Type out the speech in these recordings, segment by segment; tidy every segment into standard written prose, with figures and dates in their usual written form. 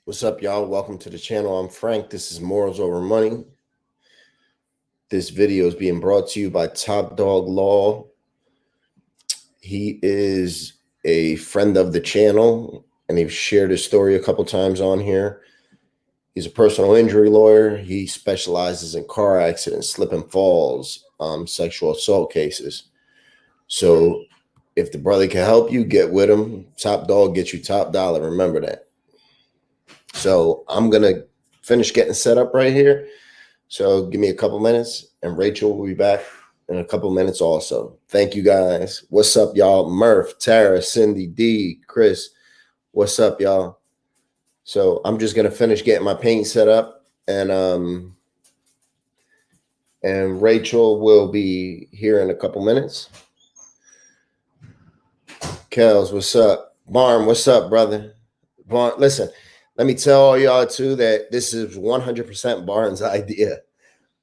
What's up, y'all? Welcome to the channel. I'm Frank. This is Morals Over Money. This video is being brought to you by Top Dog Law. He is a friend of the channel, and he's shared his story a couple times on here. He's a personal injury lawyer. He specializes in car accidents, slip and falls, sexual assault cases. So if the brother can help you, get with him. Top Dog gets you top dollar. Remember that. So I'm going to finish getting set up right here. So give me a couple minutes, and Rachel will be back in a couple minutes also. Thank you, guys. What's up, y'all? Murph, Tara, Cindy, D, Chris. What's up, y'all? So I'm just going to finish getting my paint set up, and Rachel will be here in a couple minutes. Kels, what's up? Barn, what's up, brother? Barn, listen. Let me tell all y'all too that this is 100% Barnes' idea.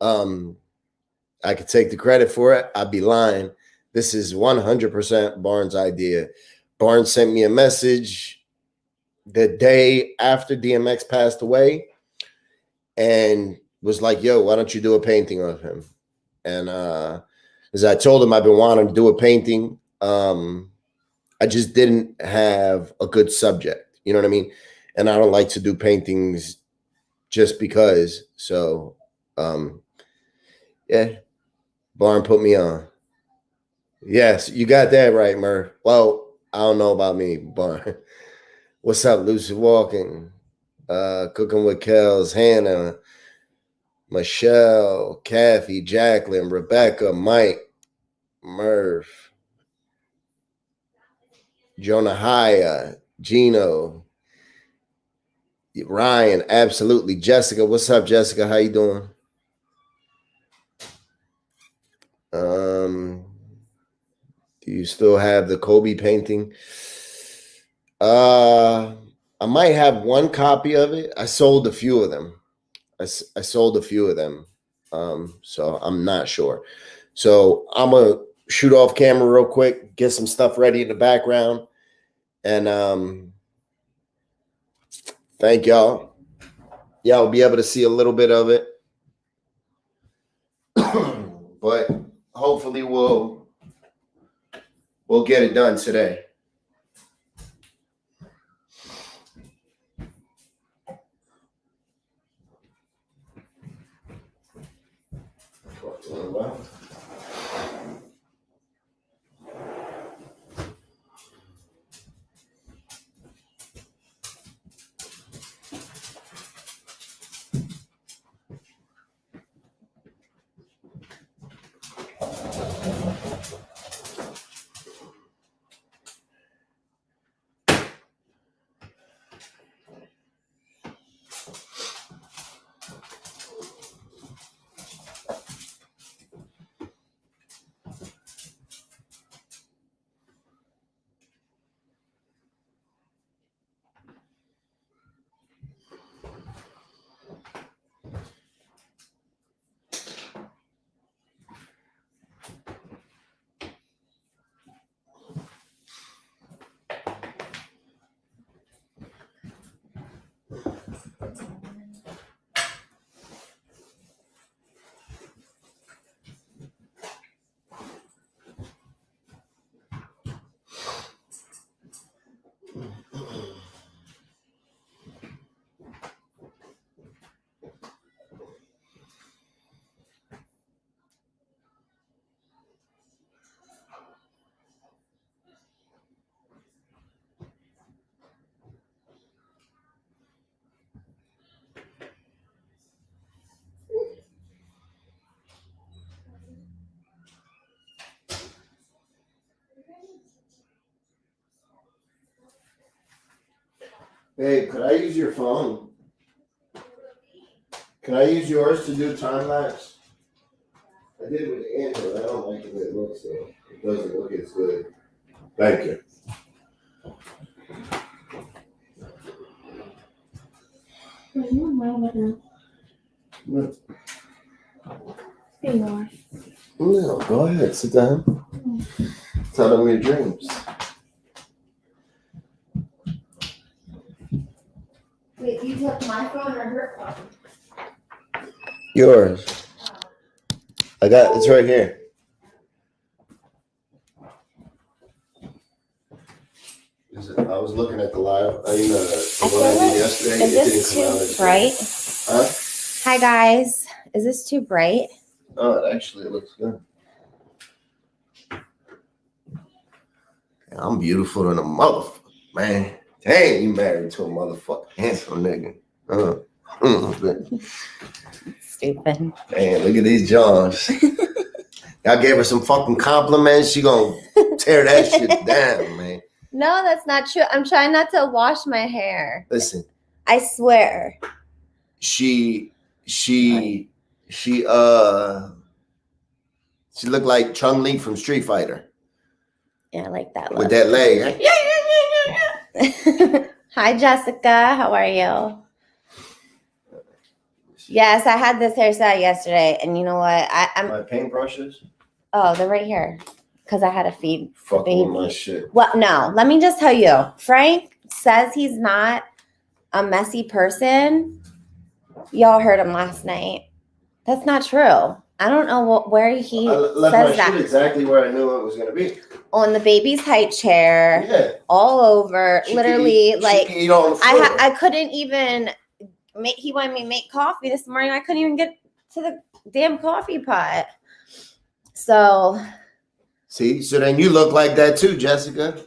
I could take the credit for it. I'd be lying. This is 100% Barnes' idea. Barnes sent me a message the day after DMX passed away and was like, yo, why don't you do a painting of him? And as I told him, I've been wanting to do a painting. I just didn't have a good subject. You know what I mean? And I don't like to do paintings just because. So, yeah, Barn put me on. Yes, you got that right, Murph. Well, I don't know about me, Barn. What's up, Lucy Walking? Cooking with Kels, Hannah, Michelle, Kathy, Jacqueline, Rebecca, Mike, Murph, Jonah Haya, Gino, Ryan, absolutely. Jessica, what's up, Jessica? How you doing? Do you still have the Kobe painting? I might have one copy of it. I sold a few of them. I sold a few of them. So I'm not sure. So I'm gonna shoot off camera real quick, get some stuff ready in the background, and thank y'all. Y'all will be able to see a little bit of it. But hopefully we'll get it done today. Hey, could I use your phone? Can I use yours to do time lapse? I did it with the Android. I don't like the way it looks though. It doesn't look as good. Thank you. No, go ahead. Sit down. Tell them your dreams. Wait, you took my phone or her phone? Yours. It's right here. I was looking at the live. The one I did yesterday. Is this too bright? Huh? Hi guys. Is this too bright? Oh, it looks good. I'm beautiful than a motherfucker, man. Dang, you married to a motherfucker handsome nigga. Stupid. Man, look at these Johns. Y'all gave her some fucking compliments. She gonna tear that shit down, man. No, that's not true. I'm trying not to wash my hair. Listen. I swear. She looked like Chun-Li from Street Fighter. Yeah, I like that look. With that leg. Hi, Jessica. How are you? Yes, I had this hairstyle yesterday, and you know what? My paintbrushes? Oh, they're right here. Because I had to feed the baby. Fucking my shit. Well, no. Let me just tell you. Frank says he's not a messy person. Y'all heard him last night. That's not true. I don't know where he left says my that. shit exactly where I knew it was gonna be. On the baby's high chair. Yeah. All over. Literally, like eat on the floor. I couldn't even make. He wanted me to make coffee this morning. I couldn't even get to the damn coffee pot. So. See, so then you look like that too, Jessica.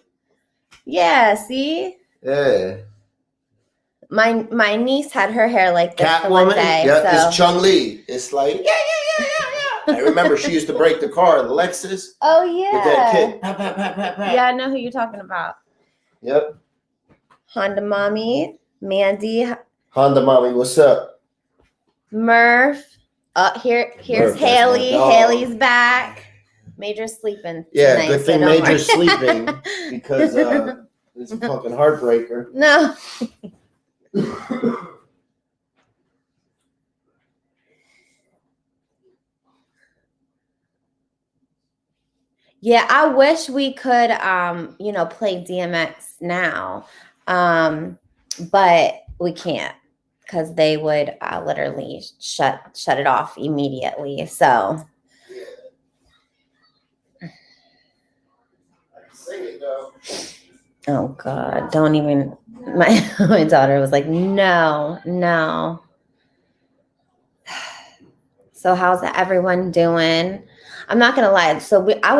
Yeah. See. Yeah. My niece had her hair like this Catwoman, one day. yeah, so. it's Chun-Li. It's like, yeah. I remember she used to break the car, the Lexus. Oh, yeah. With that kid. Pat, pat, pat, pat, pat. Yeah, I know who you're talking about. Yep. Honda Mommy, Mandy. Honda Mommy, what's up? Murph. Here's Murph, Haley. Haley's back. Major's sleeping. Yeah, tonight, good thing Major's sleeping because it's a fucking heartbreaker. No. Yeah, I wish we could play DMX now. But we can't because they would literally shut it off immediately. So oh God, don't even my daughter was like, no. So how's everyone doing? I'm not gonna lie. So I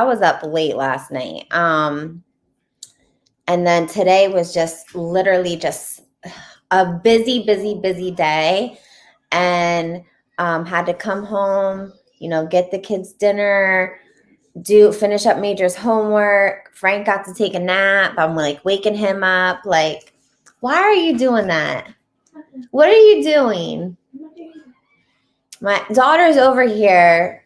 was up late last night. And then today was just literally just a busy day, and had to come home, get the kids dinner, finish up Major's homework. Frank got to take a nap. I'm like waking him up. Like, why are you doing that? What are you doing? My daughter's over here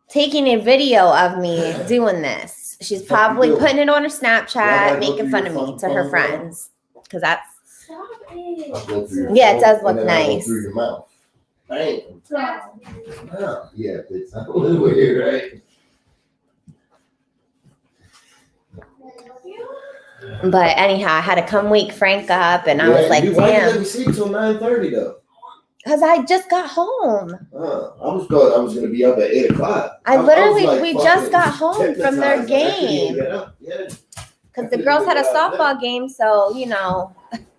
taking a video of me doing this. She's probably putting it on her Snapchat, making fun of me to her friends. Because that's... Yeah, it does look nice. Through your mouth. Bang. Oh, yeah, it's a little weird, right? But anyhow, I had to come wake Frank up, and I was like, damn. Why did you let me sleep till 9:30 though? Because I just got home. I was thought I was going to be up at 8 o'clock. We just got home from their game. Because the girls had a softball game, so,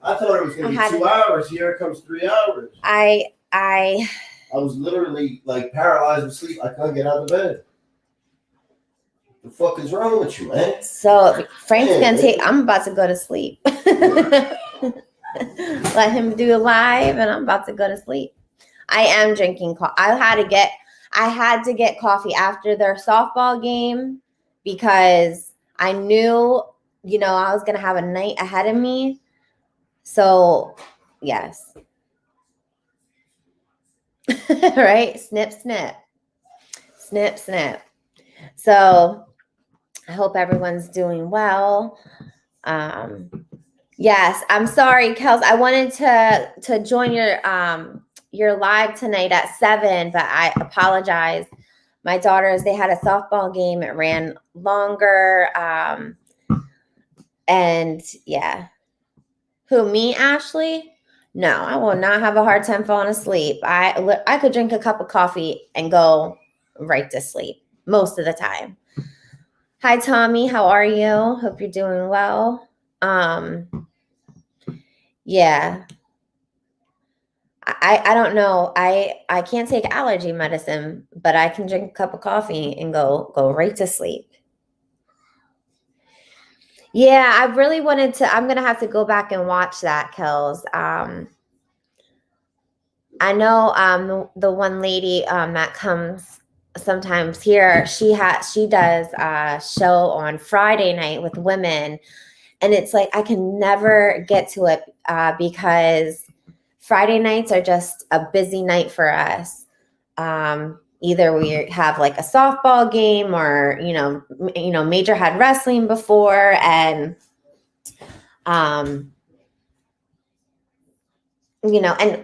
I thought it was going to be 2 hours. Here it comes 3 hours. I was literally like paralyzed with sleep. I couldn't get out of bed. The fuck is wrong with you, man? So Frank's going to I'm about to go to sleep. Let him do a live, and I'm about to go to sleep. I am drinking coffee. I had to get coffee after their softball game because I knew, I was going to have a night ahead of me. So, yes. Right? Snip, snip. Snip, snip. So, I hope everyone's doing well. Yes, I'm sorry, Kels. I wanted to join your live tonight at 7, but I apologize. My daughters, they had a softball game. It ran longer. And yeah. Who, me, Ashley? No, I will not have a hard time falling asleep. I could drink a cup of coffee and go right to sleep most of the time. Hi, Tommy. How are you? Hope you're doing well. Yeah. I don't know. I can't take allergy medicine, but I can drink a cup of coffee and go right to sleep. Yeah, I really wanted to. I'm gonna have to go back and watch that, Kels. I know the one lady that comes sometimes here. She does a show on Friday night with women, and it's like I can never get to it because Friday nights are just a busy night for us. Either we have like a softball game, or Major had wrestling before, and and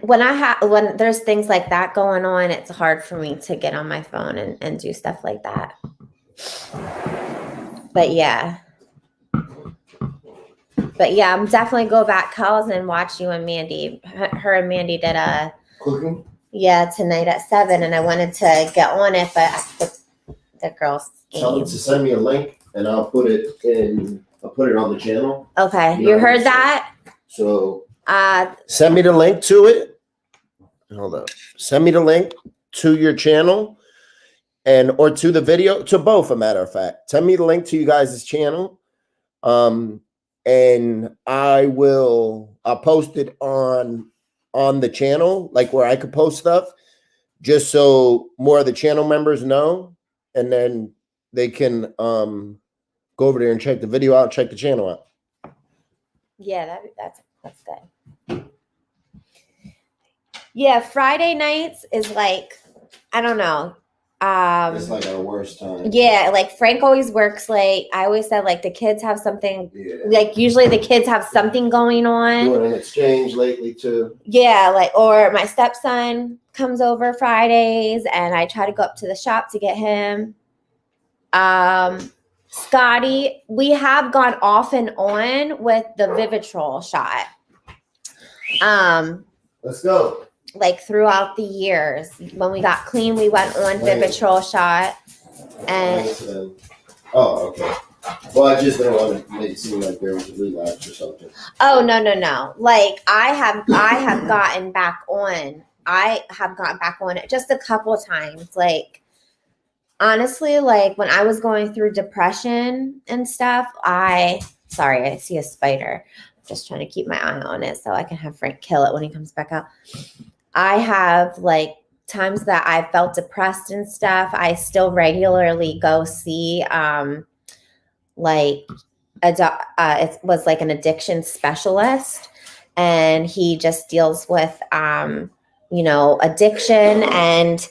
when there's things like that going on, it's hard for me to get on my phone and do stuff like that. But yeah, I'm definitely go back, Kels, and watch you and Mandy. Her and Mandy did a Cooking? Yeah, tonight at 7, and I wanted to get on it, but the girls Tell them to send me a link, and I'll put it on the channel. Okay, you heard that? So send me the link to it. Hold up. Send me the link to your channel or to the video, to both, a matter of fact. Send me the link to you guys' channel. And I'll post it on the channel, like where I could post stuff, just so more of the channel members know, and then they can go over there and check the video out, check the channel out. Yeah, that's good. Yeah, Friday nights is like, I don't know. It's like our worst time. Yeah, like Frank always works late. I always said like the kids have something. Yeah. Like usually the kids have something going on. Doing an exchange lately too. Yeah, or my stepson comes over Fridays, and I try to go up to the shop to get him. Scotty, we have gone off and on with the Vivitrol shot. Let's go. Like throughout the years, when we got clean, we went on Vivitrol shot. And okay. Well, I just didn't want to make it seem like there was a relapse or something. Oh no! Like I have gotten back on. I have gotten back on it just a couple of times. Like honestly, like when I was going through depression and stuff, sorry, I see a spider. I'm just trying to keep my eye on it so I can have Frank kill it when he comes back out. I have like times that I felt depressed and stuff. I still regularly go see it was like an addiction specialist, and he just deals with addiction, and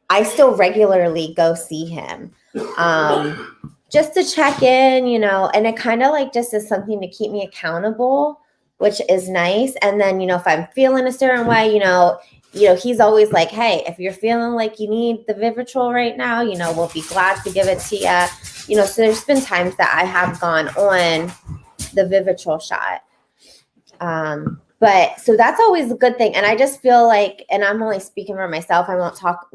I still regularly go see him just to check in, and it kind of like just is something to keep me accountable, which is nice. And then, if I'm feeling a certain way, he's always like, hey, if you're feeling like you need the Vivitrol right now, we'll be glad to give it to you. So there's been times that I have gone on the Vivitrol shot. But so that's always a good thing. And I just feel like, and I'm only speaking for myself, I won't talk,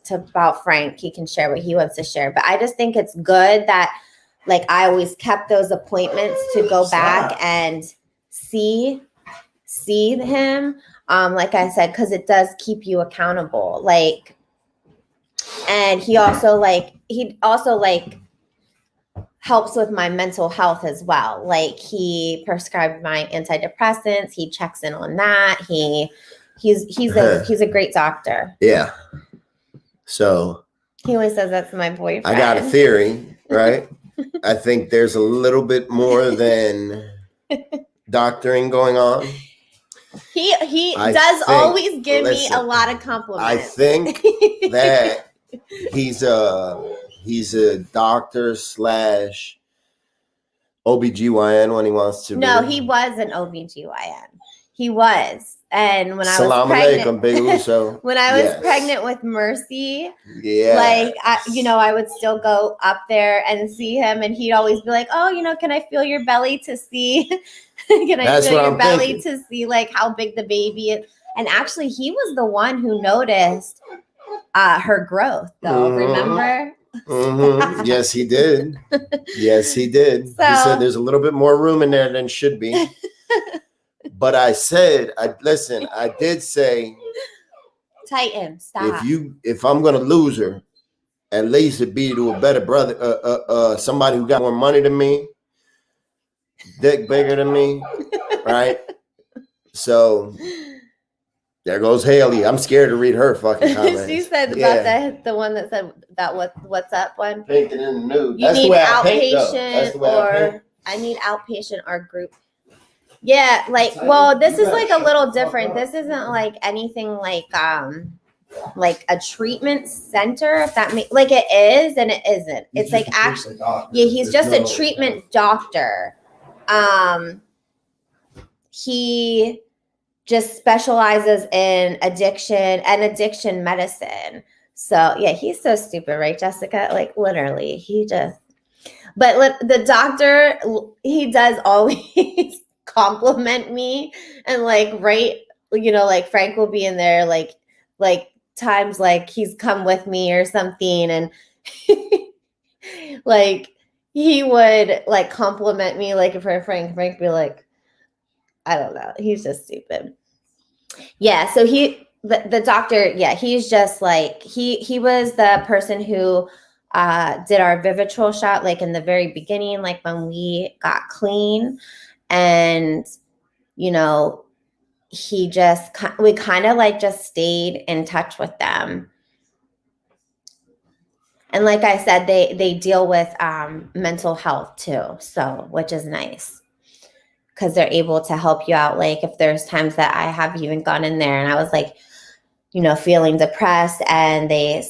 about Frank. He can share what he wants to share. But I just think it's good that like I always kept those appointments to go back and see him. Like I said, because it does keep you accountable. Like, and he also helps with my mental health as well. Like he prescribed my antidepressants. He checks in on that. He's a great doctor. Yeah. So he always says that's my boyfriend. I got a theory, right? I think there's a little bit more than doctoring going on. He always give me a lot of compliments. I think that he's a doctor / OBGYN when he wants to. No, he was an OBGYN. He was. And when I was Salam pregnant, alaikum, Big Uso. when I was Yes. pregnant with Mercy, Yeah. like, I would still go up there and see him. And he'd always be like, oh, can I feel your belly to see? Can I That's feel what your I'm belly thinking. to see like how big the baby is? And actually, he was the one who noticed her growth, though. Remember? Mm-hmm. Yes, he did. Yes, he did. He said there's a little bit more room in there than should be. But I did say, Tighten, stop. if I'm gonna lose her, at least it be to a better brother, somebody who got more money than me, dick bigger than me, right? So there goes Haley. I'm scared to read her fucking comments. She said about the one that said that what's up one. Painting in the nude. You That's need the way I paint, outpatient, though. That's the way I need outpatient or group. Yeah, like, well, this is like a little different. This isn't like anything like a treatment center, if that makes, like, it is and it isn't. It's like actually, yeah, he's just a treatment doctor. He just specializes in addiction medicine. So yeah, he's so stupid, right, Jessica? Like, literally, but the doctor, he does always compliment me, and like, right, like Frank will be in there, like times like he's come with me or something, and like he would like compliment me, like if Frank be like, I don't know, he's just stupid. Yeah, so the doctor, yeah, he's just like, he was the person who did our Vivitrol shot, like in the very beginning, like when we got clean. And we kind of like just stayed in touch with them. And like I said, they deal with mental health too, so, which is nice, because they're able to help you out. Like if there's times that I have even gone in there and I was like, feeling depressed, and they,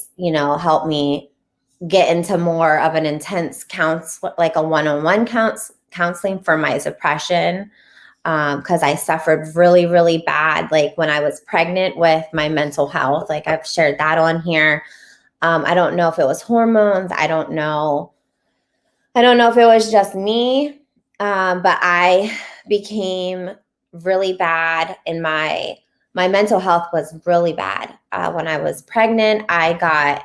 help me get into more of an intense like a one-on-one counseling for my depression. Because I suffered really, really bad, like when I was pregnant, with my mental health. Like I've shared that on here. I don't know if it was hormones. I don't know if it was just me. But I became really bad, and my mental health was really bad. When I was pregnant, I got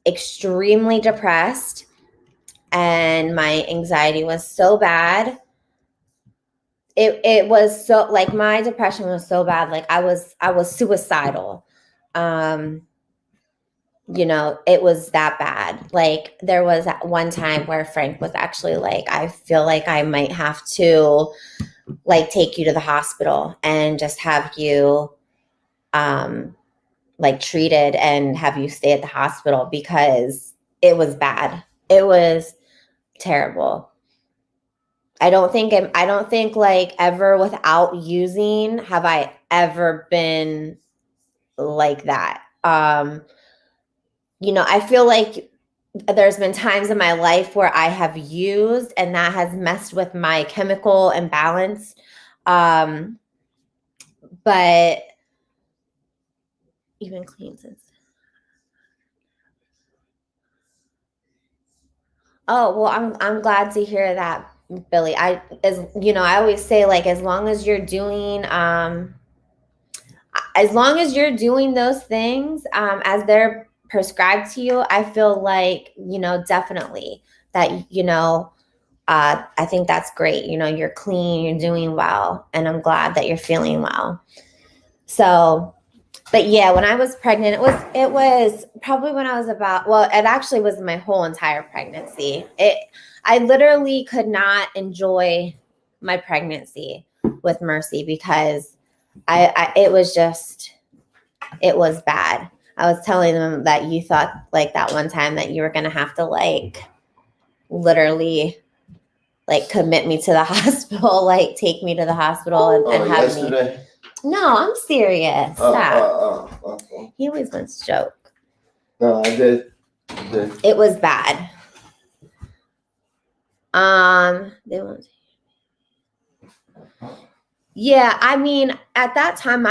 extremely depressed, and my anxiety was so bad. It was so, like, my depression was so bad, like I was suicidal. It was that bad. Like there was one time where Frank was actually like, I feel like I might have to like take you to the hospital and just have you like treated and have you stay at the hospital, because it was bad. It was terrible. I don't think like ever without using have I ever been like that. I feel like there's been times in my life where I have used, and that has messed with my chemical imbalance. But even cleans and stuff. Oh, well, I'm glad to hear that, Billy. I always say, like, as long as you're doing those things as they're prescribed to you, I feel like, definitely that, I think that's great. You're clean, you're doing well, and I'm glad that you're feeling well. So, but yeah, when I was pregnant, it was probably when I was it actually was my whole entire pregnancy. I literally could not enjoy my pregnancy with Mercy, because it was bad. I was telling them that you thought, like, that one time that you were going to have to, like, literally, like, commit me to the hospital, like take me to the hospital and have yesterday? Me. No, I'm serious. Stop. Okay. He always wants to joke. No, I did. It was bad. They won't. Yeah, I mean, at that time they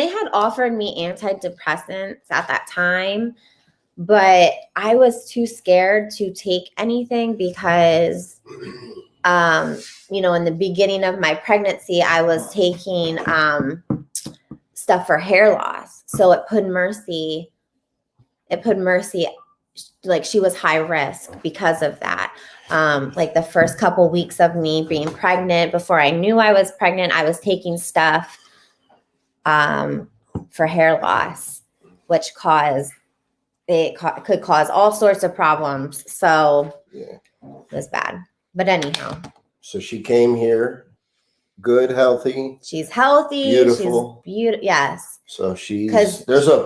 had offered me antidepressants at that time, but I was too scared to take anything because in the beginning of my pregnancy, I was taking stuff for hair loss. So it put Mercy, like she was high risk because of that. Like the first couple weeks of me being pregnant, before I knew I was pregnant, I was taking stuff for hair loss, which could cause all sorts of problems. So Yeah. it was bad. But anyhow. So she came here, good, healthy. She's healthy. Beautiful. She's beautiful. Yes. So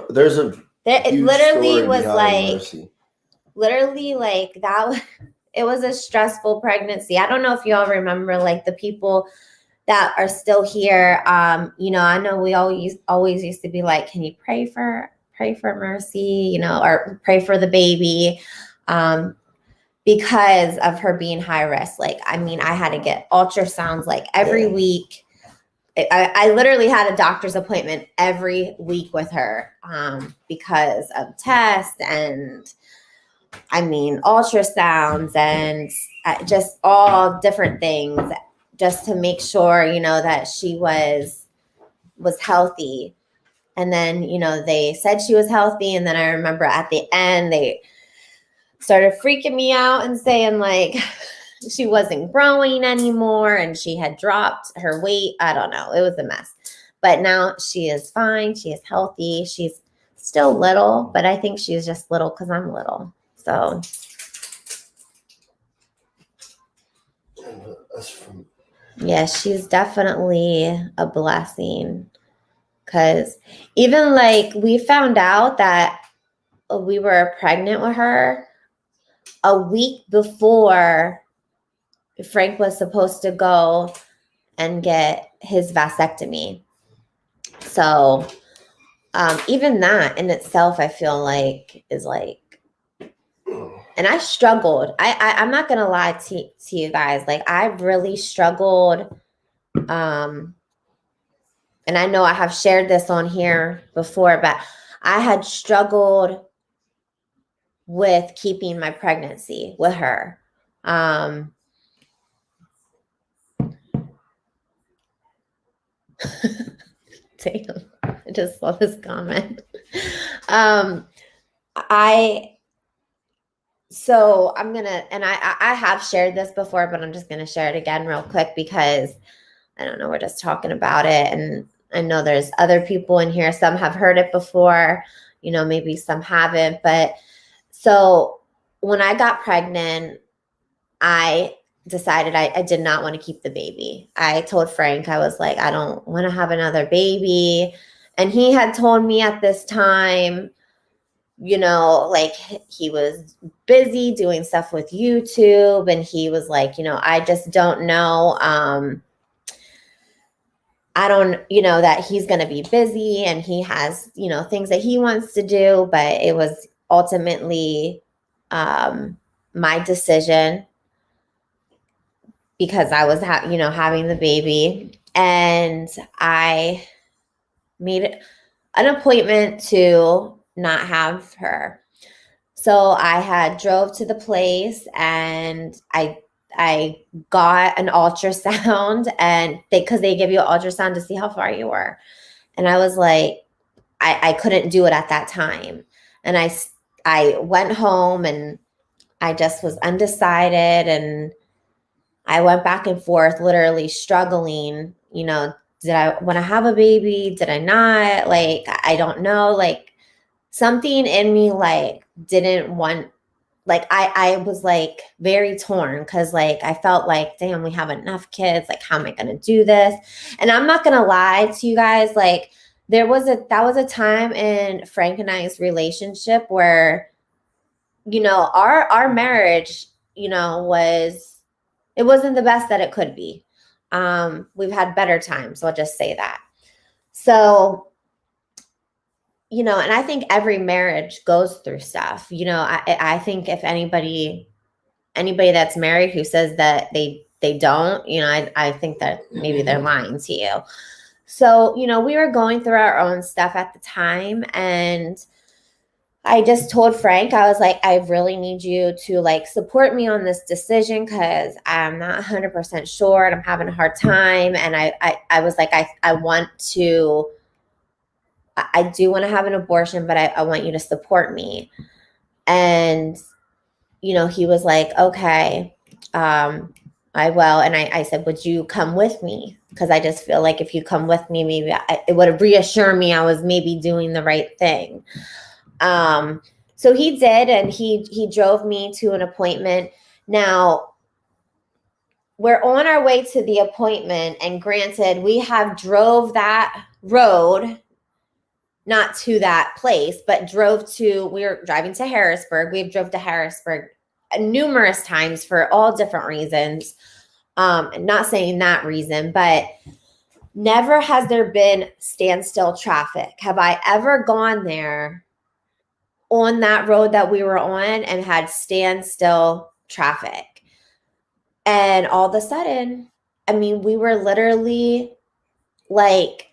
there's a it huge literally story was behind like Mercy. Literally like that. It was a stressful pregnancy. I don't know if y'all remember, like the people that are still here. I know we always used to be like, can you pray for Mercy, or pray for the baby, because of her being high risk. Like, I mean, I had to get ultrasounds like every week. I literally had a doctor's appointment every week with her because of tests and ultrasounds and just all different things, just to make sure, that she was healthy. And then, they said she was healthy. And then I remember at the end, they started freaking me out and saying like she wasn't growing anymore and she had dropped her weight. I don't know. It was a mess. But now she is fine. She is healthy. She's still little, but I think she's just little because I'm little. So yeah, she's definitely a blessing, because even like we found out that we were pregnant with her a week before Frank was supposed to go and get his vasectomy. So even that in itself, I feel like is like, and I struggled. I'm not gonna lie to you guys. Like I really struggled. And I know I have shared this on here before, but I had struggled with keeping my pregnancy with her. Damn, I just saw this comment. So I'm gonna, and I have shared this before, but I'm just gonna share it again real quick because I don't know, we're just talking about it, and I know there's other people in here. Some have heard it before, maybe some haven't. But so when I got pregnant, I decided I did not want to keep the baby. I told Frank, I was like, I don't want to have another baby. And he had told me at this time, like he was busy doing stuff with YouTube, and he was like, I just don't know. I don't, that he's going to be busy and he has, things that he wants to do, but it was ultimately my decision because I was, having the baby, and I made an appointment to not have her. So I had drove to the place and I got an ultrasound, and because they give you an ultrasound to see how far you were. And I was like, I couldn't do it at that time. And I went home and I just was undecided, and I went back and forth, literally struggling, did I want to have a baby? Did I not? Like, I don't know. Like something in me like didn't want, like I was like very torn because like I felt like, damn, we have enough kids. Like, how am I gonna do this? And I'm not gonna lie to you guys, like that was a time in Frank and I's relationship where, our marriage, it wasn't the best that it could be. We've had better times, so I'll just say that. So, and I think every marriage goes through stuff. I think if anybody that's married who says that they they don't, you know, I think that maybe they're lying to you. So, you know, we were going through our own stuff at the time, and I just told Frank, I was like, I really need you to like support me on this decision because I'm not 100% sure and I'm having a hard time. And I was like, I want to, I do want to have an abortion, but I want you to support me. And, you know, he was like, okay, I will. And I said, would you come with me? Because I just feel like if you come with me, maybe it would reassure me I was maybe doing the right thing. So he did, and he drove me to an appointment. Now, we're on our way to the appointment, and granted, we have drove that road, not to that place, but we were driving to Harrisburg. We've drove to Harrisburg numerous times for all different reasons. Not saying that reason, but never has there been standstill traffic. Have I ever gone there on that road that we were on and had standstill traffic? And all of a sudden, I mean, we were literally like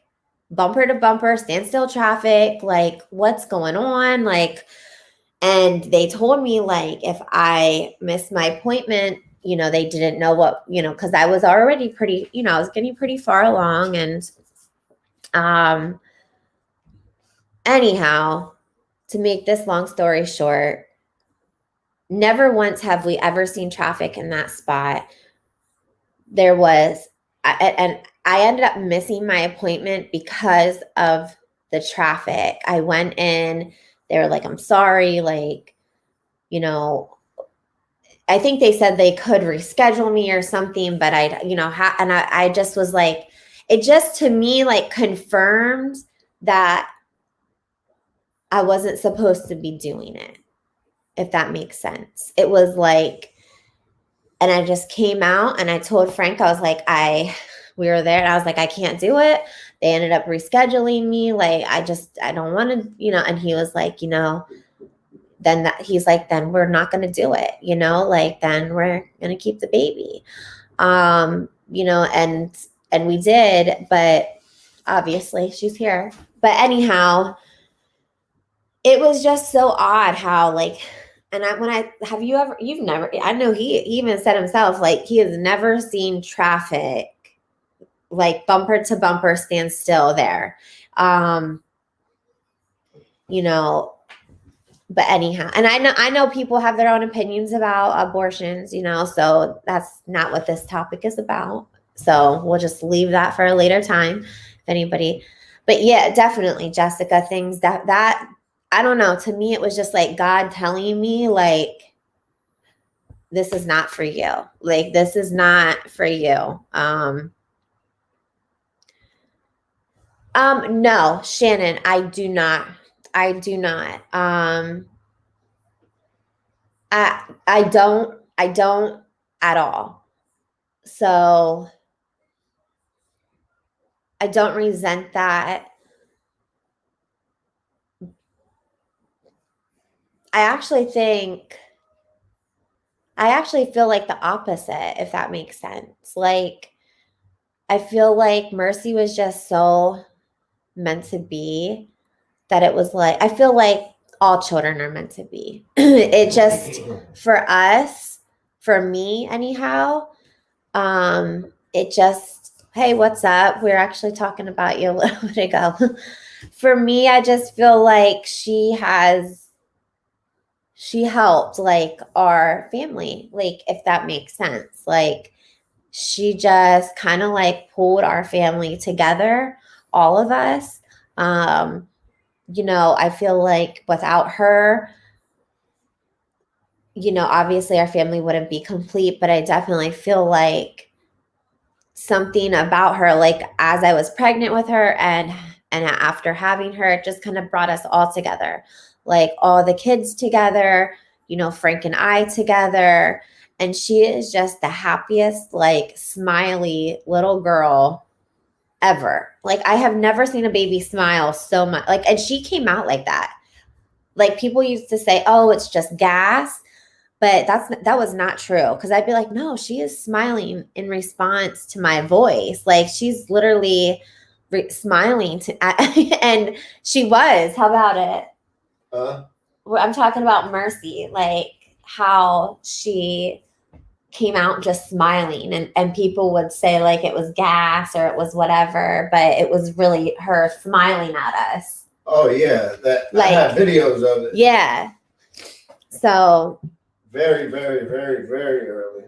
bumper to bumper, standstill traffic, like what's going on? Like, and they told me like, if I missed my appointment, you know, they didn't know what, you know, cause I was already pretty, you know, I was getting pretty far along. And, anyhow, to make this long story short, never once have we ever seen traffic in that spot. There was, and I ended up missing my appointment because of the traffic. I went in, they were like, I'm sorry, like, you know, I think they said they could reschedule me or something, but I just was like, it just to me like confirmed that I wasn't supposed to be doing it, if that makes sense. It was like, and I just came out and I told Frank, I was like, we were there and I was like, I can't do it. They ended up rescheduling me. Like, I don't want to, you know, and he was like, you know, he's like, then we're not going to do it, you know, like, then we're going to keep the baby. You know, and we did, but obviously she's here. But anyhow, it was just so odd how like, and I know he even said himself, like he has never seen traffic like bumper to bumper stand still there. You know, but anyhow, and I know people have their own opinions about abortions, you know, so that's not what this topic is about. So we'll just leave that for a later time if anybody, but yeah, definitely Jessica, things that I don't know. To me, it was just like God telling me, like, this is not for you. Like, this is not for you. No, Shannon, I do not. I don't at all. So I don't resent that. I actually feel like the opposite, if that makes sense. Like, I feel like Mercy was just so meant to be that it was like, I feel like all children are meant to be. It just, for us, for me anyhow, it just, hey, what's up? We were actually talking about you a little bit ago. For me, I just feel like she helped like our family, like, if that makes sense. Like, she just kind of like pulled our family together, all of us. You know, I feel like without her, you know, obviously our family wouldn't be complete, but I definitely feel like something about her, like as I was pregnant with her and after having her, it just kind of brought us all together, like all the kids together, you know, Frank and I together. And she is just the happiest, like smiley little girl ever. Like, I have never seen a baby smile so much. Like, and she came out like that. Like, people used to say, oh, it's just gas. But that was not true, because I'd be like, no, she is smiling in response to my voice. Like, she's literally smiling and she was. How about it? I'm talking about Mercy, like how she came out just smiling, and people would say like it was gas or it was whatever, but it was really her smiling at us. Oh yeah, I have videos of it. Yeah. So very, very, very, very early.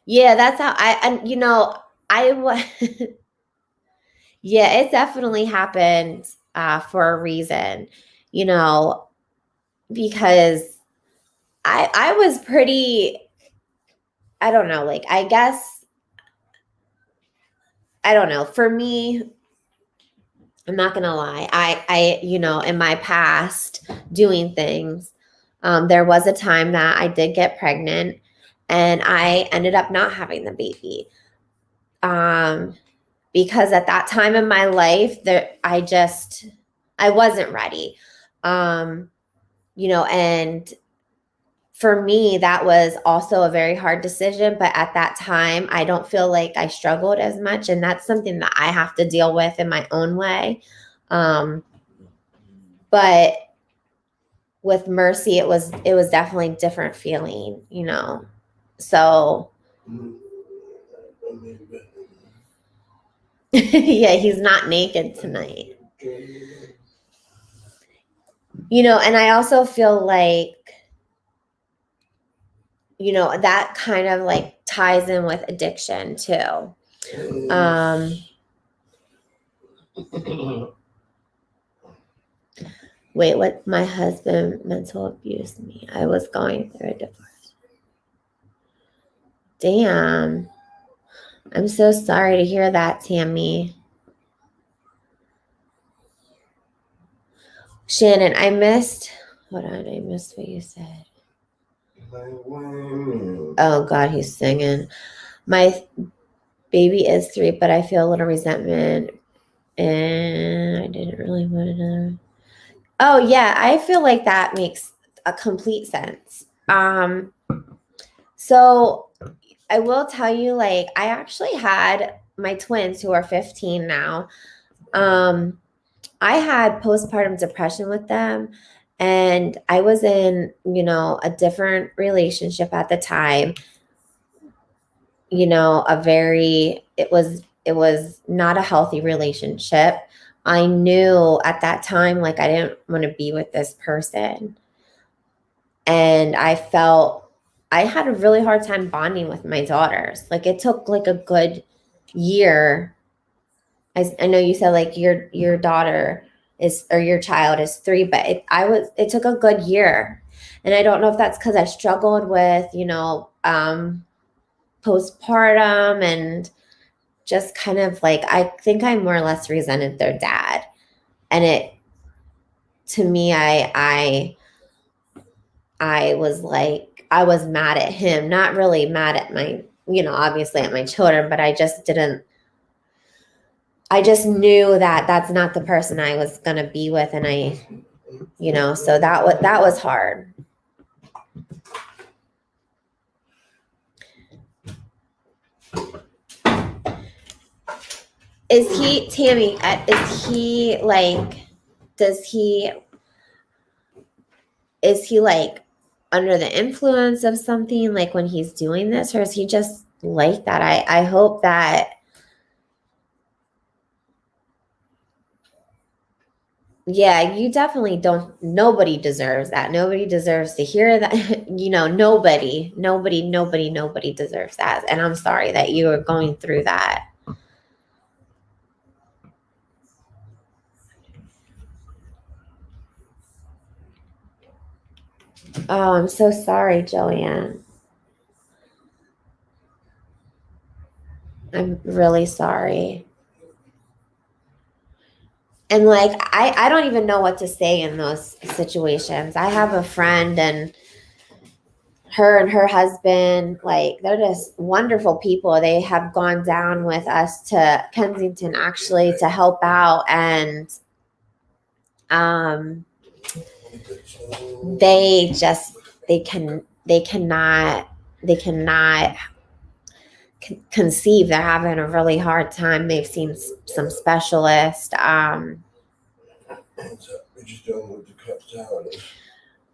Yeah, that's how I was. Yeah, it definitely happened for a reason, because I was pretty, I don't know, like, I guess, I don't know. For me, I'm not going to lie. In my past doing things, there was a time that I did get pregnant and I ended up not having the baby. Because at that time in my life I wasn't ready. And for me, that was also a very hard decision. But at that time, I don't feel like I struggled as much. And that's something that I have to deal with in my own way. But with Mercy, it was definitely a different feeling, So yeah, he's not naked tonight. And I also feel like, that kind of like ties in with addiction too. Wait, what? My husband mental abused me. I was going through a divorce. Damn. I'm so sorry to hear that, Tammy. Shannon, I missed what you said. Oh God, he's singing. My baby is 3, but I feel a little resentment, and I didn't really want to know. Oh yeah, I feel like that makes a complete sense. So I will tell you, like, I actually had my twins who are 15 now. I had postpartum depression with them, and I was in, a different relationship at the time. It was not a healthy relationship. I knew at that time, like, I didn't want to be with this person. And I felt I had a really hard time bonding with my daughters. Like, it took like a good year. I know you said like your daughter or your child is 3, but it took a good year. And I don't know if that's because I struggled with, postpartum, and just kind of like, I think I more or less resented their dad. And to me, I was like, I was mad at him, not really mad at my, obviously at my children, but I just knew that that's not the person I was going to be with. And so that was hard. Tammy, is he like under the influence of something, like when he's doing this, or is he just like that? I hope that, yeah, you definitely don't, nobody deserves that. Nobody deserves to hear that. Nobody deserves that. And I'm sorry that you are going through that. Oh, I'm so sorry, Joanne. I'm really sorry. And like, I don't even know what to say in those situations. I have a friend, and her husband, like, they're just wonderful people. They have gone down with us to Kensington actually to help out. And they just they cannot conceive. They're having a really hard time. They've seen some specialists.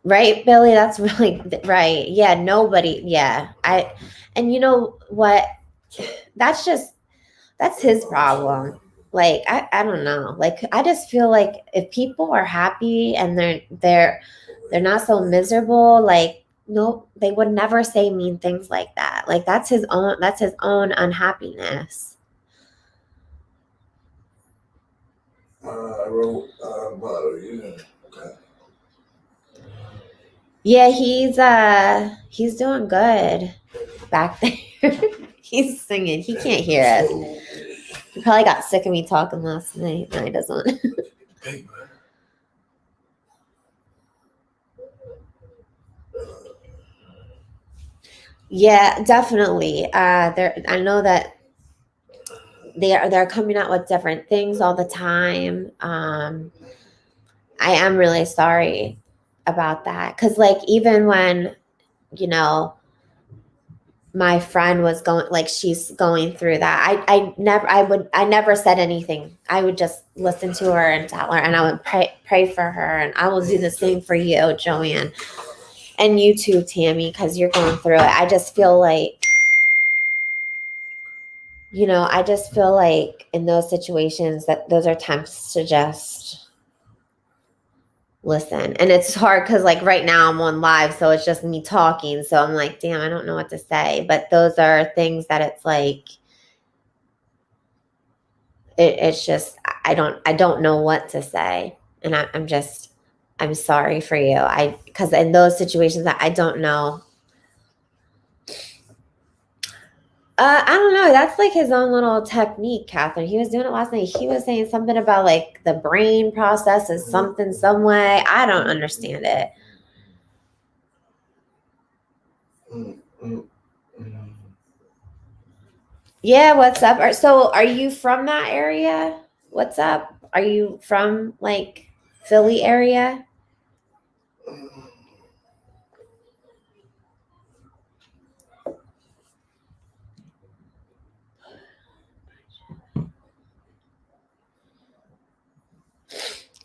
Right, Billy? That's really right. Yeah, nobody. Yeah. And you know what? That's his problem. Like, I don't know. Like, I just feel like if people are happy and they're not so miserable, like, no, they would never say mean things like that. Like, that's his own unhappiness. I wrote yeah. Okay. Yeah, he's doing good back there. He's singing. He can't hear us. He probably got sick of me talking last night. No, he doesn't. Yeah, definitely. I know that they're coming out with different things all the time. I am really sorry about that, because like even when my friend was going, like, she's going through that, I never said anything. I would just listen to her and tell her, and I would pray for her, and I will do the same for you, Joanne, and you too, Tammy, because you're going through it. I just feel like in those situations that those are times to just listen. And it's hard because like right now I'm on live, so it's just me talking. So I'm like, damn, I don't know what to say. But those are things that it's like, it's just, I don't know what to say. And I'm sorry for you. Because in those situations that I don't know. I don't know. That's like his own little technique, Catherine. He was doing it last night. He was saying something about like the brain processes something some way. I don't understand it. Yeah, what's up? So are you from that area? What's up? Are you from like Philly area?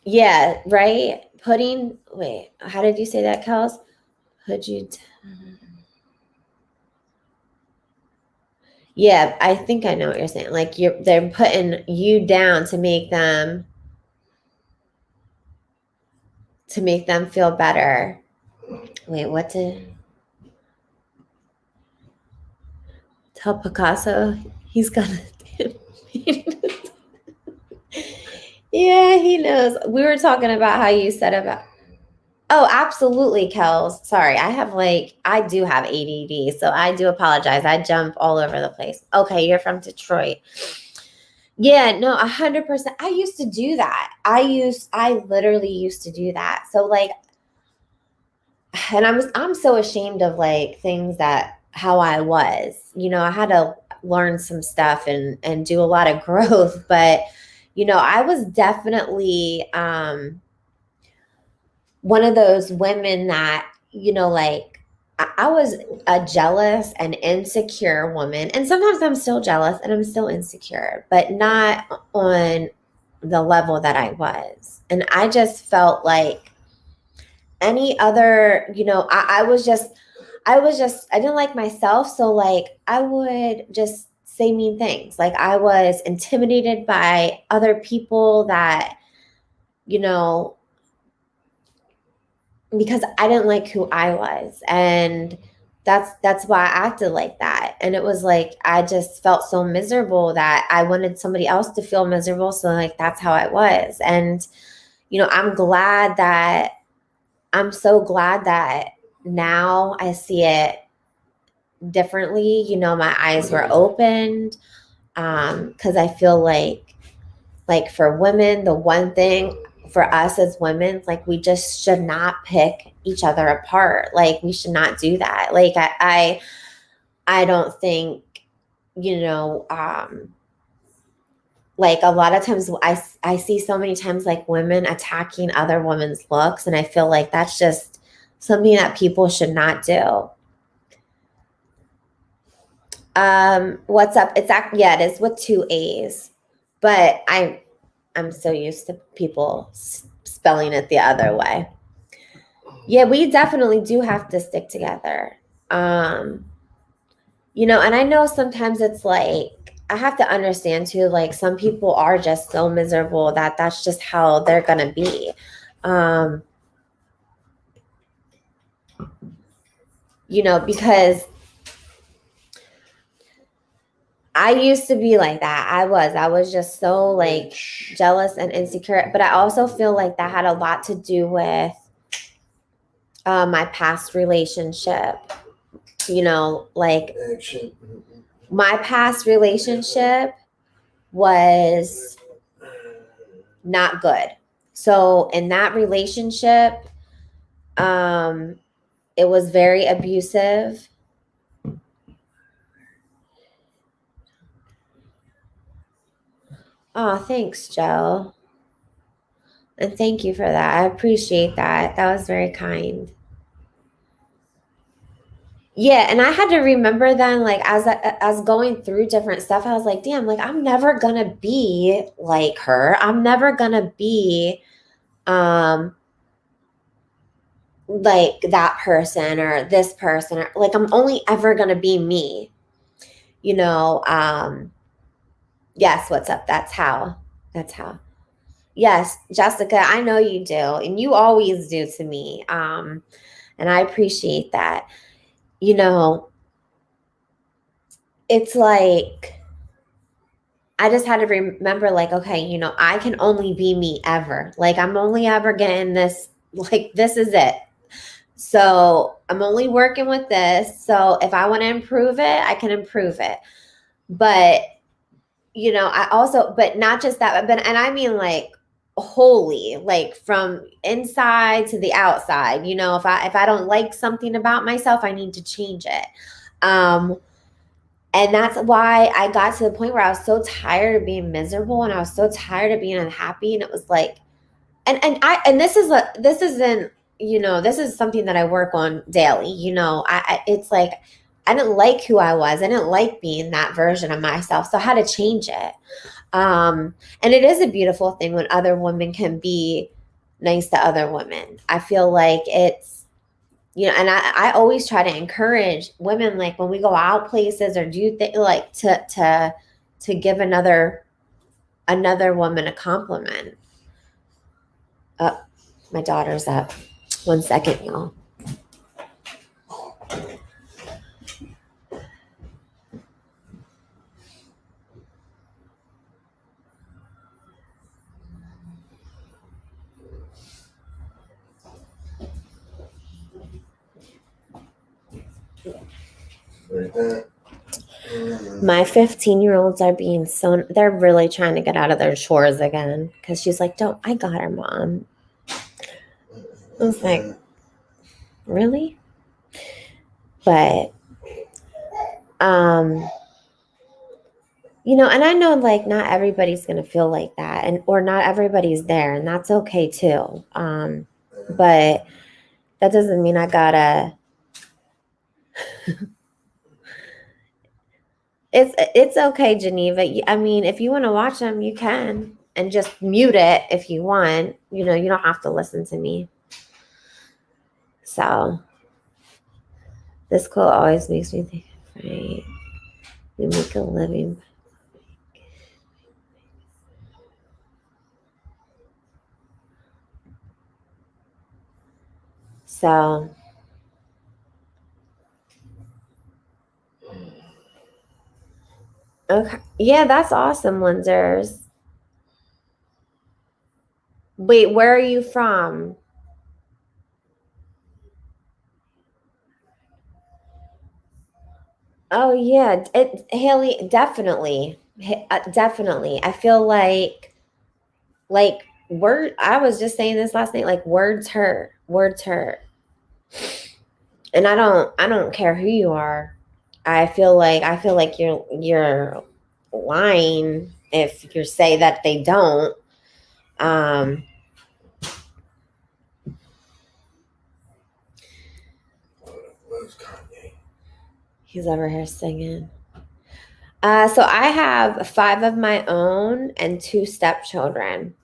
Yeah, right. Wait, how did you say that, Kels? Yeah, I think I know what you're saying. Like they're putting you down to make them feel better. Wait, what to tell Picasso? He's gonna. Yeah, he knows. We were talking about how you said about. Oh, absolutely, Kels. Sorry, I do have ADD, so I do apologize. I jump all over the place. Okay, you're from Detroit. Yeah, no, 100%. I used to do that. I literally used to do that. So like, and I'm so ashamed of like things that how I was. I had to learn some stuff and do a lot of growth, but I was definitely one of those women that, like I was a jealous and insecure woman. And sometimes I'm still jealous and I'm still insecure, but not on the level that I was. And I just felt like any other, I didn't like myself. So like I would just say mean things. Like I was intimidated by other people that, because I didn't like who I was. And that's why I acted like that. And it was like I just felt so miserable that I wanted somebody else to feel miserable. So like that's how I was. And I'm so glad that now I see it differently. My eyes were opened, because I feel like for women, the one thing for us as women, like we just should not pick each other apart. Like we should not do that. Like I don't think, like a lot of times I see so many times like women attacking other women's looks, and I feel like that's just something that people should not do. What's up? Yeah, it is with 2 A's, but I'm so used to people spelling it the other way. Yeah, we definitely do have to stick together. You know, and I know sometimes it's like, I have to understand too, like some people are just so miserable that that's just how they're going to be. You know, because I used to be like that. I was just so like jealous and insecure, but I also feel like that had a lot to do with my past relationship. You know, like my past relationship was not good. So in that relationship, it was very abusive. Oh, thanks, Joe. And thank you for that. I appreciate that. That was very kind. Yeah, and I had to remember then, like as going through different stuff, I was like, damn, like I'm never gonna be like her. I'm never gonna be like that person or this person, or like I'm only ever gonna be me. You know, yes, what's up? That's how. That's how. Yes, Jessica, I know you do, and you always do to me. And I appreciate that. You know, it's like I just had to remember, like, okay, you know, I can only be me ever. Like, I'm only ever getting this, like, this is it. So I'm only working with this. So if I want to improve it, I can improve it. But, you know, I also, but not just that, but, and I mean like wholly, like from inside to the outside. You know, if I don't like something about myself, I need to change it. And that's why I got to the point where I was so tired of being miserable and I was so tired of being unhappy. And it was like, and this isn't, you know, this is something that I work on daily. You know, it's like, I didn't like who I was. I didn't like being that version of myself. So I had to change it. And it is a beautiful thing when other women can be nice to other women. I feel like it's, you know, and I always try to encourage women, like when we go out places or do things, like to give another woman a compliment. My daughter's up. 1 second, y'all. My 15-year-olds are being so, they're really trying to get out of their chores again because she's like, don't, I got her, Mom. I was like, really? But, you know, and I know like not everybody's going to feel like that, and or not everybody's there, and that's okay too. But that doesn't mean I gotta. It's okay, Geneva. I mean, if you want to watch them, you can, and just mute it if you want. You know, you don't have to listen to me. So this quote always makes me think, right? We make a living. So okay, yeah, that's awesome, Windsors. Wait, where are you from? Oh yeah, Haley, definitely, definitely. I feel like word. I was just saying this last night. Like words hurt. Words hurt. And I don't care who you are. I feel like you're lying if you say that they don't. Where's Kanye? He's over here singing. So I have 5 of my own and 2 stepchildren.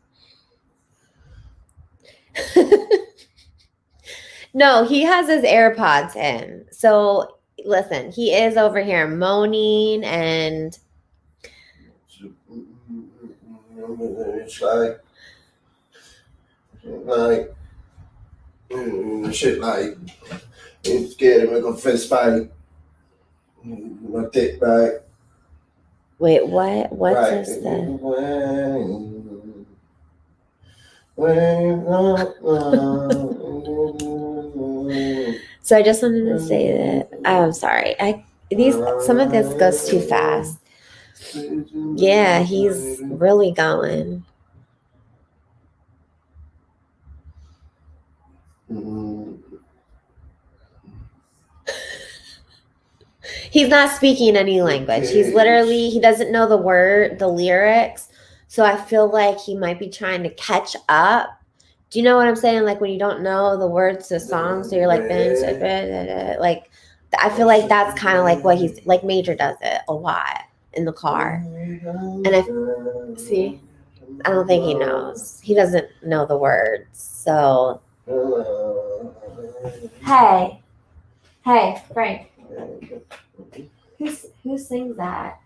No, he has his AirPods in. So listen, he is over here moaning and It's like shit like it's scared to make a fist fight. My dick back. wait, what? What's Right. this then? So I just wanted to say that I'm sorry. Some of this goes too fast. Yeah, he's really going. He's not speaking any language. He's literally, he doesn't know the lyrics. So I feel like he might be trying to catch up. Do you know what I'm saying? Like when you don't know the words to a song, so you're like, like, I feel like that's kind of like what he's like. Major does it a lot in the car. And I don't think he knows. He doesn't know the words. So, hey, Frank. Who sings that?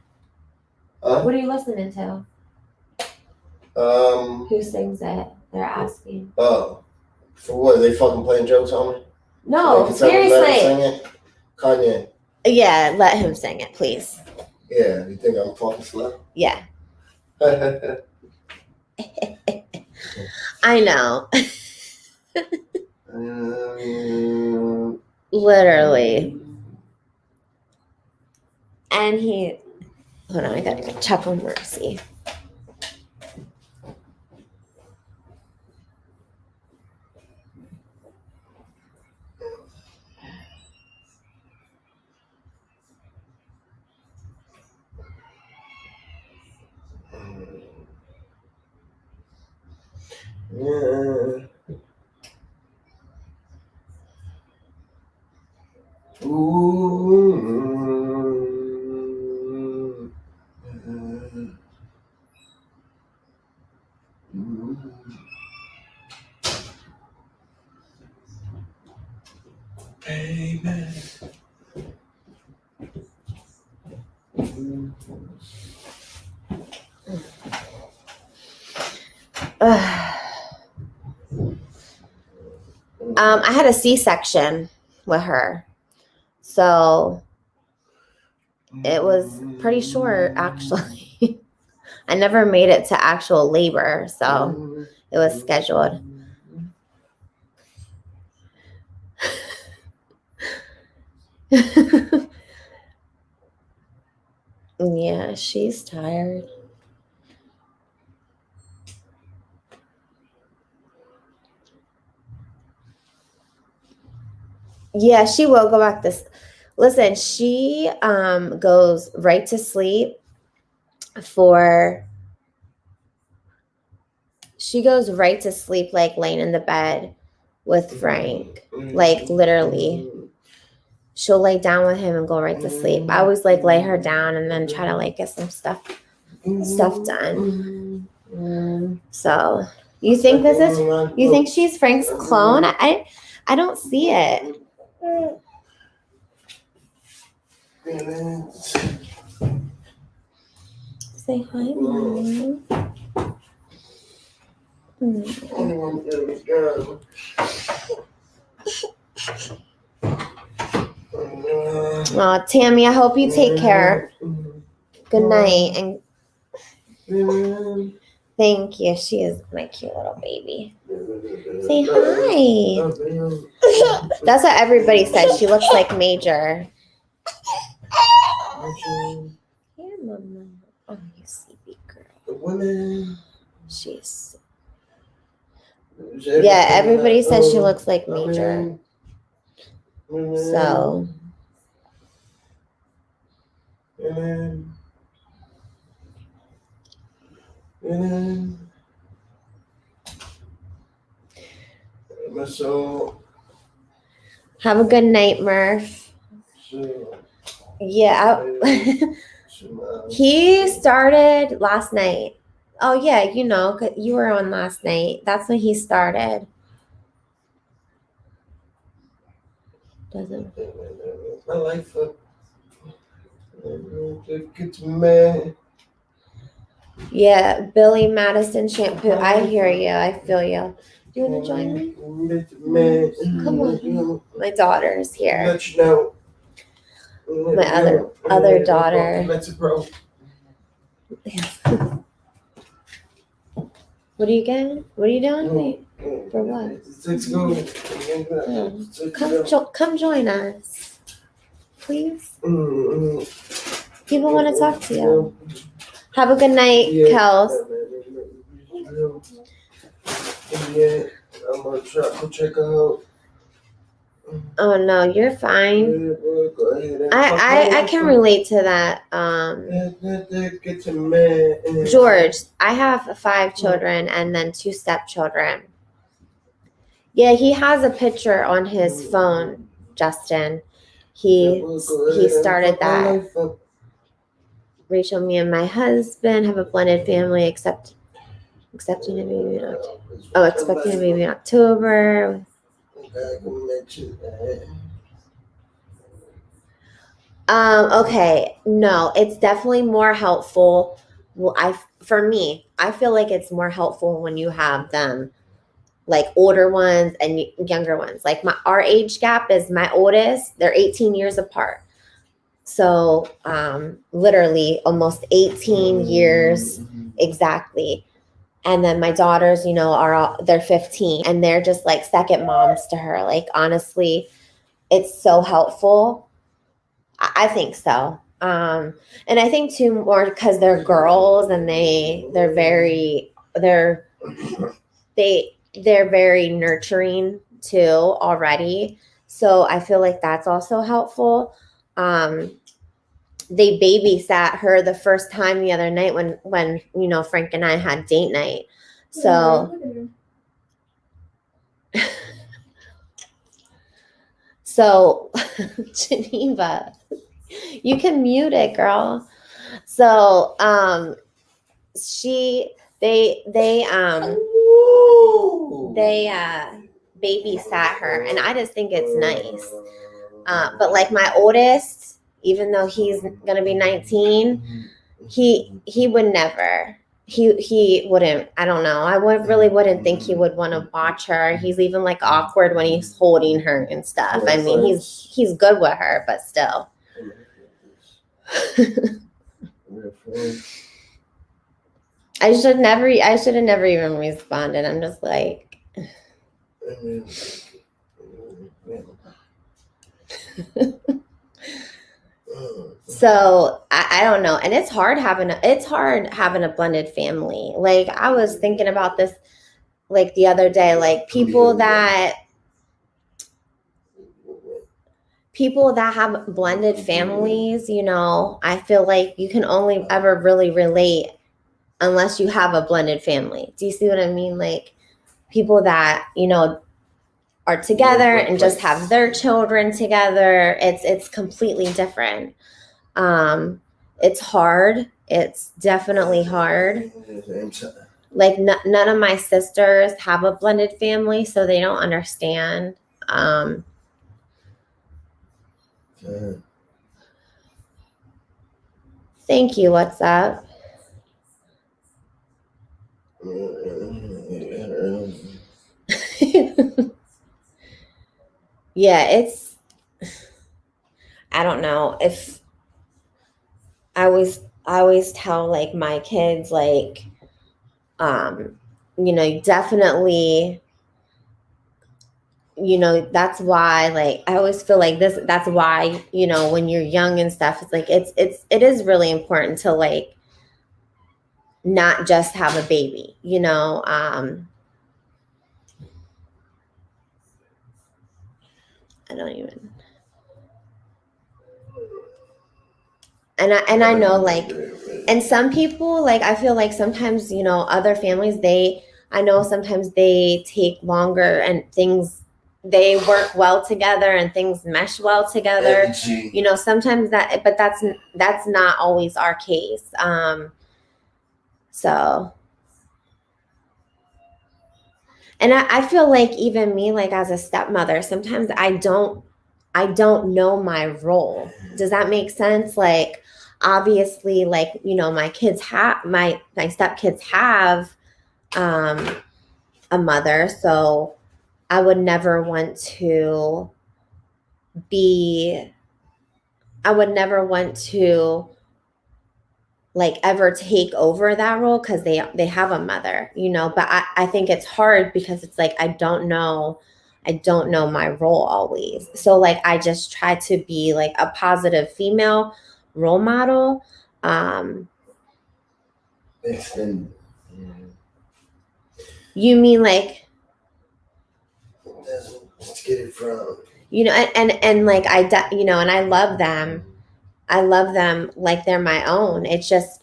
What are you listening to? Who sings it? They're asking. Oh, for what? Are they fucking playing jokes on me? No, seriously. Kanye. Yeah, let him sing it, please. Yeah, you think I'm fucking slow? Yeah. I know. Literally. And hold on, I gotta check on Mercy. Yeah. Baby. I had a C-section with her. So it was pretty short, actually. I never made it to actual labor, so it was scheduled. Yeah, she's tired. Yeah, she will go back this. Listen, she goes right to sleep she goes right to sleep like laying in the bed with Frank. Like literally. She'll lay down with him and go right to sleep. I always like lay her down and then try to like get some stuff done. So you think she's Frank's clone? I don't see it. Say hi, Mom. Oh, Tammy, I hope you take care. Good night and thank you. She is my cute little baby. Say hi. That's what everybody says. She looks like Major. Here, Mama. Oh, you sleepy girl. She's. Yeah, everybody says she looks like Major. So. So, Have a good night, Murph. Yeah. He started last night. Oh, yeah, you know, 'cause you were on last night. That's when he started. Doesn't. My life up. Get to man. Yeah, Billy Madison shampoo. I hear you. I feel you. Do you want to join me? Come on. My daughter's here. Let you know. My other daughter. What are you getting? What are you doing? For what? Come join us, please. People want to talk to you. Have a good night, Kels. Yeah, I'm gonna try to check out. Oh no, you're fine. I can relate to that. George, I have 5 children and then 2 stepchildren. Yeah, he has a picture on his phone, Justin. He started that. Rachel, me and my husband have a blended family, expecting a baby in October. Oh, expecting a baby in October. Okay, no, it's definitely more helpful. Well, for me, I feel like it's more helpful when you have them like older ones and younger ones. Like our age gap is my oldest, they're 18 years apart. So literally almost 18 years exactly. And then my daughters, you know, they're 15 and they're just like second moms to her. Like honestly, it's so helpful. I think so. And I think too more because they're girls and they're very nurturing too already. So I feel like that's also helpful. They babysat her the first time the other night when you know Frank and I had date night. So so Geneva, you can mute it, girl. So they babysat her and I just think it's nice. But like my oldest, even though he's gonna be 19, he would never. He wouldn't. I don't know. I wouldn't think he would want to watch her. He's even like awkward when he's holding her and stuff. I mean, he's good with her, but still. I should have never even responded. I'm just like. So I don't know, and it's hard having a blended family. Like I was thinking about this like the other day, like people that have blended families, you know, I feel like you can only ever really relate unless you have a blended family. Do you see what I mean? Like people that, you know, are together and just have their children together. It's completely different. It's hard. It's definitely hard. Like none of my sisters have a blended family, so they don't understand. Thank you. What's up? Yeah, I don't know if I always tell like my kids like you know, definitely, you know, that's why like I always feel like that's why, you know, when you're young and stuff, it's like it is really important to like not just have a baby, you know. I don't even. And I know like And some people, like, I feel like sometimes, you know, other families, I know sometimes they take longer and things, they work well together and things mesh well together. You know, sometimes but that's not always our case. So, and I feel like even me, like as a stepmother, sometimes I don't know my role. Does that make sense? Like, obviously, like, you know, my stepkids have a mother, so I would never want to be I would never want to like ever take over that role because they have a mother, you know. But I think it's hard because it's like I don't know my role always. So like I just try to be like a positive female role model. And You mean like, let's get it from, you know, and like you know, and I love them. I love them like they're my own. It's just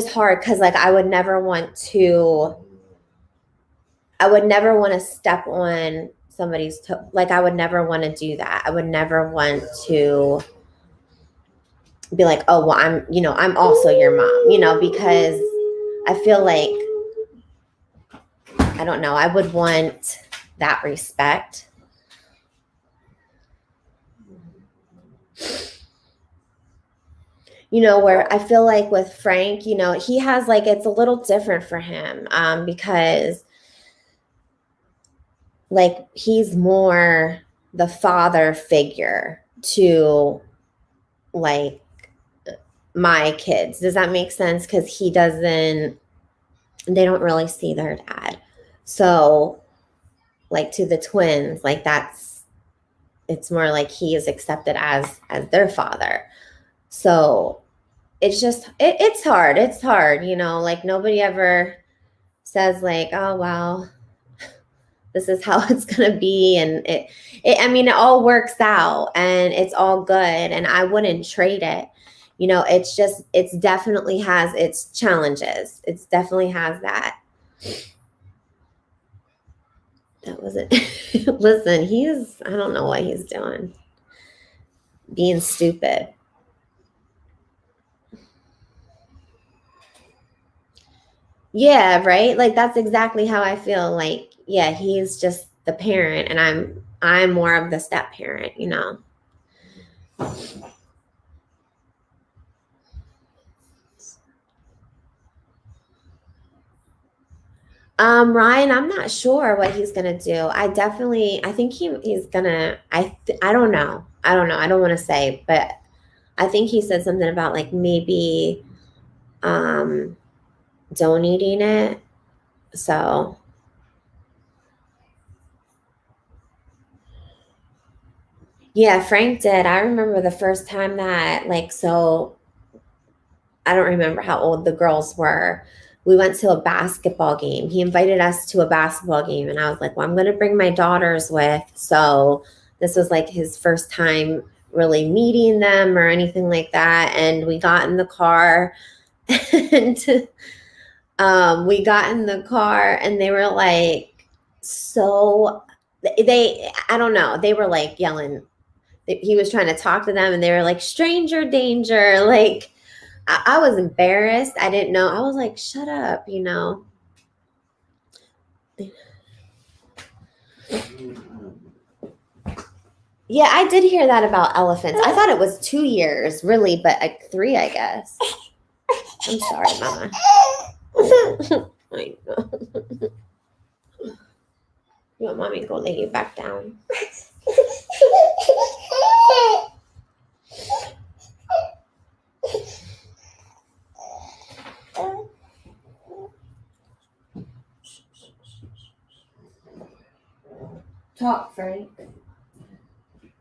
hard because like I would never want to step on somebody's toe. Like I would never want to do that. I would never want to be like, oh well, I'm also your mom, you know, because I feel like, I don't know, I would want that respect. You know, where I feel like with Frank, you know, he has like, it's a little different for him, because like he's more the father figure to like my kids. Does that make sense? Because they don't really see their dad. So like to the twins, like it's more like he is accepted as their father. So it's just it's hard. It's hard, you know, like nobody ever says like, oh well, this is how it's gonna be. And I mean, it all works out and it's all good. And I wouldn't trade it. You know, it's definitely has its challenges. It's definitely has that. That wasn't listen, I don't know what he's doing. Being stupid. Yeah, right? Like that's exactly how I feel. Like, yeah, he's just the parent and I'm more of the step parent, you know. Ryan, I'm not sure what he's gonna do. I think he's gonna. I don't know. I don't know. I don't want to say, but I think he said something about like maybe um donating it. So yeah, Frank did. I remember the first time that like so. I don't remember how old the girls were. We went to a basketball game. He invited us to a basketball game, and I was like, well, I'm going to bring my daughters with. So this was like his first time really meeting them or anything like that. And we got in the car and and they were like, so I don't know, they were like yelling. He was trying to talk to them and they were like, stranger danger. Like, I was embarrassed. I didn't know. I was like, shut up, you know. Yeah, I did hear that about elephants. I thought it was 2 years, really, but like 3, I guess. I'm sorry, Mama. I know. You want Mommy to go lay you back down? Talk, Frank.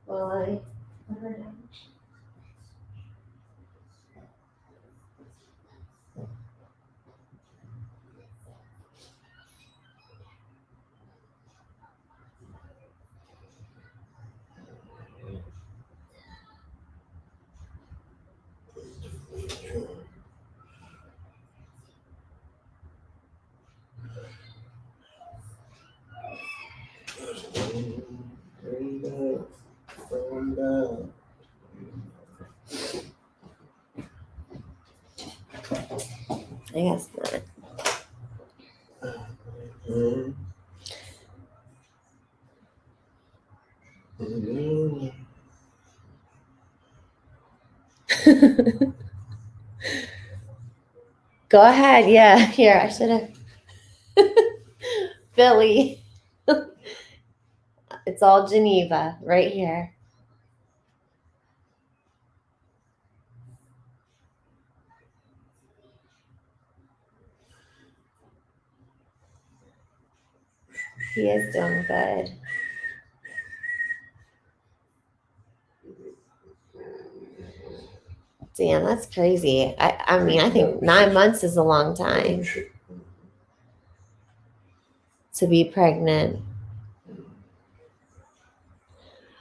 Well, I heard him. I guess not. Go ahead. Yeah, here, I should have. Billy. It's all Geneva right here. He is doing good. Damn, that's crazy. I mean, I think 9 months is a long time to be pregnant.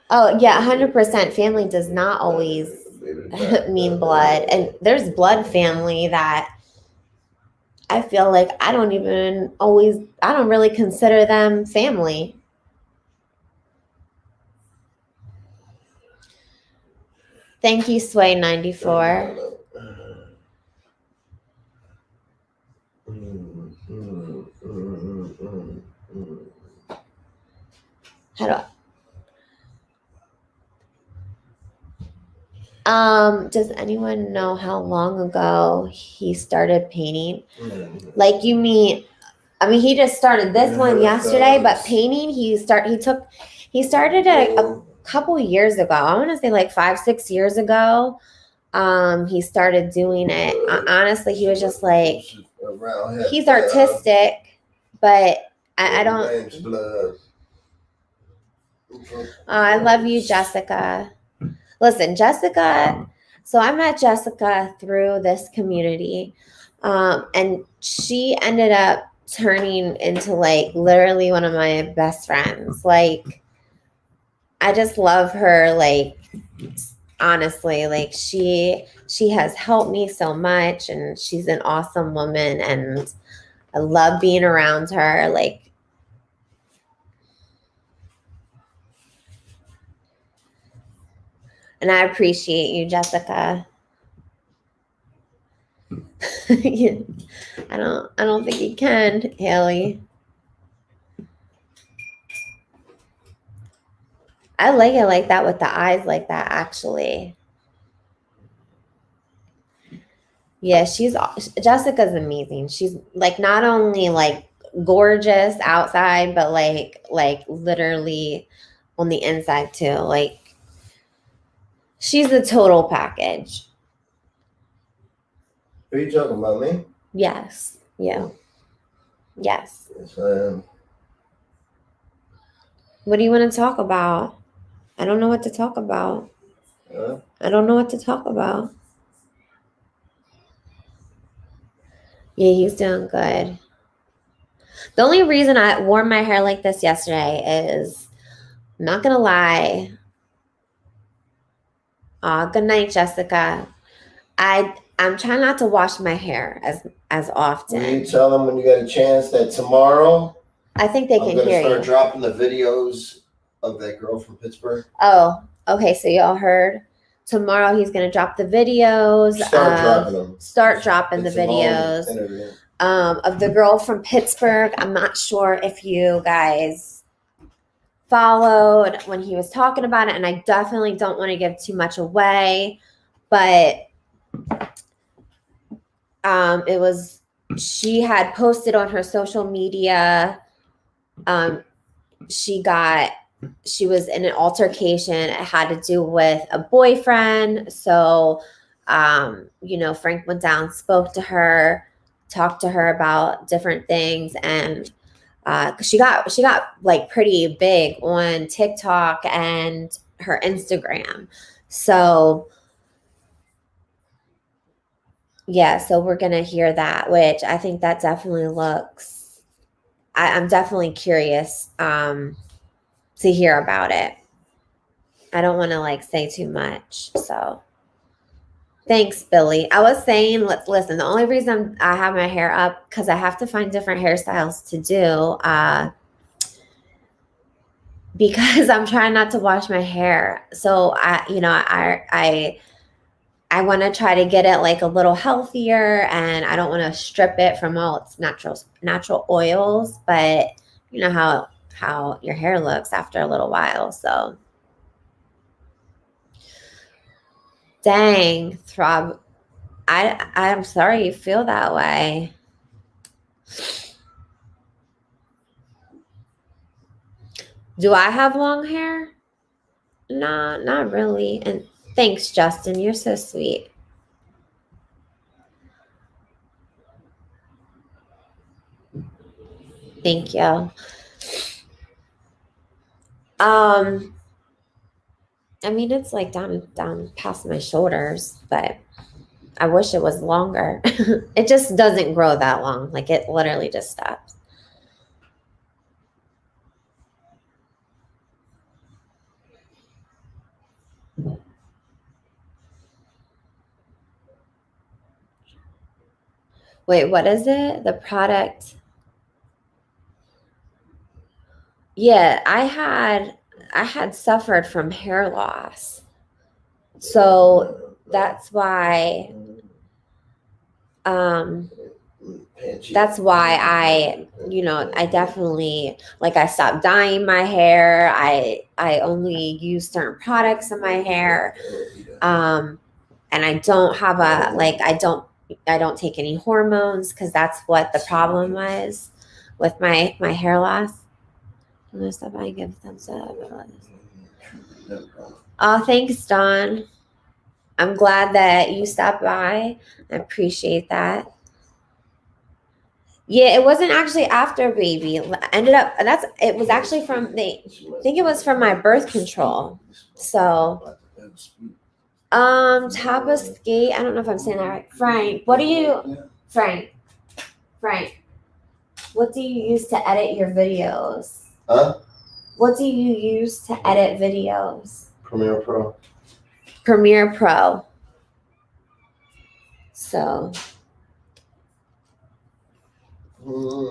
Oh, yeah, 100%. Family does not always mean blood. And there's blood family that I feel like I don't really consider them family. Thank you, Sway94. How do does anyone know how long ago he started painting? Like you mean, I mean, he just started this one yesterday, but painting, he started it a couple years ago. I want to say like 5-6 years ago. He started doing it. Honestly, he was just like, he's artistic, but I don't. I love you, Jessica. Listen, Jessica. So I met Jessica through this community, and she ended up turning into like literally one of my best friends. Like, I just love her. Like, honestly, like she has helped me so much, and she's an awesome woman, and I love being around her. Like, and I appreciate you, Jessica. I don't think you can, Haley. I like it like that with the eyes like that, actually. Yeah, Jessica's amazing. She's like not only like gorgeous outside, but like literally on the inside too. Like, she's a total package. Are you talking about me? Yes. Yeah. Yes. Yes, I am. What do you want to talk about? I don't know what to talk about. I don't know what to talk about. Yeah, he's doing good. The only reason I wore my hair like this yesterday is, I'm not gonna lie. Good night, Jessica. I'm trying not to wash my hair as often. Will you tell them when you get a chance that tomorrow? I think they can hear you. I'm gonna start dropping the videos of that girl from Pittsburgh. Oh, okay. So y'all heard. Tomorrow he's gonna drop the videos. Start dropping the videos of the girl from Pittsburgh. I'm not sure if you guys followed when he was talking about it, and I definitely don't want to give too much away, but she had posted on her social media, she was in an altercation. It had to do with a boyfriend. So, Frank went down, spoke to her, talked to her about different things. And she got like pretty big on TikTok and her Instagram. So, yeah, so we're going to hear that, which I think that definitely looks, I'm definitely curious to hear about it. I don't want to like say too much. So thanks, Billy. I was saying, listen, the only reason I have my hair up, because I have to find different hairstyles to do, because I'm trying not to wash my hair. So I I want to try to get it like a little healthier, and I don't want to strip it from all its natural oils, but you know how your hair looks after a little while. So dang, Throb, I'm sorry you feel that way. Do I have long hair? No, not really. And thanks, Justin. You're so sweet. Thank you. I mean, it's like down past my shoulders, but I wish it was longer. It just doesn't grow that long. Like it literally just stops. Wait, what is it? The product? Yeah, I had suffered from hair loss. So that's why I definitely, like, I stopped dyeing my hair. I only use certain products in my hair. And I don't have I don't take any hormones, because that's what the problem was with my hair loss. I'm gonna stop by and give thumbs up. Oh, thanks, Dawn. I'm glad that you stopped by. I appreciate that. Yeah, it wasn't actually after baby. It was actually I think it was from my birth control. So top of skate, I don't know if I'm saying that right. Frank, what do you use to edit your videos? Huh? What do you use to edit videos? Premiere Pro. Premiere Pro. So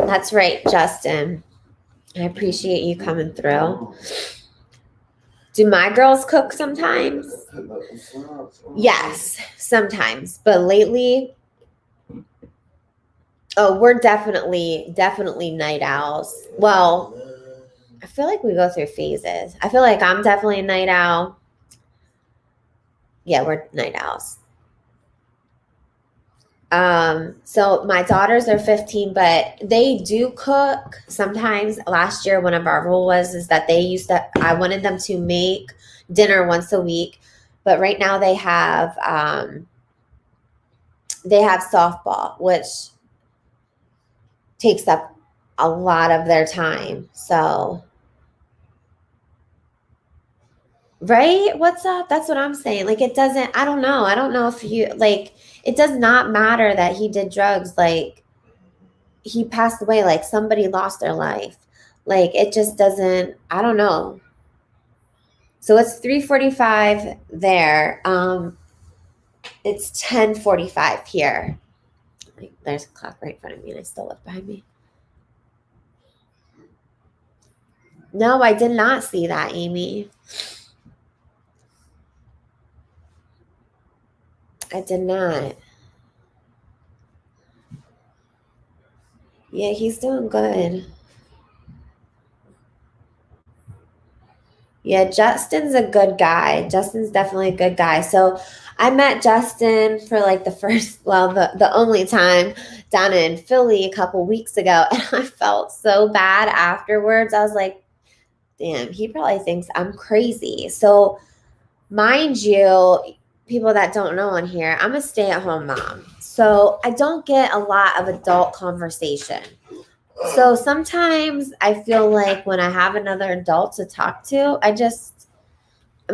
that's right, Justin. I appreciate you coming through. Do my girls cook sometimes? Yes, sometimes. But lately, we're definitely night owls. Well, I feel like we go through phases. I feel like I'm definitely a night owl. Yeah, we're night owls. So my daughters are 15, but they do cook sometimes. Last year, one of our rules is that I wanted them to make dinner once a week, but right now they have softball, which takes up a lot of their time. So, right? What's up? That's what I'm saying. Like, I don't know if it does not matter that he did drugs. Like, he passed away, like somebody lost their life. Like, it just doesn't, I don't know. So it's 3:45 there. It's 10:45 here. Like, there's a clock right in front of me and I still look behind me. No, I did not see that, Amy. I did not. Yeah, he's doing good. Yeah, Justin's a good guy. Justin's definitely a good guy. So I met Justin for like the only time down in Philly a couple weeks ago. And I felt so bad afterwards. I was like, damn, he probably thinks I'm crazy. So mind you, people that don't know on here, I'm a stay-at-home mom. So I don't get a lot of adult conversation. So sometimes I feel like when I have another adult to talk to, I'm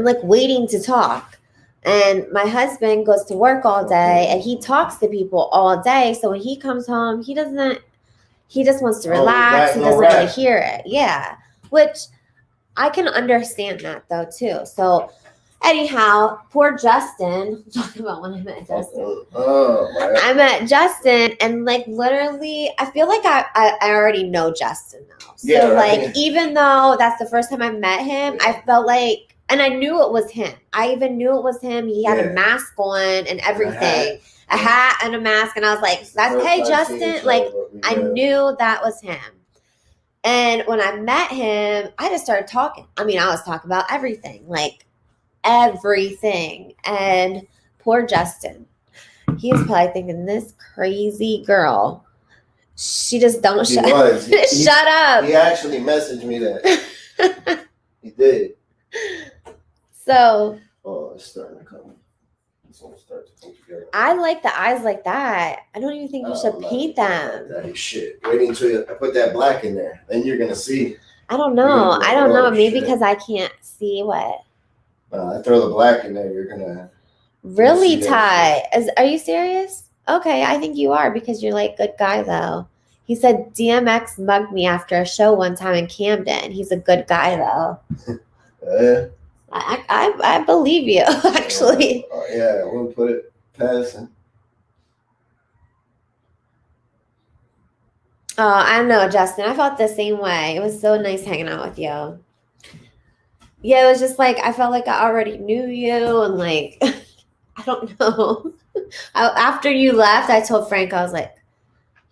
like waiting to talk. And my husband goes to work all day and he talks to people all day. So when he comes home, he just wants to relax. He doesn't want to hear it. Yeah. Which I can understand that though too. So anyhow, poor Justin, I'm talking about when I met Justin. I met Justin and like literally, I feel like I already know Justin now. So even though that's the first time I met him, I felt like And I knew it was him. I even knew it was him. He had Yeah. a mask on and everything. A A hat and a mask. And I was like, that's, hey, Justin. Like, I knew that was him. And when I met him, I just started talking. I mean, I was talking about everything. Like, everything. And poor Justin. He was probably thinking, this crazy girl. She just don't shut up. He actually messaged me that. He did. So. Oh, it's starting to come. It's going to start to come together. I like the eyes like that. I don't even think you should paint them. That shit. Wait until I put that black in there. Then you're going to see. I don't know. I don't know. Maybe because I can't see what. I throw the black in there. You're going to. Really, Ty? Are you serious? Okay, I think you are because you're like good guy though. He said DMX mugged me after a show one time in Camden. He's a good guy though. Yeah. I believe you actually. Yeah, I wouldn't put it past him. Oh, I know, Justin. I felt the same way. It was so nice hanging out with you. Yeah, it was just like I felt like I already knew you and like I don't know. After you left, I told Frank, I was like,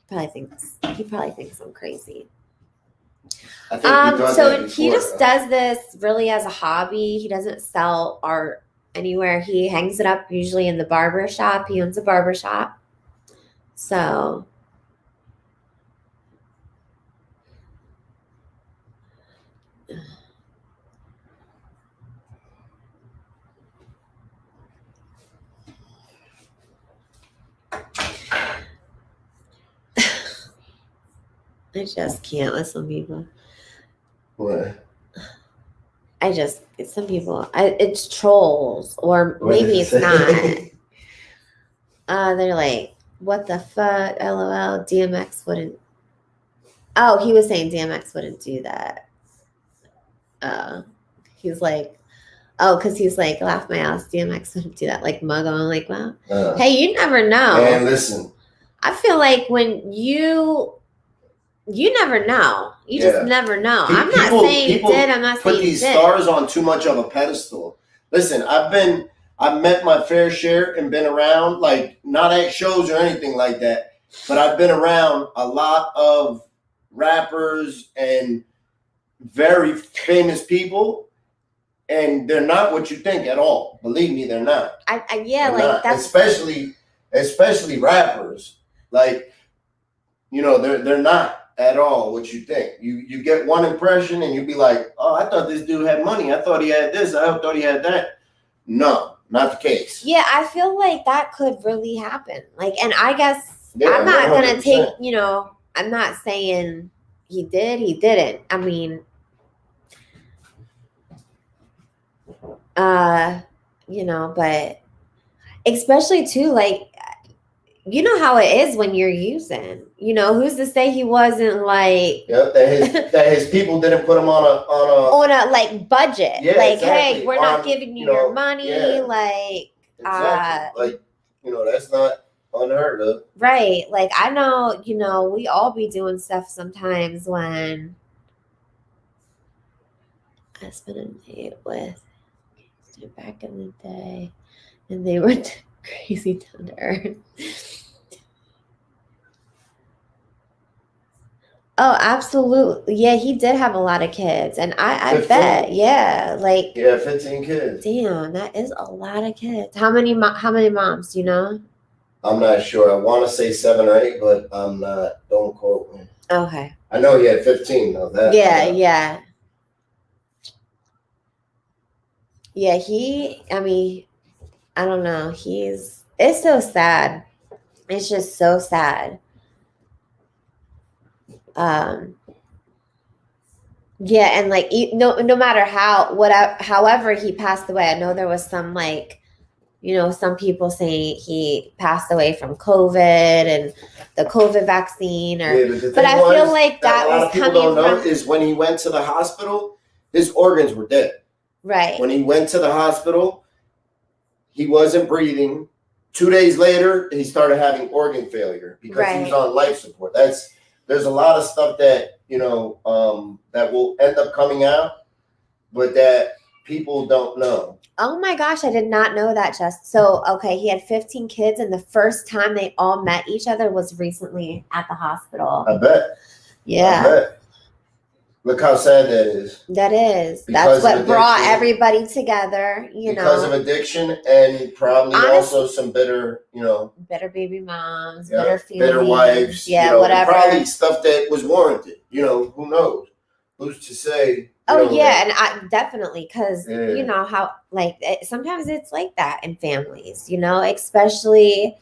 he probably thinks I'm crazy. I think so he just does this really as a hobby. He doesn't sell art anywhere. He hangs it up usually in the barber shop. He owns a barber shop. So I just can't with some people. What? Some people, it's trolls, or maybe it's not. They're like, what the fuck, LOL, DMX wouldn't. Oh, he was saying DMX wouldn't do that. He's like, oh, because he's like, laugh my ass, DMX wouldn't do that. Like, mug on, like, well, hey, you never know. And listen. I feel like when you never know. You just never know. I'm not saying he did. I'm not saying he did. Put these stars on too much of a pedestal. Listen, I've met my fair share and been around, like not at shows or anything like that, but I've been around a lot of rappers and very famous people, and they're not what you think at all. Believe me, they're not. That's especially rappers. Like, you know, they're not at all what you think. You get one impression and you be like, oh, I thought this dude had money. I thought he had this. I thought he had that. No, not the case. Yeah, I feel like that could really happen. Like, and I guess Yeah, I'm not 100%. gonna take, I'm not saying he did, he didn't. I mean, but especially too, like, you know how it is when you're using. Who's to say he wasn't like that his people didn't put him on a like budget. Yeah, like, exactly. Hey, we're not giving you your money. Yeah. Like exactly. That's not unheard of. Right. Like I know, we all be doing stuff sometimes when I spent a night with back in the day and they were crazy down to earth. Oh, absolutely. Yeah, he did have a lot of kids. And I bet, yeah. 15 kids. Damn, that is a lot of kids. How many moms, do you know? I'm not sure. I want to say 7 or 8, but I'm not. Don't quote me. Okay. I know he had 15 though. Yeah. Yeah, I don't know. It's so sad. It's just so sad. Yeah, and like no matter however he passed away, I know there was some some people saying he passed away from COVID and the COVID vaccine, but I feel like that was coming don't know is when he went to the hospital, his organs were dead. Right. When he went to the hospital, he wasn't breathing. 2 days later, he started having organ failure because he was on life support. There's a lot of stuff that that will end up coming out, but that people don't know. Oh my gosh, I did not know that, Jess. So, okay, he had 15 kids, and the first time they all met each other was recently at the hospital. I bet. Yeah. I bet. Look how sad that is. That is. Because That's what brought everybody together, because of addiction, and probably also some bitter, bitter baby moms, yeah, bitter feelings. Bitter wives. Yeah, whatever. Probably stuff that was warranted. Who knows? Who's to say? Yeah, and I definitely, because you know how, like, sometimes it's like that in families, especially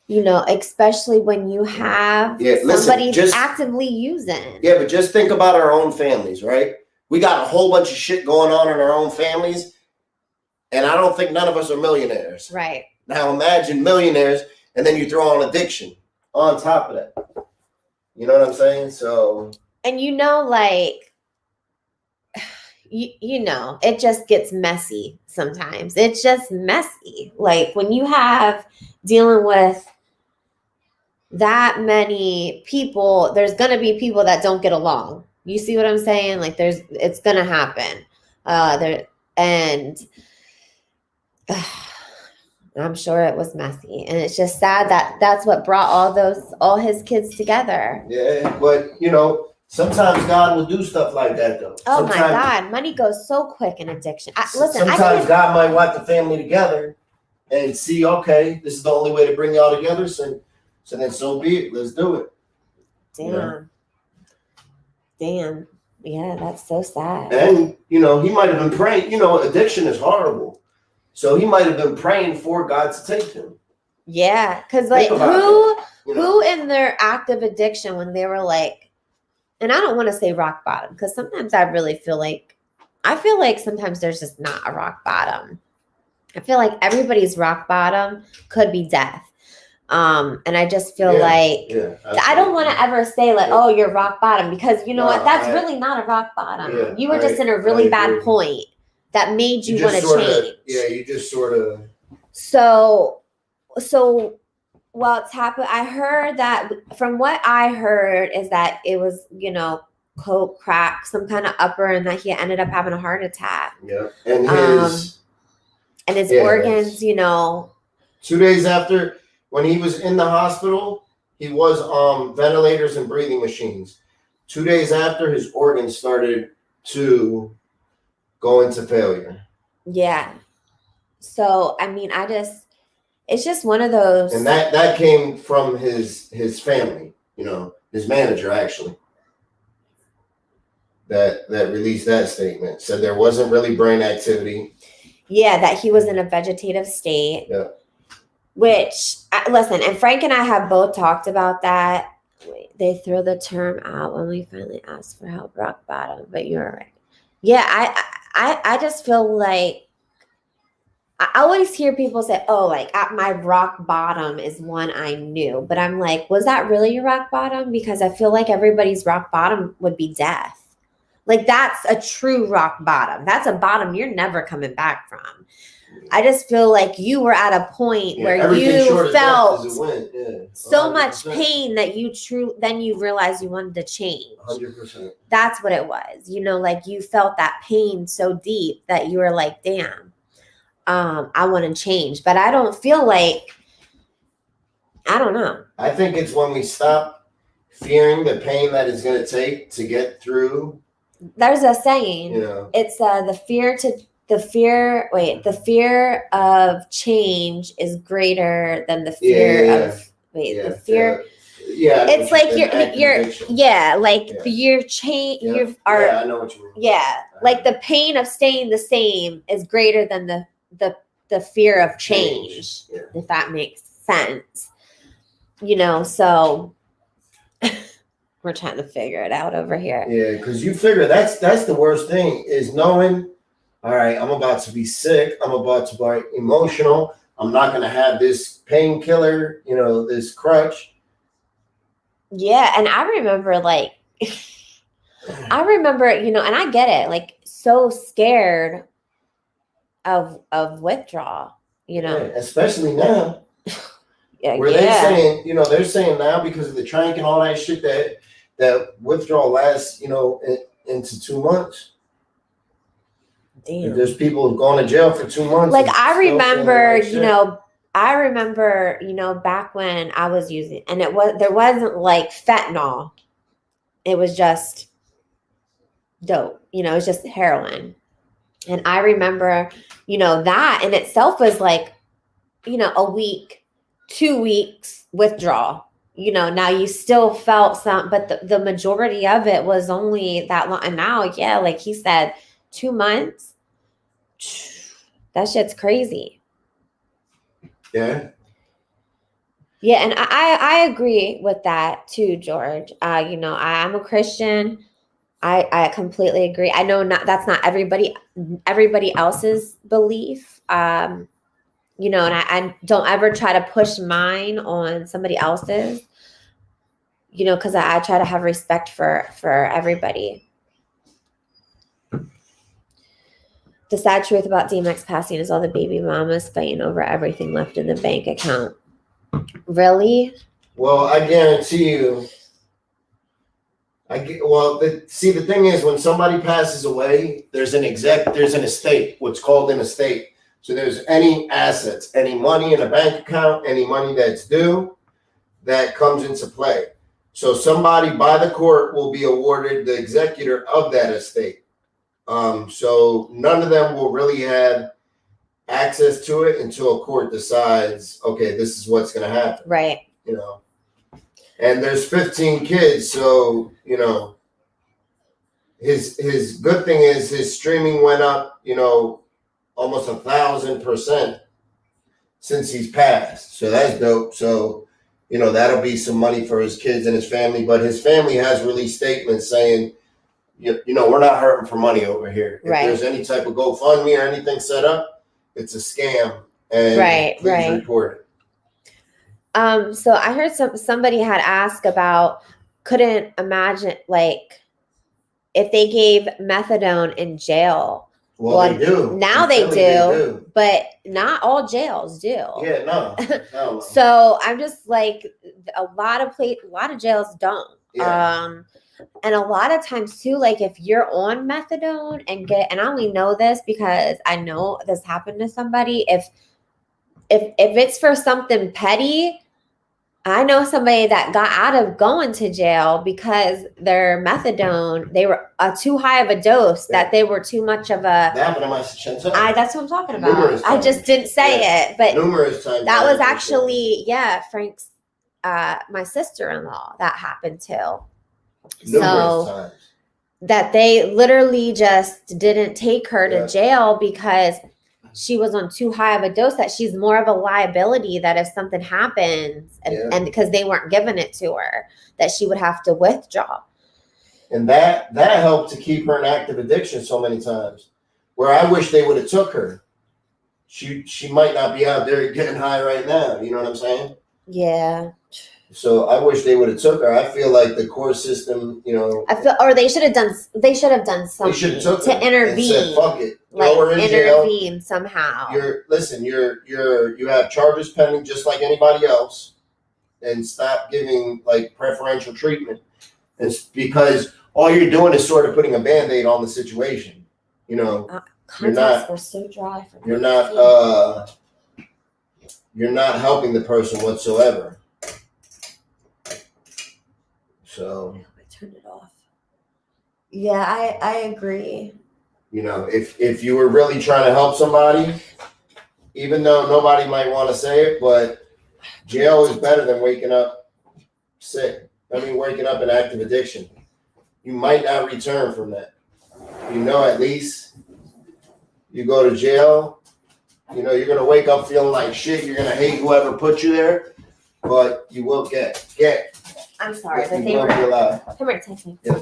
when you have somebody actively using. Yeah, but just think about our own families, right? We got a whole bunch of shit going on in our own families, and I don't think none of us are millionaires. Right. Now imagine millionaires, and then you throw on addiction on top of that. You know what I'm saying? So. And like, it just gets messy sometimes. It's just messy. Like when you have dealing with that many people, there's going to be people that don't get along. You see what I'm saying? Like it's going to happen. I'm sure it was messy, and it's just sad that that's what brought all his kids together. Yeah, but sometimes God will do stuff like that, though. Oh my God, money goes so quick in addiction. Sometimes God might want the family together and see, okay, this is the only way to bring y'all together. So then so be it. Let's do it. Damn. Yeah, that's so sad. And, he might have been praying. Addiction is horrible. So he might have been praying for God to take him. Yeah, because like who in their active addiction, when they were like, and I don't want to say rock bottom, because sometimes I really feel like sometimes there's just not a rock bottom. I feel like everybody's rock bottom could be death. And I just feel I don't want to ever say like, oh, you're rock bottom, because what? That's really not a rock bottom. Yeah, you were just in a really bad point that made you want to change. Yeah, you just sort of. So well, it's happened. I heard that, from what I heard, is that it was, coke, crack, some kind of upper, and that he ended up having a heart attack. Yeah. And his organs, 2 days after, when he was in the hospital, he was on ventilators and breathing machines. 2 days after, his organs started to go into failure. Yeah. So, I mean, it's just one of those. And that came from his family, his manager, actually, that released that statement. Said there wasn't really brain activity. Yeah, that he was in a vegetative state. Yeah. Which, listen, and Frank and I have both talked about that. They throw the term out when we finally ask for help, rock bottom, but you're right. Yeah, I just feel like, I always hear people say, oh, like, at my rock bottom is one I knew. But I'm like, was that really your rock bottom? Because I feel like everybody's rock bottom would be death. Like, that's a true rock bottom. That's a bottom you're never coming back from. I just feel like you were at a point where you felt so much pain that then you realized you wanted to change. 100%. That's what it was. Like, you felt that pain so deep that you were like, damn. I want to change, but I don't feel like, I don't know. I think it's when we stop fearing the pain that it's going to take to get through. There's a saying, it's the fear of change is greater than the fear of the fear. It's like your change. I know what you mean. Yeah, like the pain of staying the same is greater than the fear of change. Yeah. If that makes sense, so we're trying to figure it out over here. Yeah, because you figure that's the worst thing, is knowing, all right, I'm about to be sick, I'm about to be emotional, I'm not going to have this painkiller, this crutch. Yeah, and I remember and I get it, like, so scared of withdrawal, Yeah, especially now. Where they're saying now, because of the trank and all that shit, that withdrawal lasts, into 2 months. Damn. There's people who've gone to jail for 2 months. Like and I still feeling remember, like shit. back when I was using, and there wasn't like fentanyl. It was just dope. It was just heroin. And I remember, that in itself was like, a week, 2 weeks withdrawal. Now you still felt some, but the majority of it was only that long. And now, yeah, like he said, 2 months. That shit's crazy. Yeah. Yeah, and I agree with that too, George. I'm a Christian. I completely agree. I know that's not everybody else's belief. And I don't ever try to push mine on somebody else's. Because I try to have respect for everybody. The sad truth about DMX passing is all the baby mamas fighting over everything left in the bank account. Really? Well, I guarantee you. The thing is, when somebody passes away, there's an estate, what's called an estate. So there's any assets, any money in a bank account, any money that's due, that comes into play. So somebody by the court will be awarded the executor of that estate. So none of them will really have access to it until a court decides, okay, this is what's going to happen. Right. And there's 15 kids, so his good thing is his streaming went up, almost 1,000% since he's passed. So that's dope. So that'll be some money for his kids and his family. But his family has released statements saying, we're not hurting for money over here. Right. If there's any type of GoFundMe or anything set up, it's a scam. And please report it. So I heard somebody had asked about, couldn't imagine like if they gave methadone in jail. Well, they do. Now they do, but not all jails do. Yeah, no. So I'm just like, a lot of jails don't. Yeah. And a lot of times too, like if you're on methadone and I only know this because I know this happened to somebody. If it's for something petty, I know somebody that got out of going to jail because their methadone, they were too high of a dose, that they were too much of a. That happened to my sister. That's what I'm talking about. I just didn't say it, but numerous times. That was actually, Frank's, my sister-in-law that happened to. Numerous times. That they literally just didn't take her to jail because she was on too high of a dose, that she's more of a liability, that if something happens and because they weren't giving it to her, that she would have to withdraw. And that helped to keep her in active addiction so many times, where I wish they would have took her. She might not be out there getting high right now. You know what I'm saying? Yeah. So I wish they would have took her. I feel like the court system, or they should have done something. They should have took to intervene. And said, fuck it. Like her in intervene jail. Somehow. You have charges pending just like anybody else, and stop giving like preferential treatment. It's because all you're doing is sort of putting a Band-Aid on the situation. Contacts were so dry for me. You're not helping the person whatsoever. So I turned it off. Yeah, I agree. If you were really trying to help somebody, even though nobody might want to say it, but jail is better than waking up sick. Waking up in active addiction. You might not return from that. At least you go to jail, you're going to wake up feeling like shit. You're going to hate whoever put you there, but you will get. I'm sorry, but they were. Come here, take me. Yeah.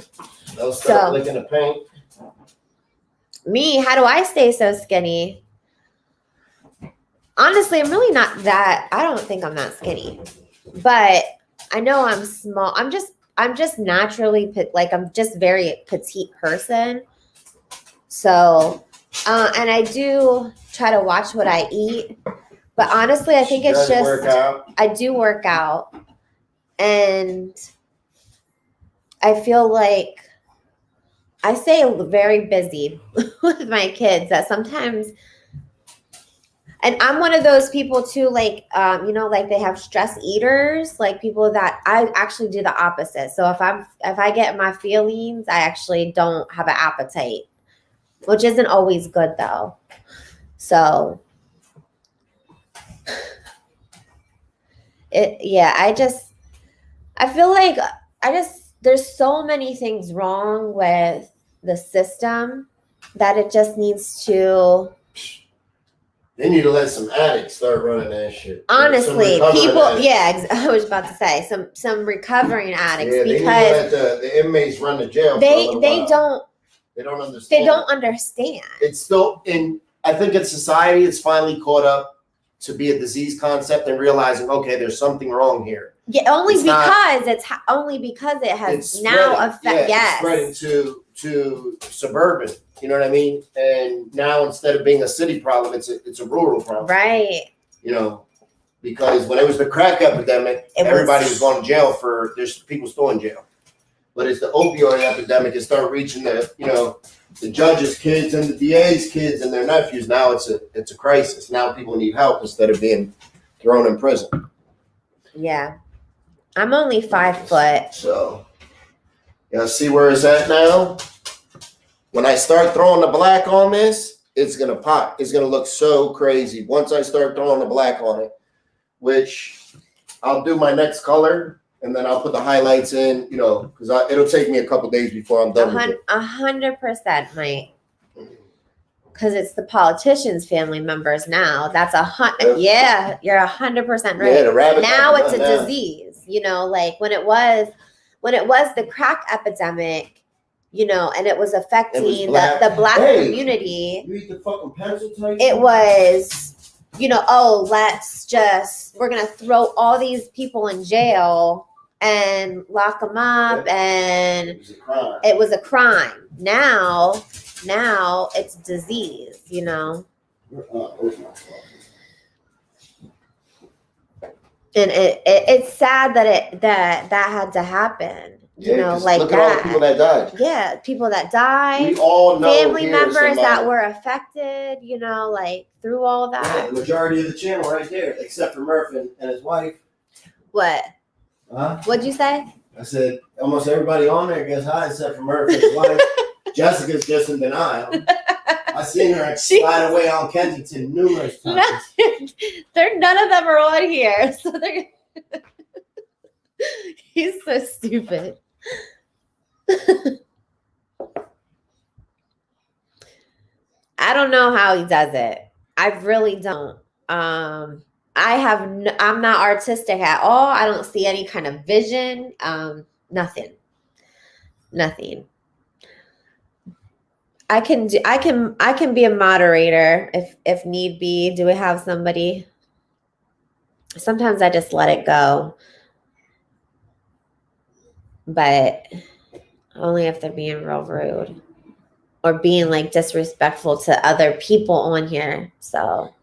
They'll start licking the paint. Me, how do I stay so skinny? Honestly, I'm really not that. I don't think I'm that skinny, but I know I'm small. I'm just naturally I'm just very petite person. So, and I do try to watch what I eat, but honestly, I think it's just work out. I do work out. And I feel like I stay very busy with my kids that sometimes, and I'm one of those people too, like, like they have stress eaters, like people that I actually do the opposite. So if I get my feelings, I actually don't have an appetite, which isn't always good though. So I feel like there's so many things wrong with the system that it just needs to. They need to let some addicts start running that shit. Honestly, people, I was about to say some recovering addicts, yeah, because they need to let the inmates run to jail. They don't understand. They don't understand. It's still I think in society, it's finally caught up to be a disease concept and realizing, okay, there's something wrong here. Yeah, only because it has now affected. It's spreading to suburban. You know what I mean? And now instead of being a city problem, it's a rural problem. Right. You know, because when it was the crack epidemic, everybody was going to jail there's people still in jail. But it's the opioid epidemic. It started reaching the judges' kids and the DA's kids and their nephews. Now it's a crisis. Now people need help instead of being thrown in prison. Yeah. I'm only 5 foot. So, see where it's at now? When I start throwing the black on this, it's going to pop. It's going to look so crazy once I start throwing the black on it, which I'll do my next color, and then I'll put the highlights in, because it'll take me a couple days before I'm done with it. 100%, Mike. Because it's the politicians' family members now. That's yeah, you're 100% right. Yeah, the rabbit now it's a disease, like when it was the crack epidemic, and it was affecting the black community. You eat the fucking pencil type? It was, we're going to throw all these people in jail and lock them up. Yeah. And it was a crime. Now it's disease, And it's sad that had to happen. Like look at all the people that died. Yeah, people that died. We all know family members that were affected, through all that. Yeah, the majority of the channel right there, except for Murphy and his wife. What? Huh? What'd you say? I said almost everybody on there gets high except for Murphy and his wife. Jessica's just in denial. I seen her slide away on Kensington numerous times. None of them are on here, so they're. He's so stupid. I don't know how he does it. I really don't. I'm not artistic at all. I don't see any kind of vision. Nothing. I can be a moderator if need be. Do we have somebody? Sometimes I just let it go. But only if they're being real rude or being disrespectful to other people on here. So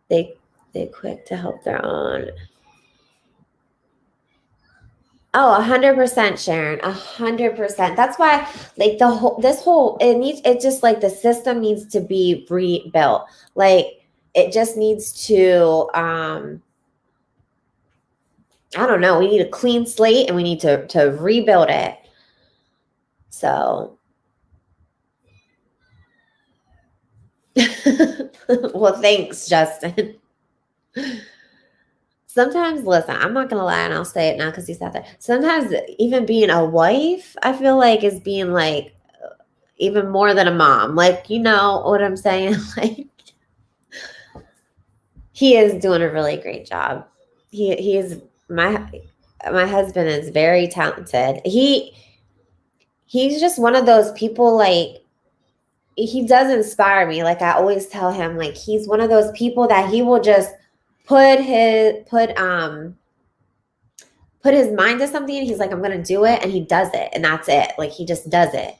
they quick to help their own. Oh, 100%, Sharon, 100%. That's why the system needs to be rebuilt. It just needs to, I don't know. We need a clean slate and we need to rebuild it. So, well, thanks, Justin. Sometimes, listen, I'm not going to lie, and I'll say it now because he said that. Sometimes even being a wife, I feel is being even more than a mom. You know what I'm saying? He is doing a really great job. He is. My husband is very talented. He's just one of those people, he does inspire me. I always tell him, he's one of those people that he will just put his mind to something and he's I'm going to do it, and he does it, and that's it. He just does it.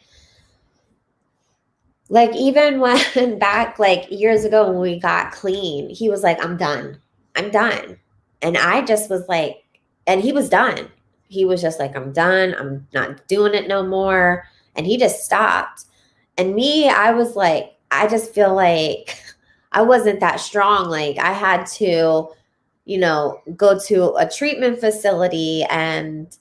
Even when back years ago when we got clean, he was I'm done. And I just was and he was done. he was just like, I'm done. I'm not doing it no more. And he just stopped. And me, I was like, I just feel like I wasn't that strong. Like I had to, you know, go to a treatment facility and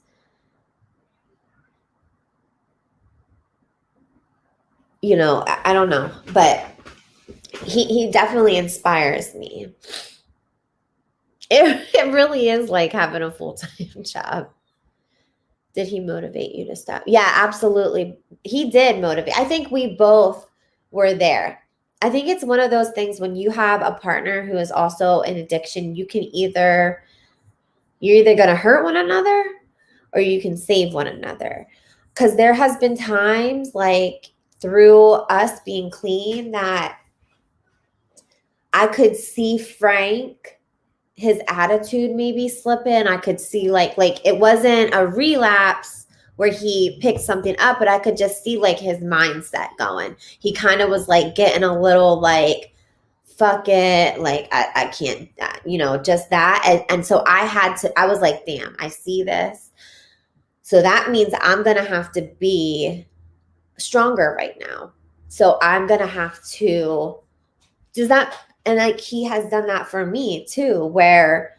you know, I don't know, but he definitely inspires me. It really is like having a full-time job. Did he motivate you to stop? Yeah, absolutely. He did motivate. I think we both were there. I think it's one of those things when you have a partner who is also in addiction, you're either going to hurt one another or you can save one another. Because there has been times like through us being clean that I could see Frank, his attitude maybe slip in. I could see like it wasn't a relapse where he picked something up, but I could just see like his mindset going. He kind of was like getting a little like, fuck it, like I can't, you know, just that. And so I was like, damn, I see this. So that means I'm going to have to be stronger right now. So I'm going to have to, does that, and like he has done that for me too, where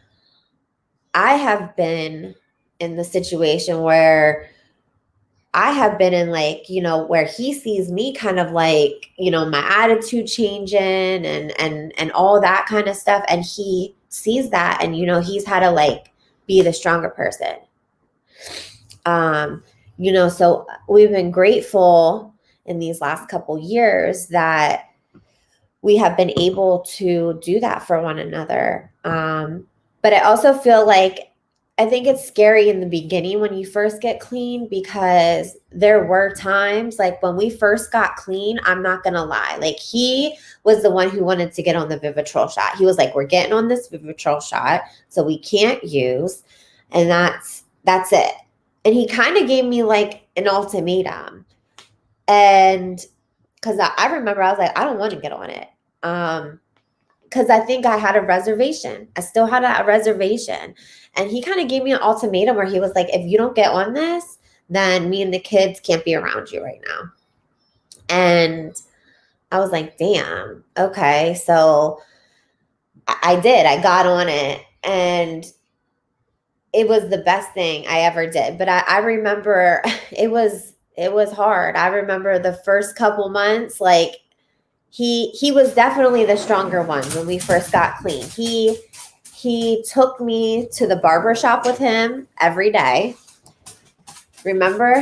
I have been in the situation where I have been in like, you know, where he sees me kind of like, you know, my attitude changing and all that kind of stuff. And he sees that and, you know, he's had to like be the stronger person. You know, so we've been grateful in these last couple years that we have been able to do that for one another. But I also feel like I think it's scary in the beginning when you first get clean because there were times like when we first got clean, I'm not going to lie. Like he was the one who wanted to get on the Vivitrol shot. He was like, we're getting on this Vivitrol shot, so we can't use. And that's it. And he kind of gave me like an ultimatum. And because I remember I was like, I don't want to get on it. Because I think I had a reservation. I still had a reservation. And he kind of gave me an ultimatum where he was like, if you don't get on this, then me and the kids can't be around you right now. And I was like, damn, okay. So I did. I got on it. And it was the best thing I ever did. But I remember it was hard. I remember the first couple months, like he was definitely the stronger one when we first got clean. He took me to the barber shop with him every day. Remember?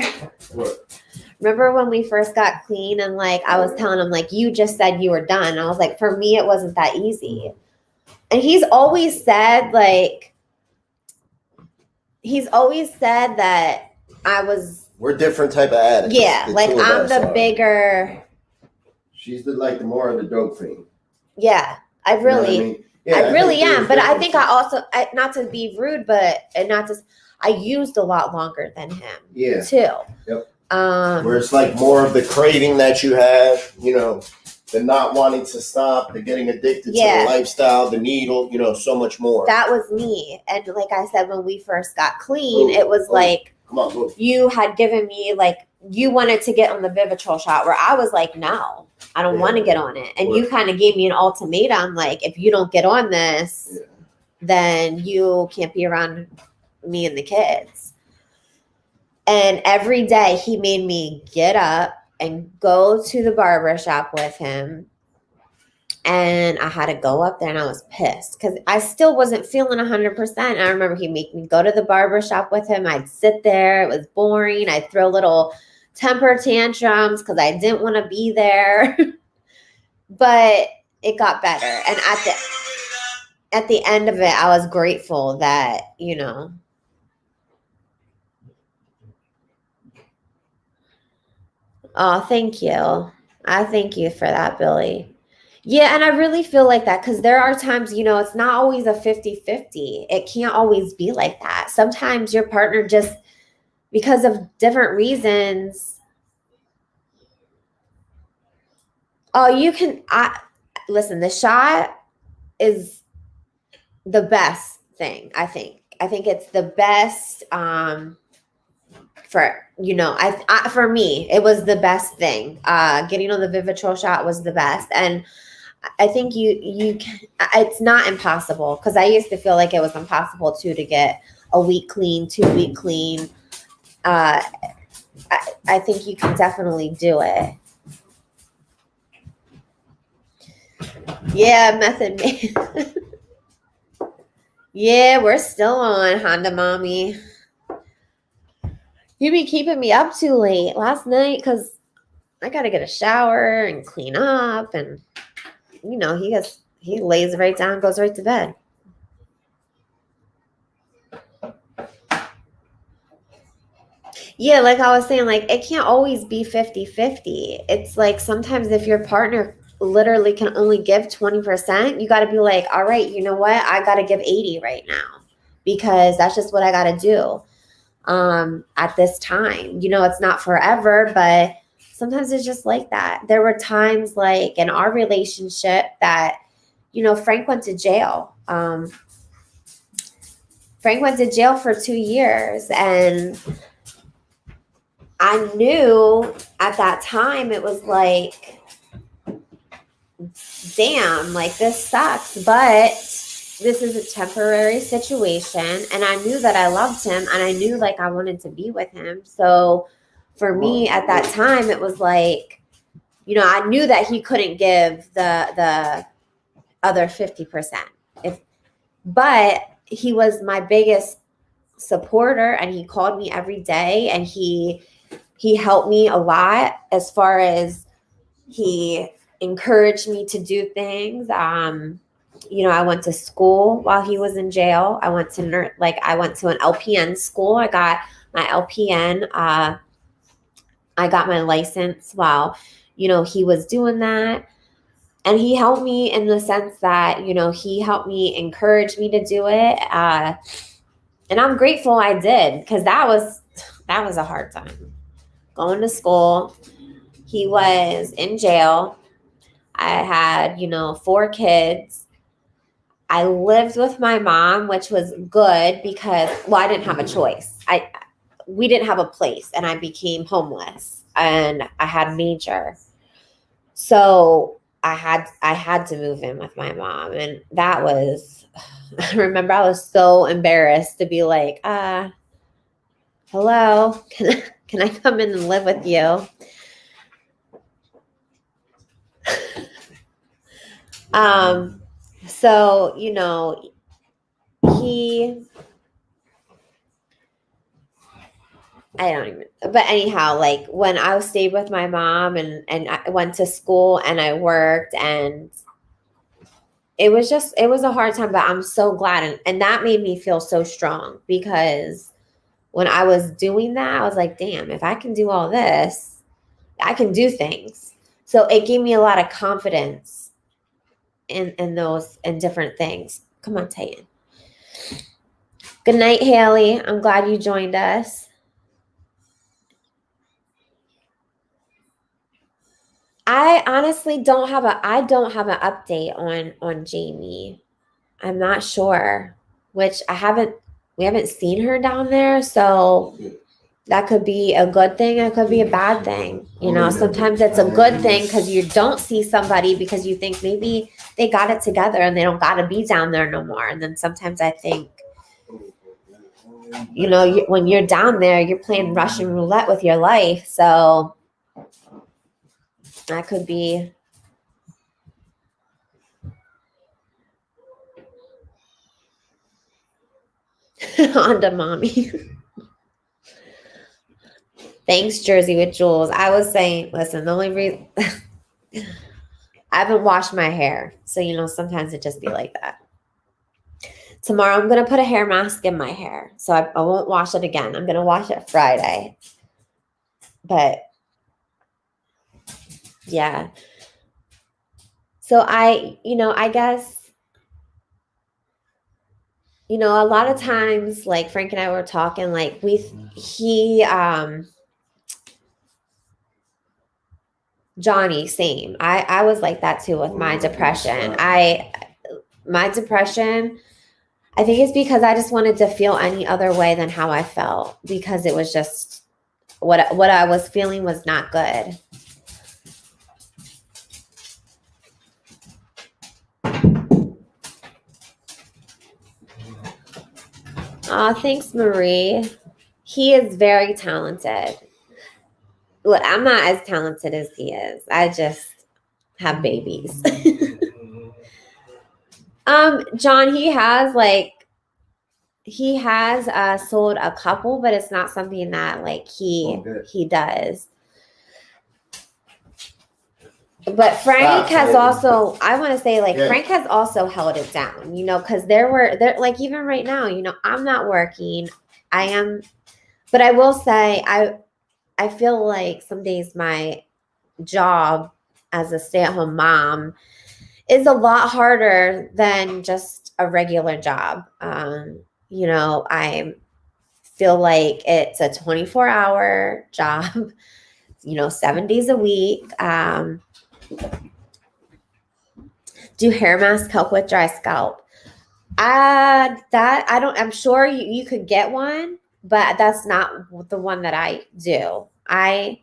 What? Remember when we first got clean and like I was telling him like you just said you were done. I was like, for me it wasn't that easy. And he's always said that I was. We're different type of addicts. Yeah, like I'm the bigger. She's the more of the dope fiend. Yeah, I really, you know what I mean? Yeah, I really am. But I think I also, not to be rude, but I used a lot longer than him. Yeah. Too. Yep. Where it's like more of the craving that you have, you know, the not wanting to stop, the getting addicted to the lifestyle, the needle, you know, so much more. That was me. And like I said, when we first got clean, it was like, come on, you had given me like, you wanted to get on the Vivitrol shot where I was like, no, I don't want to get on it. And you kind of gave me an ultimatum. Like, if you don't get on this, then you can't be around me and the kids. And every day he made me get up and go to the barber shop with him. And I had to go up there and I was pissed because I still wasn't feeling 100%. I remember he'd make me go to the barber shop with him. I'd sit there. It was boring. I'd throw little temper tantrums because I didn't want to be there. But it got better. And at the end of it, I was grateful that, you know. Oh, thank you. I thank you for that, Billy. Yeah, and I really feel like that because there are times, you know, it's not always a 50-50. It can't always be like that. Sometimes your partner just, because of different reasons. Oh, listen, the shot is the best thing, I think. think it's the best for, you know, for me, it was the best thing. Getting on the Vivitrol shot was the best. And I think it's not impossible, because I used to feel like it was impossible too to get a week clean, 2 week clean. I think you can definitely do it. Yeah, Method Man. Yeah, we're still on, Honda Mommy. You be keeping me up too late last night because I got to get a shower and clean up, and you know, he lays right down, goes right to bed. Yeah, like I was saying, like it can't always be 50-50. It's like sometimes if your partner literally can only give 20%, you got to be like, all right, you know what? I got to give 80 right now, because that's just what I got to do at this time. You know, it's not forever, but sometimes it's just like that. There were times like in our relationship that, you know, Frank went to jail. Frank went to jail for 2 years, and I knew at that time it was like, damn, like this sucks, but this is a temporary situation. And I knew that I loved him, and I knew like I wanted to be with him. So for me at that time, it was like, you know, I knew that he couldn't give the other 50%. But he was my biggest supporter, and he called me every day, and he helped me a lot as far as he encouraged me to do things. You know, I went to school while he was in jail. I went to an LPN school. I got my LPN. I got my license while, you know, he was doing that. And he helped me in the sense that, you know, he helped me, encourage me to do it. And I'm grateful I did, because that was a hard time. Going to school. He was in jail. I had, you know, 4 kids. I lived with my mom, which was good because, well, I didn't have a choice. We didn't have a place, and I became homeless, and I had major. So I had to move in with my mom, and that was, I remember I was so embarrassed to be like, hello, can I come in and live with you? So, you know, but anyhow, like when I stayed with my mom, and I went to school and I worked, and it was a hard time, but I'm so glad. And that made me feel so strong, because when I was doing that, I was like, damn, if I can do all this, I can do things. So it gave me a lot of confidence in those and different things. Come on, Titan. Good night, Haley. I'm glad you joined us. I honestly don't have an update on Jamie. I'm not sure, which we haven't seen her down there, so that could be a good thing. It could be a bad thing. You know, sometimes it's a good thing because you don't see somebody because you think maybe they got it together and they don't got to be down there no more. And then sometimes I think, you know, when you're down there, you're playing Russian roulette with your life. So that could be. Honda Mommy. Thanks, Jersey with Jules. I was saying, listen, the only reason I haven't washed my hair. So, you know, sometimes it just be like that. Tomorrow I'm going to put a hair mask in my hair. So I won't wash it again. I'm going to wash it Friday. But yeah. So I guess, you know, a lot of times, like Frank and I were talking, like Johnny, same. I was like that too with my depression. My depression, I think it's because I just wanted to feel any other way than how I felt, because it was just what I was feeling was not good. Oh, thanks, Marie. He is very talented. Look, I'm not as talented as he is. I just have babies. John, he has sold a couple, but it's not something that like he does. But Frank has also, I want to say, like, Frank has also held it down, you know, because there like, even right now, you know, I'm not working. I am, but I will say, I feel like some days my job as a stay-at-home mom is a lot harder than just a regular job. You know, I feel like it's a 24-hour job, you know, 7 days a week. Do hair masks help with dry scalp? I'm sure you could get one, but that's not the one that I do. I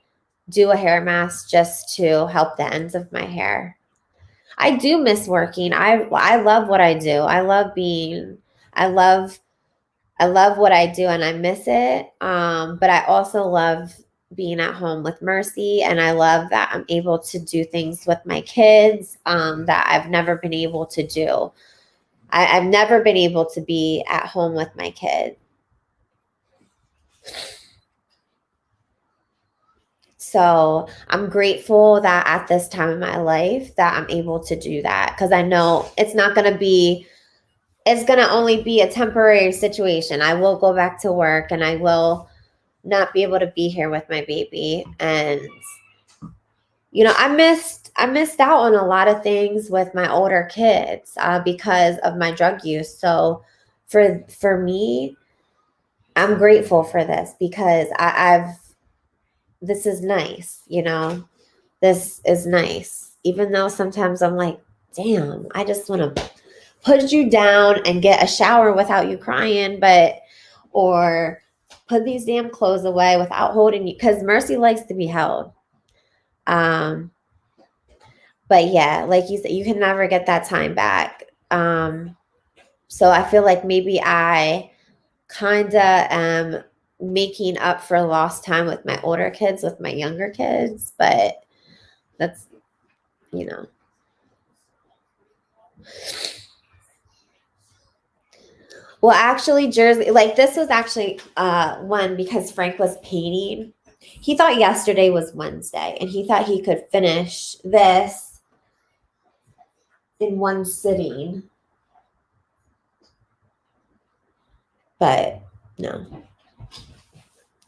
do a hair mask just to help the ends of my hair. I do miss working. I love what I do. I love what I do, and I miss it. But I also love being at home with Mercy, and I love that I'm able to do things with my kids that I've never been able to do. I've never been able to be at home with my kid. So I'm grateful that at this time in my life that I'm able to do that, because I know it's going to only be a temporary situation. I will go back to work, and I will not be able to be here with my baby. And, you know, I missed out on a lot of things with my older kids because of my drug use. So for me, I'm grateful for this, because this is nice, you know, this is nice. Even though sometimes I'm like, damn, I just want to put you down and get a shower without you crying, or put these damn clothes away without holding you, because Mercy likes to be held. But yeah, like you said, you can never get that time back. So I feel like maybe I kind of am making up for lost time with my older kids, with my younger kids, but that's, you know. Well, actually, Jersey, like, this was actually one because Frank was painting. He thought yesterday was Wednesday, and he thought he could finish this in one sitting. But no.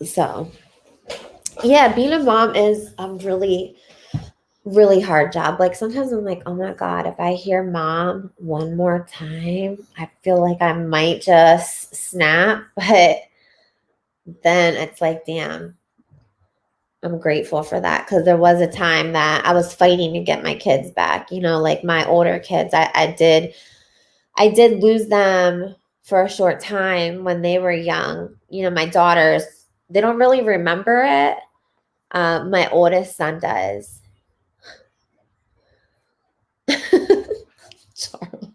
So, yeah, being a mom is really, really hard job. Like, sometimes I'm like, oh my God, if I hear mom one more time, I feel like I might just snap. But then it's like, damn, I'm grateful for that, because there was a time that I was fighting to get my kids back. You know, like my older kids, I did lose them for a short time when they were young. You know, my daughters, they don't really remember it. My oldest son does. Charles.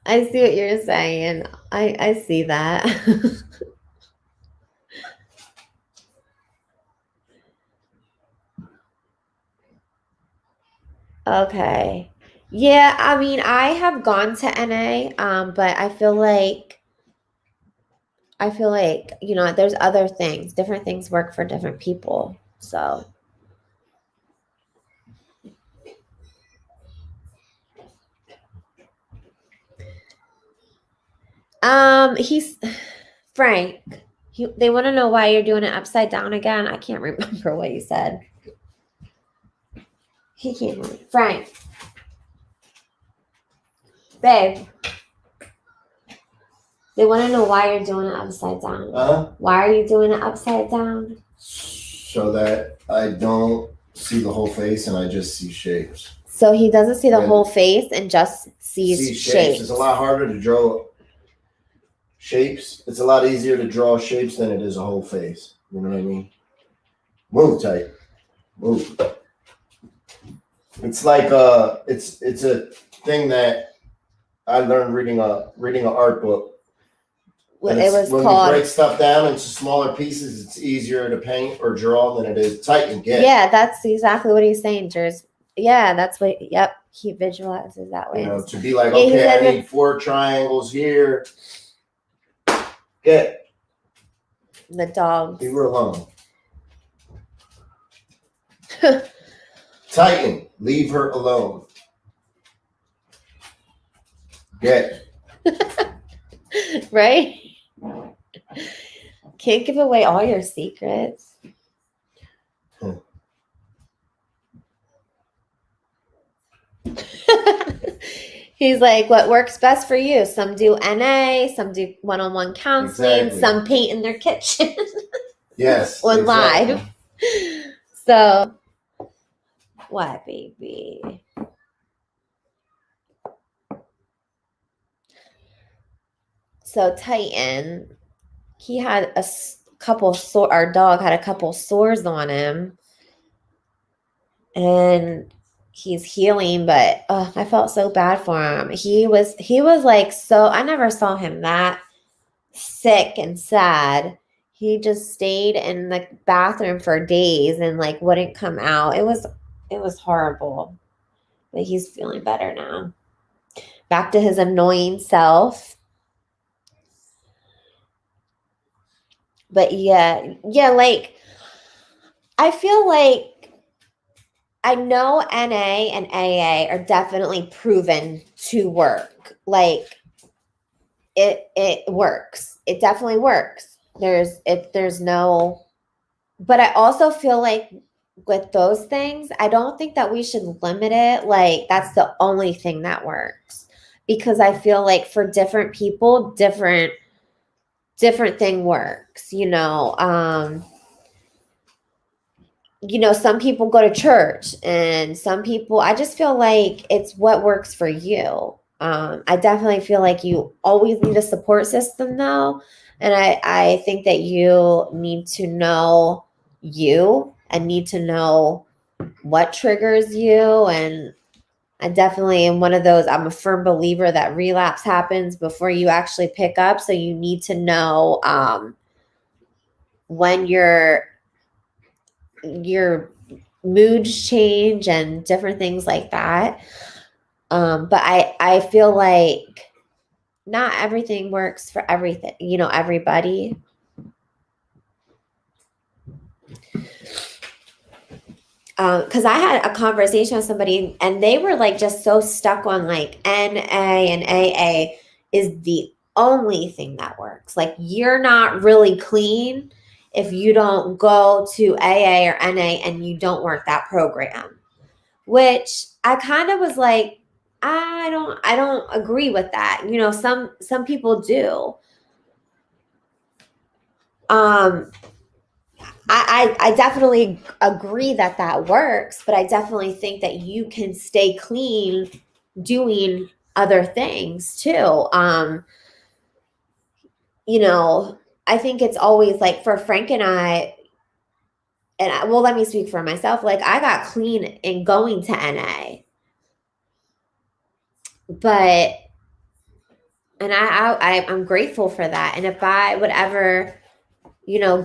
I see what you're saying. I see that. Okay. Yeah, I mean, I have gone to NA, but I feel like, you know, there's other things. Different things work for different people. So he's Frank. They want to know why you're doing it upside down again. I can't remember what you said. He can't hear me. Frank. Babe. They want to know why you're doing it upside down. Why are you doing it upside down? So that I don't see the whole face and I just see shapes. So he doesn't see the And whole face and just sees shapes. It's a lot harder to draw shapes. It's a lot easier to draw shapes than it is a whole face. You know what I mean? Move tight. Move. It's like it's a thing that I learned reading an art book. It was when called, you break stuff down into smaller pieces, it's easier to paint or draw than it is tight and get. Yeah, that's exactly what he's saying, Jers. Yeah, that's what. Yep, he visualizes that way. You know, to be like, okay, I need 4 triangles here. Get the dogs. Leave her alone. Tighten. Leave her alone. Get. Right? Can't give away all your secrets. He's like, what works best for you? Some do NA, some do one-on-one counseling, some paint in their kitchen. Yes. Or live. So, what, baby? So Titan, he had a couple our dog had a couple sores on him, and he's healing, but I felt so bad for him. He was like, so I never saw him that sick and sad. He just stayed in the bathroom for days and like wouldn't come out. It was horrible. But he's feeling better now. Back to his annoying self. But yeah, like I feel like I know NA and AA are definitely proven to work. Like it works. It definitely works. There's no, but I also feel like with those things, I don't think that we should limit it. Like that's the only thing that works, because I feel like for different people, different thing works, you know. Some people go to church, and some people, I just feel like it's what works for you. I definitely feel like you always need a support system though. And I think that you need to know you and need to know what triggers you. And I definitely am one of those, I'm a firm believer that relapse happens before you actually pick up. So you need to know when your moods change and different things like that. But I feel like not everything works for everything, everybody. Because I had a conversation with somebody and they were like just so stuck on like NA and AA is the only thing that works. Like you're not really clean if you don't go to AA or NA and you don't work that program, which I kind of was like, I don't agree with that. Some people do. I definitely agree that works, but I definitely think that you can stay clean doing other things too. I think it's always like for Frank and I, well, let me speak for myself. Like I got clean in going to NA, but, and I'm grateful for that. And if I would ever,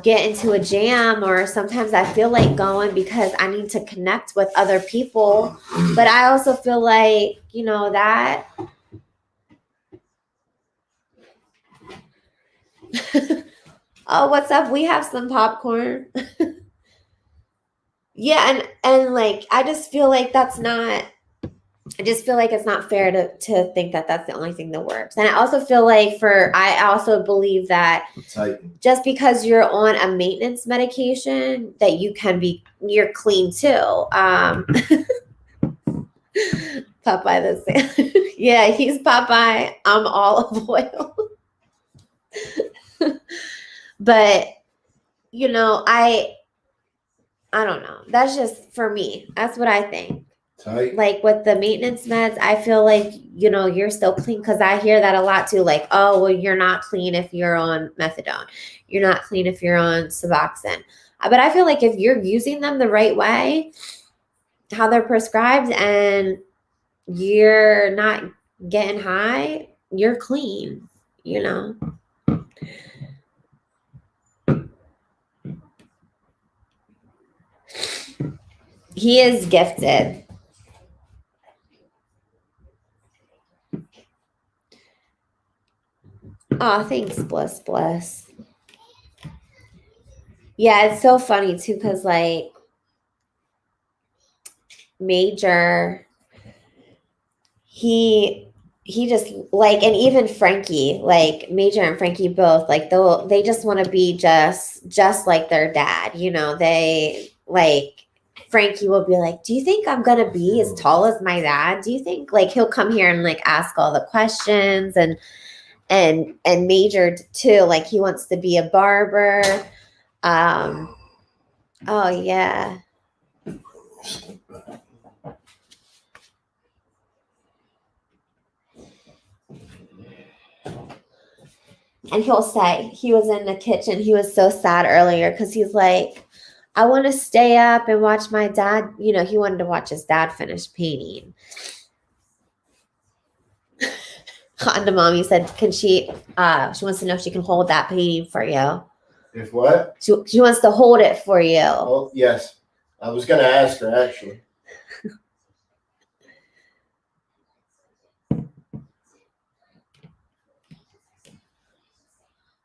get into a jam, or sometimes I feel like going because I need to connect with other people, but I also feel like, that oh, what's up? We have some popcorn. Yeah, and like I just feel like it's not fair to think that that's the only thing that works. And I also feel like I also believe that just because you're on a maintenance medication that you're clean too. Popeye the yeah, he's Popeye. I'm olive oil. But I don't know. That's just for me. That's what I think. Tight. Like with the maintenance meds, I feel like, you know, you're still clean, because I hear that a lot too. Like, oh, well, you're not clean if you're on methadone. You're not clean if you're on Suboxone. But I feel like if you're using them the right way, how they're prescribed, and you're not getting high, you're clean, you know? He is gifted. Oh, thanks, Bliss Bliss. Yeah, it's so funny too, because like Major, he just like, and even Frankie, like Major and Frankie both, like they just want to be just like their dad, you know. They like, Frankie will be like, do you think I'm gonna be as tall as my dad? Do you think, like, he'll come here and like ask all the questions, and Major too, like he wants to be a barber. Oh yeah. And he'll say, he was in the kitchen, he was so sad earlier because he's like, I want to stay up and watch my dad. You know, he wanted to watch his dad finish painting. Honda Mommy said, can she wants to know if she can hold that painting for you. If what? She wants to hold it for you. Oh, yes. I was going to ask her, actually.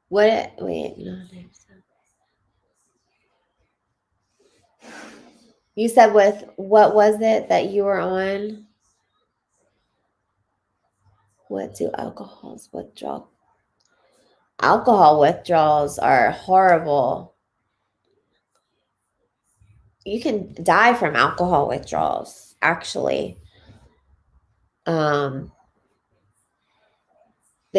Wait, no. You said with, what was it that you were on? What do alcohols withdraw? Alcohol withdrawals are horrible. You can die from alcohol withdrawals, actually. They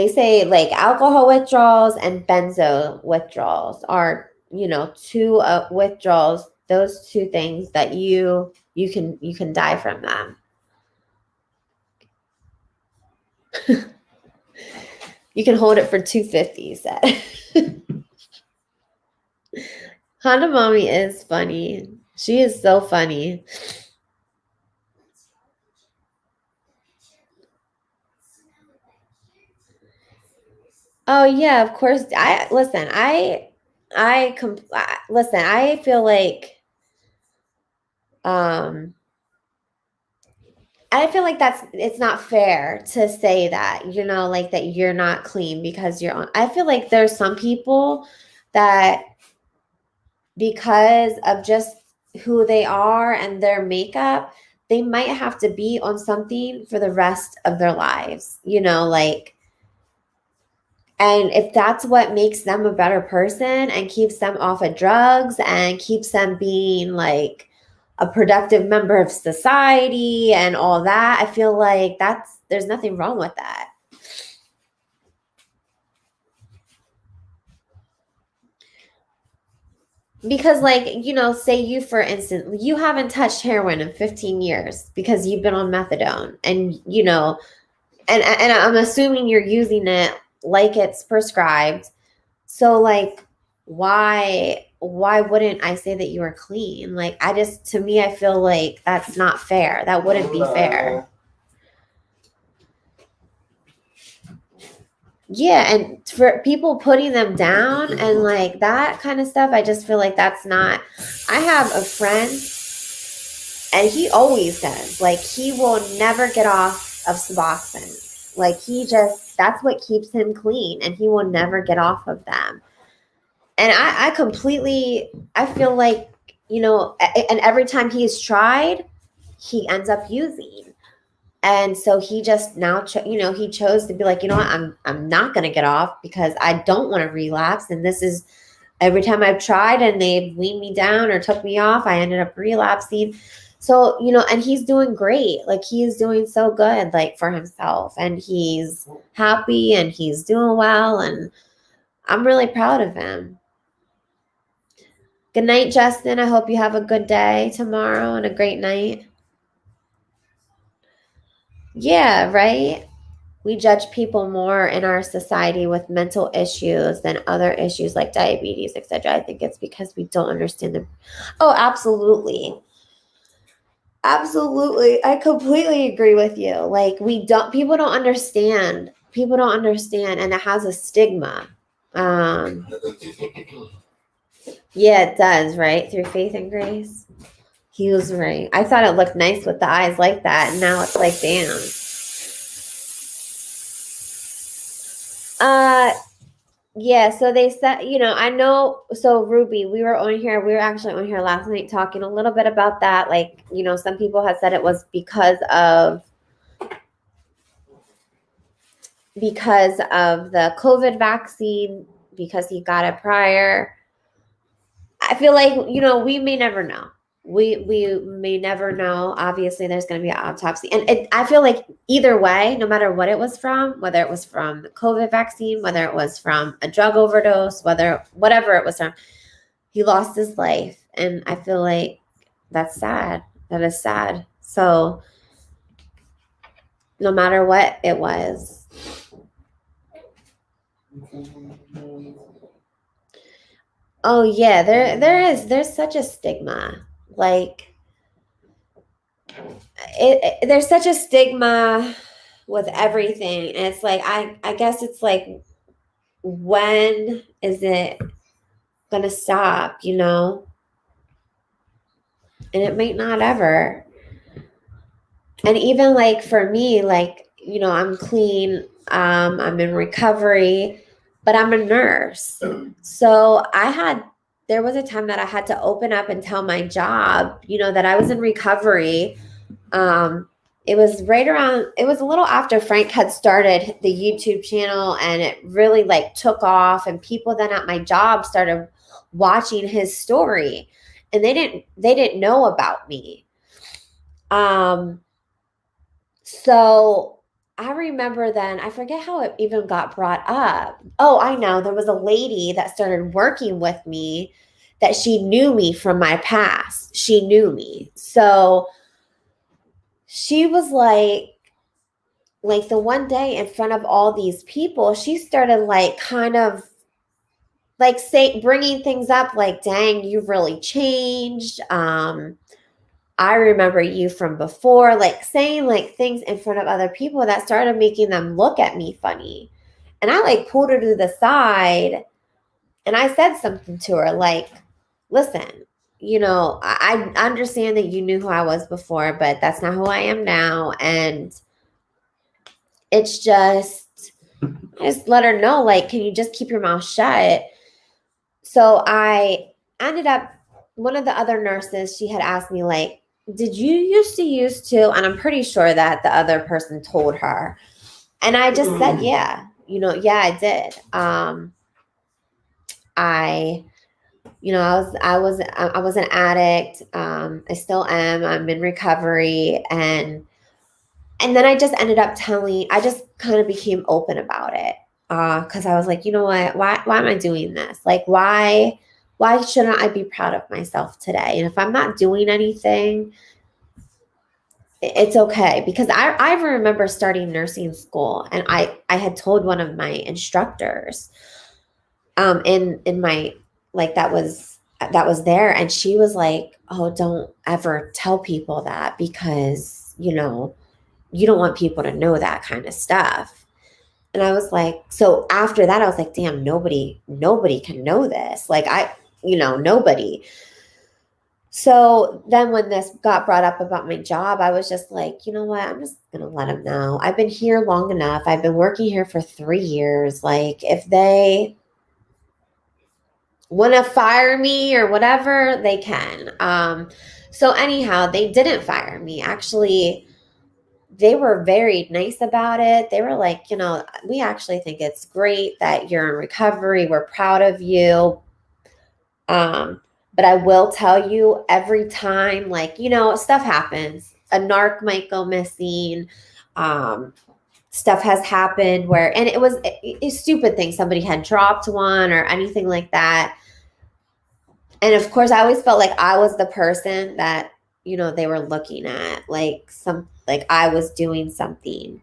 say like alcohol withdrawals and benzo withdrawals are, you know, two withdrawals, those two things that you can die from them. You can hold it for 250, you said. Honda Mommy is funny. She is so funny. Oh yeah, of course. Listen, I feel like I feel like it's not fair to say that, you know, like that you're not clean because you're on. I feel like there's some people that, because of just who they are and their makeup, they might have to be on something for the rest of their lives, you know, like, and if that's what makes them a better person and keeps them off of drugs and keeps them being like a productive member of society and all that, I feel like there's nothing wrong with that. Because, like, you know, say you, for instance, you haven't touched heroin in 15 years because you've been on methadone, and, you know, and I'm assuming you're using it like it's prescribed. So, like, why wouldn't I say that you are clean? Like, to me, I feel like that's not fair. That wouldn't be fair. Yeah, and for people putting them down and like that kind of stuff, I just feel like that's not. I have a friend, and he always says, like, he will never get off of Suboxone. Like, that's what keeps him clean, and he will never get off of them. And I feel like, you know, and every time he's tried, he ends up using. And so he just now, he chose to be like, you know what, I'm not going to get off because I don't want to relapse. And this is, every time I've tried and they've weaned me down or took me off, I ended up relapsing. So, you know, and he's doing great. Like, he is doing so good, like, for himself, and he's happy and he's doing well. And I'm really proud of him. Good night, Justin. I hope you have a good day tomorrow and a great night. Yeah, right. We judge people more in our society with mental issues than other issues like diabetes, etc. I think it's because we don't understand them. Oh, absolutely. Absolutely. I completely agree with you. Like people don't understand. People don't understand and it has a stigma. Um yeah, it does, right? Through faith and grace. He was right. I thought it looked nice with the eyes like that, and now it's like, damn. Uh Yeah, so they said, I know. So Ruby, we were actually on here last night talking a little bit about that. Like, some people had said it was because of the COVID vaccine, because he got it prior. I feel like, we may never know. We may never know. Obviously, there's going to be an autopsy, and I feel like either way, no matter what it was from, whether it was from the COVID vaccine, whether it was from a drug overdose, whatever it was from, he lost his life, and I feel like that's sad. That is sad. So no matter what it was. Oh yeah, there's such a stigma. Like there's such a stigma with everything. And it's like I guess it's like, when is it gonna stop, And it might not ever. And even like for me, like, I'm clean, I'm in recovery, but I'm a nurse. So there was a time that I had to open up and tell my job, that I was in recovery. um it was a little after Frank had started the YouTube channel, and it really like took off, and people then at my job started watching his story, and they didn't know about me. um so I remember then, I forget how it even got brought up. Oh, I know. There was a lady that started working with me that she knew me from my past. She knew me. So she was like the one day in front of all these people, she started like kind of like bringing things up like, dang, you've really changed. I remember you from before, like saying like things in front of other people that started making them look at me funny. And I like pulled her to the side and I said something to her like, listen, I understand that you knew who I was before, but that's not who I am now. And it's I just let her know, like, can you just keep your mouth shut? So I ended up, one of the other nurses, she had asked me, like, did you used to? And I'm pretty sure that the other person told her. And I just said, yeah, yeah, I did. I, I was an addict. I still am. I'm in recovery. And then I just ended up I just kind of became open about it. Cause I was like, you know what, why am I doing this? Like, why shouldn't I be proud of myself today? And if I'm not doing anything, it's okay. Because I remember starting nursing school, and I had told one of my instructors, in my, like, that was there, and she was like, oh, don't ever tell people that, because you don't want people to know that kind of stuff. And I was like, so after that, I was like, damn, nobody can know this. Like, nobody. So then when this got brought up about my job, I was just like, you know what? I'm just going to let them know. I've been here long enough. I've been working here for 3 years. Like, if they want to fire me or whatever, they can. So anyhow, they didn't fire me. Actually, they were very nice about it. They were like, we actually think it's great that you're in recovery. We're proud of you. But I will tell you, every time, like, stuff happens. A narc might go missing. Stuff has happened where, and it was a stupid thing. Somebody had dropped one or anything like that. And of course, I always felt like I was the person that, they were looking at. Like, like I was doing something.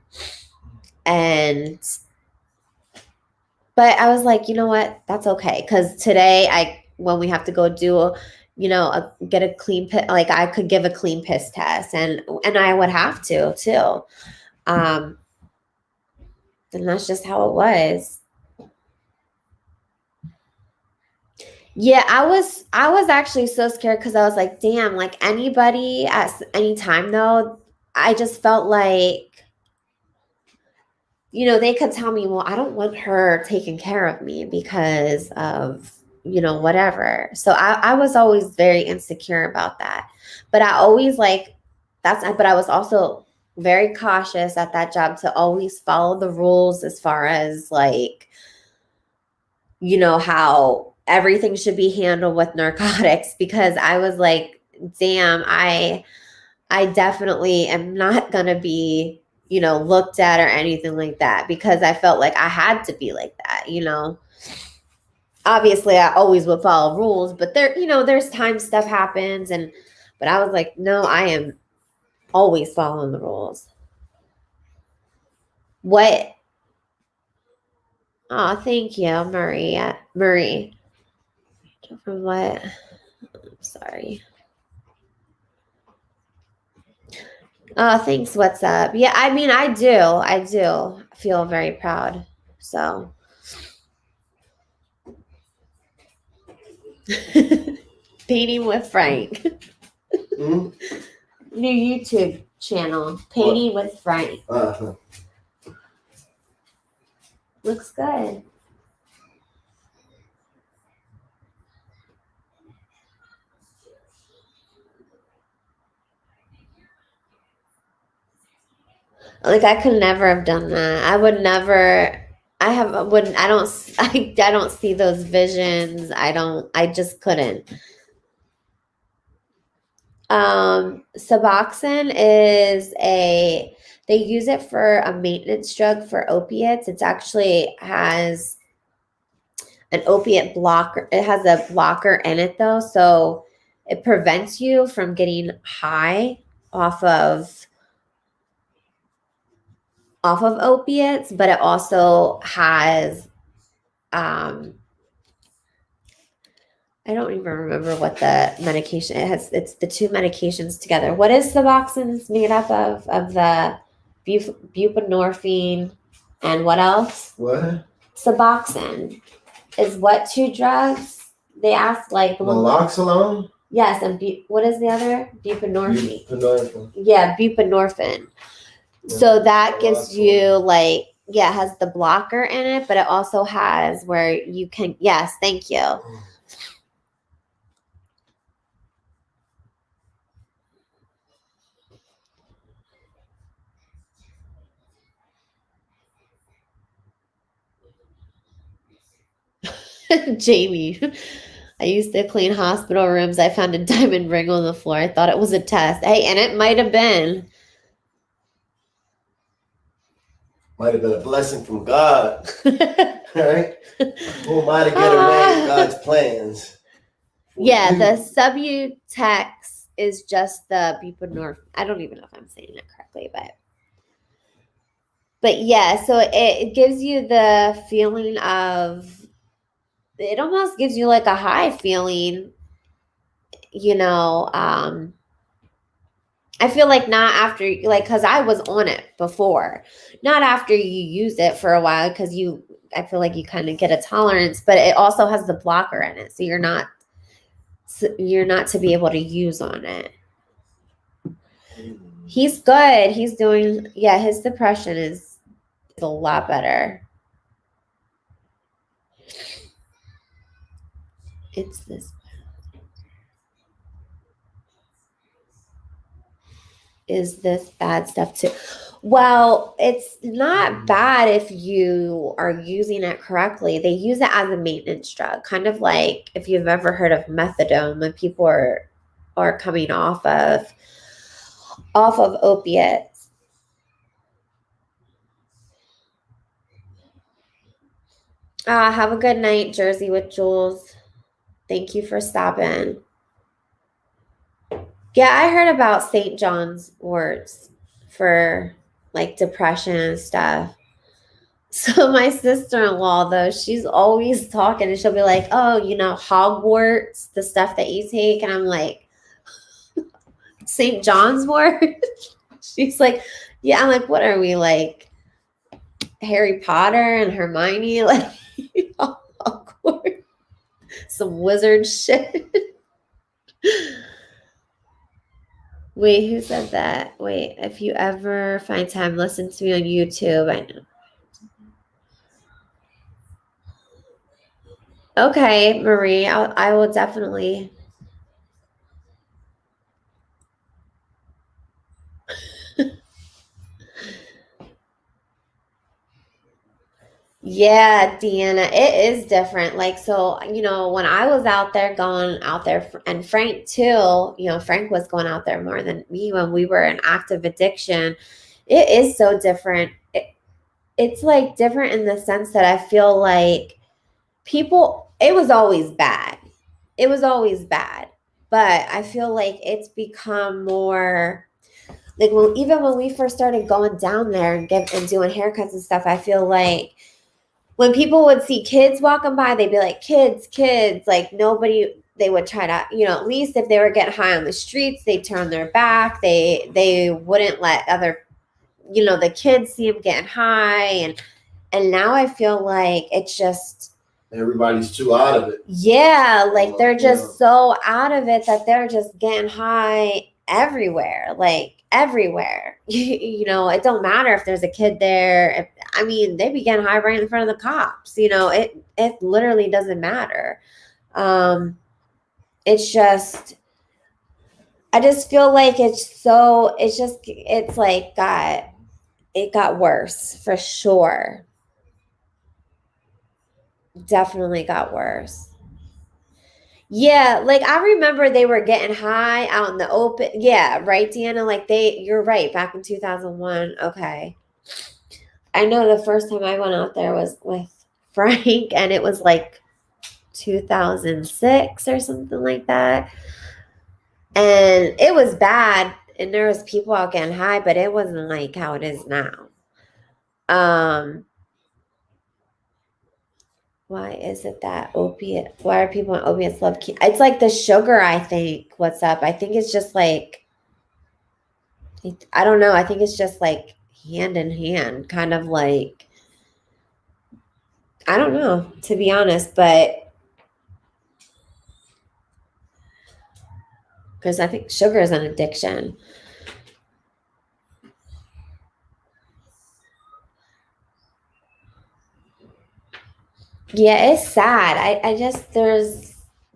But I was like, you know what? That's okay. Cause today when we have to go do, get a clean piss, like I could give a clean piss test and I would have to too. And that's just how it was. Yeah, I was actually so scared because I was like, damn, like anybody at any time though, I just felt like, they could tell me, well, I don't want her taking care of me because of, whatever. So I was always very insecure about that. But I always but I was also very cautious at that job to always follow the rules as far as like, how everything should be handled with narcotics because I was like, damn, I definitely am not going to be, looked at or anything like that because I felt like I had to be like that, Obviously, I always would follow rules, but there's times stuff happens but I was like, no, I am always following the rules. What? Oh, thank you, Marie. From what? I'm sorry. Oh, thanks. What's up? Yeah, I mean, I do feel very proud. So, Painting with Frank. Mm-hmm. New YouTube channel, Painting with Frank. Uh-huh. Looks good. Like I could never have done that. I would never. Wouldn't. I don't. I don't see those visions. I just couldn't. Suboxone is they use it for a maintenance drug for opiates. It actually has an opiate blocker. It has a blocker in it though. So it prevents you from getting high off of opiates, but it also has I don't even remember what the medication it has. It's the two medications together. What is Suboxone made up of? Of the buprenorphine and what else? What? Suboxone is what two drugs? They asked like naloxone. Yes, and what is the other? Buprenorphine. Buprenorphine. Yeah, buprenorphine. Yeah. So that gives you like it has the blocker in it, but it also has where you can. Yes, thank you. Jamie, I used to clean hospital rooms. I found a diamond ring on the floor. I thought it was a test. Hey, and it might have been. Might have been a blessing from God. Right? Who am I to get away with God's plans? Yeah, the subutex is just the buprenorphine. I don't even know if I'm saying it correctly, but yeah, so it gives you the feeling of, it almost gives you like a high feeling, I feel like not after, like, because I was on it before, not after you use it for a while, because I feel like you kind of get a tolerance, but it also has the blocker in it, so you're not to be able to use on it. He's good. He's doing, his depression is a lot better. It's this. Is this bad stuff too? Well, it's not bad if you are using it correctly. They use it as a maintenance drug, kind of like if you've ever heard of methadone when people are coming off of opiates. Have a good night, Jersey with Jules. Thank you for stopping. Yeah, I heard about St. John's worts for like depression and stuff. So my sister-in-law, though, she's always talking and she'll be like, oh, you know, Hogwarts, the stuff that you take. And I'm like, St. John's wort? She's like, yeah. I'm like, what are we, like Harry Potter and Hermione? Like, Hogwarts? Some wizard shit. Wait, who said that? Wait, if you ever find time, listen to me on YouTube. I know. Okay, Marie, I will definitely. Yeah, Deanna, it is different. Like, so, you know, when I was out there going out there, and Frank too, you know, Frank was going out there more than me when we were in active addiction. It is so different. It's like different in the sense that I feel like people, it was always bad. It was always bad. But I feel like it's become more like, well, even when we first started going down there and doing haircuts and stuff, I feel like when people would see kids walking by, they'd be like, kids, like nobody, they would try to, you know, at least if they were getting high on the streets, they'd turn their back. They wouldn't let other, you know, the kids see them getting high. And now I feel like it's just, everybody's too out of it. yeah, like they're just so out of it that they're just getting high everywhere, like everywhere. You know, it don't matter if there's a kid there. I mean, they be getting high right in front of the cops. You know, it literally doesn't matter. It's just, I just feel like it's like it got worse for sure. Definitely got worse. Yeah, like I remember they were getting high out in the open. Yeah, right, Deanna? Like you're right, back in 2001. Okay. I know the first time I went out there was with Frank, and it was like 2006 or something like that. And it was bad, and there was people out getting high, but it wasn't like how it is now. Why is it that opiate? Why are people on opiates love? It's like the sugar, I think. What's up? I think it's just like, I don't know. I think it's just like hand in hand, kind of like, I don't know, to be honest, but because I think sugar is an addiction. Yeah, it's sad. I just,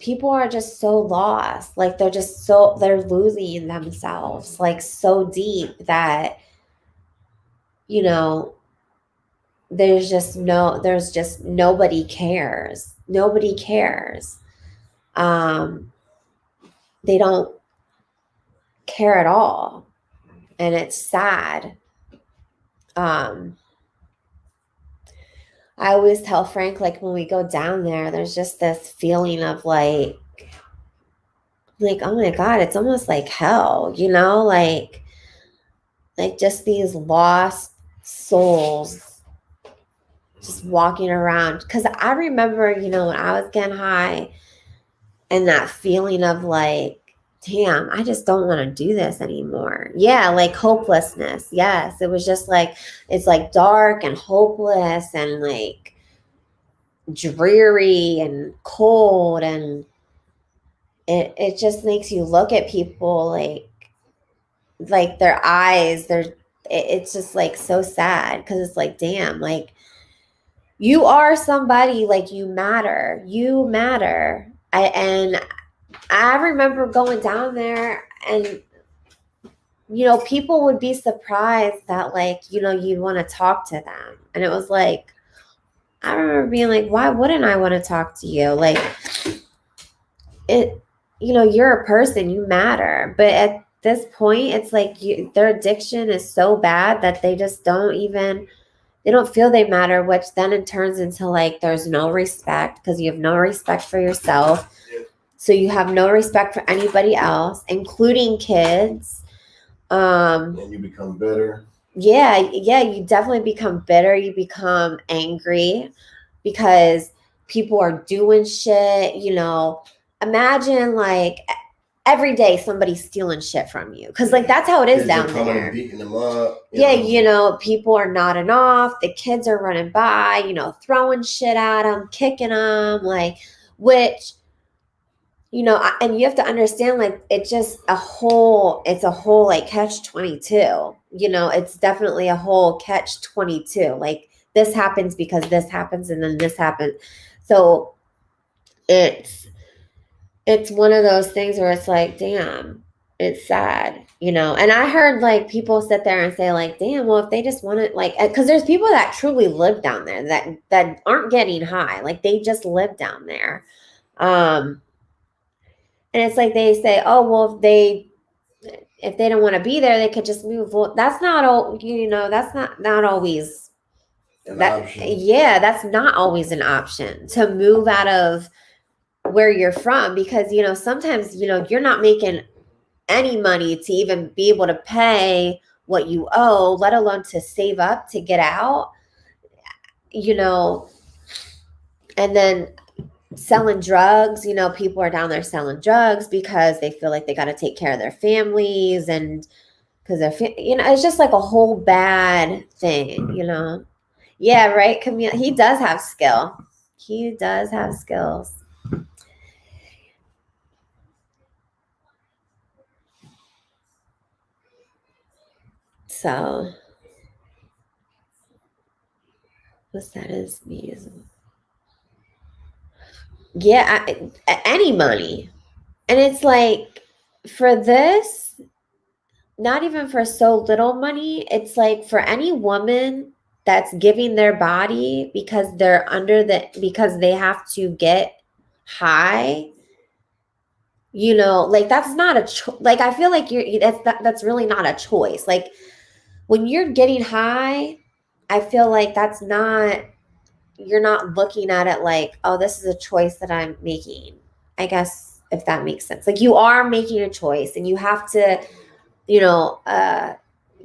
people are just so lost. Like they're losing themselves like so deep that, you know, there's just nobody cares. Nobody cares. They don't care at all. And it's sad. I always tell Frank, like when we go down there, there's just this feeling of like, oh my God, it's almost like hell, you know, like just these lost souls just walking around. Cause I remember, you know, when I was getting high and that feeling of like, damn, I just don't want to do this anymore. Yeah, like hopelessness. Yes, it was just like, it's like dark and hopeless and like dreary and cold, and it just makes you look at people like their eyes, it's just like so sad because it's like, damn, like you are somebody, like you matter. I remember going down there and, you know, people would be surprised that like, you know, you'd want to talk to them. And it was like, I remember being like, why wouldn't I want to talk to you? Like it, you know, you're a person, you matter. But at this point, it's like their addiction is so bad that they just they don't feel they matter, which then it turns into like, there's no respect because you have no respect for yourself. So you have no respect for anybody else, including kids. And you become bitter. Yeah, you definitely become bitter. You become angry because people are doing shit. Imagine like every day somebody's stealing shit from you, because like that's how it is down there. And beating them up. People are nodding off. The kids are running by, throwing shit at them, kicking them, which. And you have to understand, like, it's a whole like catch-22. It's definitely a whole catch-22. Like, this happens because this happens, and then this happens. So it's one of those things where it's like, damn, it's sad, And I heard like people sit there and say like, damn, well, if they just want to, like, because there's people that truly live down there that aren't getting high. Like, they just live down there. And it's like they say, oh, well, if they don't want to be there, they could just move. Well, that's not all, that's not always an option. Yeah, that's not always an option to move out of where you're from, because, sometimes, you're not making any money to even be able to pay what you owe, let alone to save up to get out, and then selling drugs. People are down there selling drugs because they feel like they got to take care of their families, and because it's just like a whole bad thing. Yeah, right, Camille. He does have skill. He does have skills. So what's that? Is music? Yeah, any money. And it's like, for this, not even for so little money, it's like for any woman that's giving their body because they're because they have to get high, like, that's not a like, I feel like that's really not a choice. Like, when you're getting high, I feel like you're not looking at it like, oh, this is a choice that I'm making, I guess, if that makes sense. Like, you are making a choice, and you have to,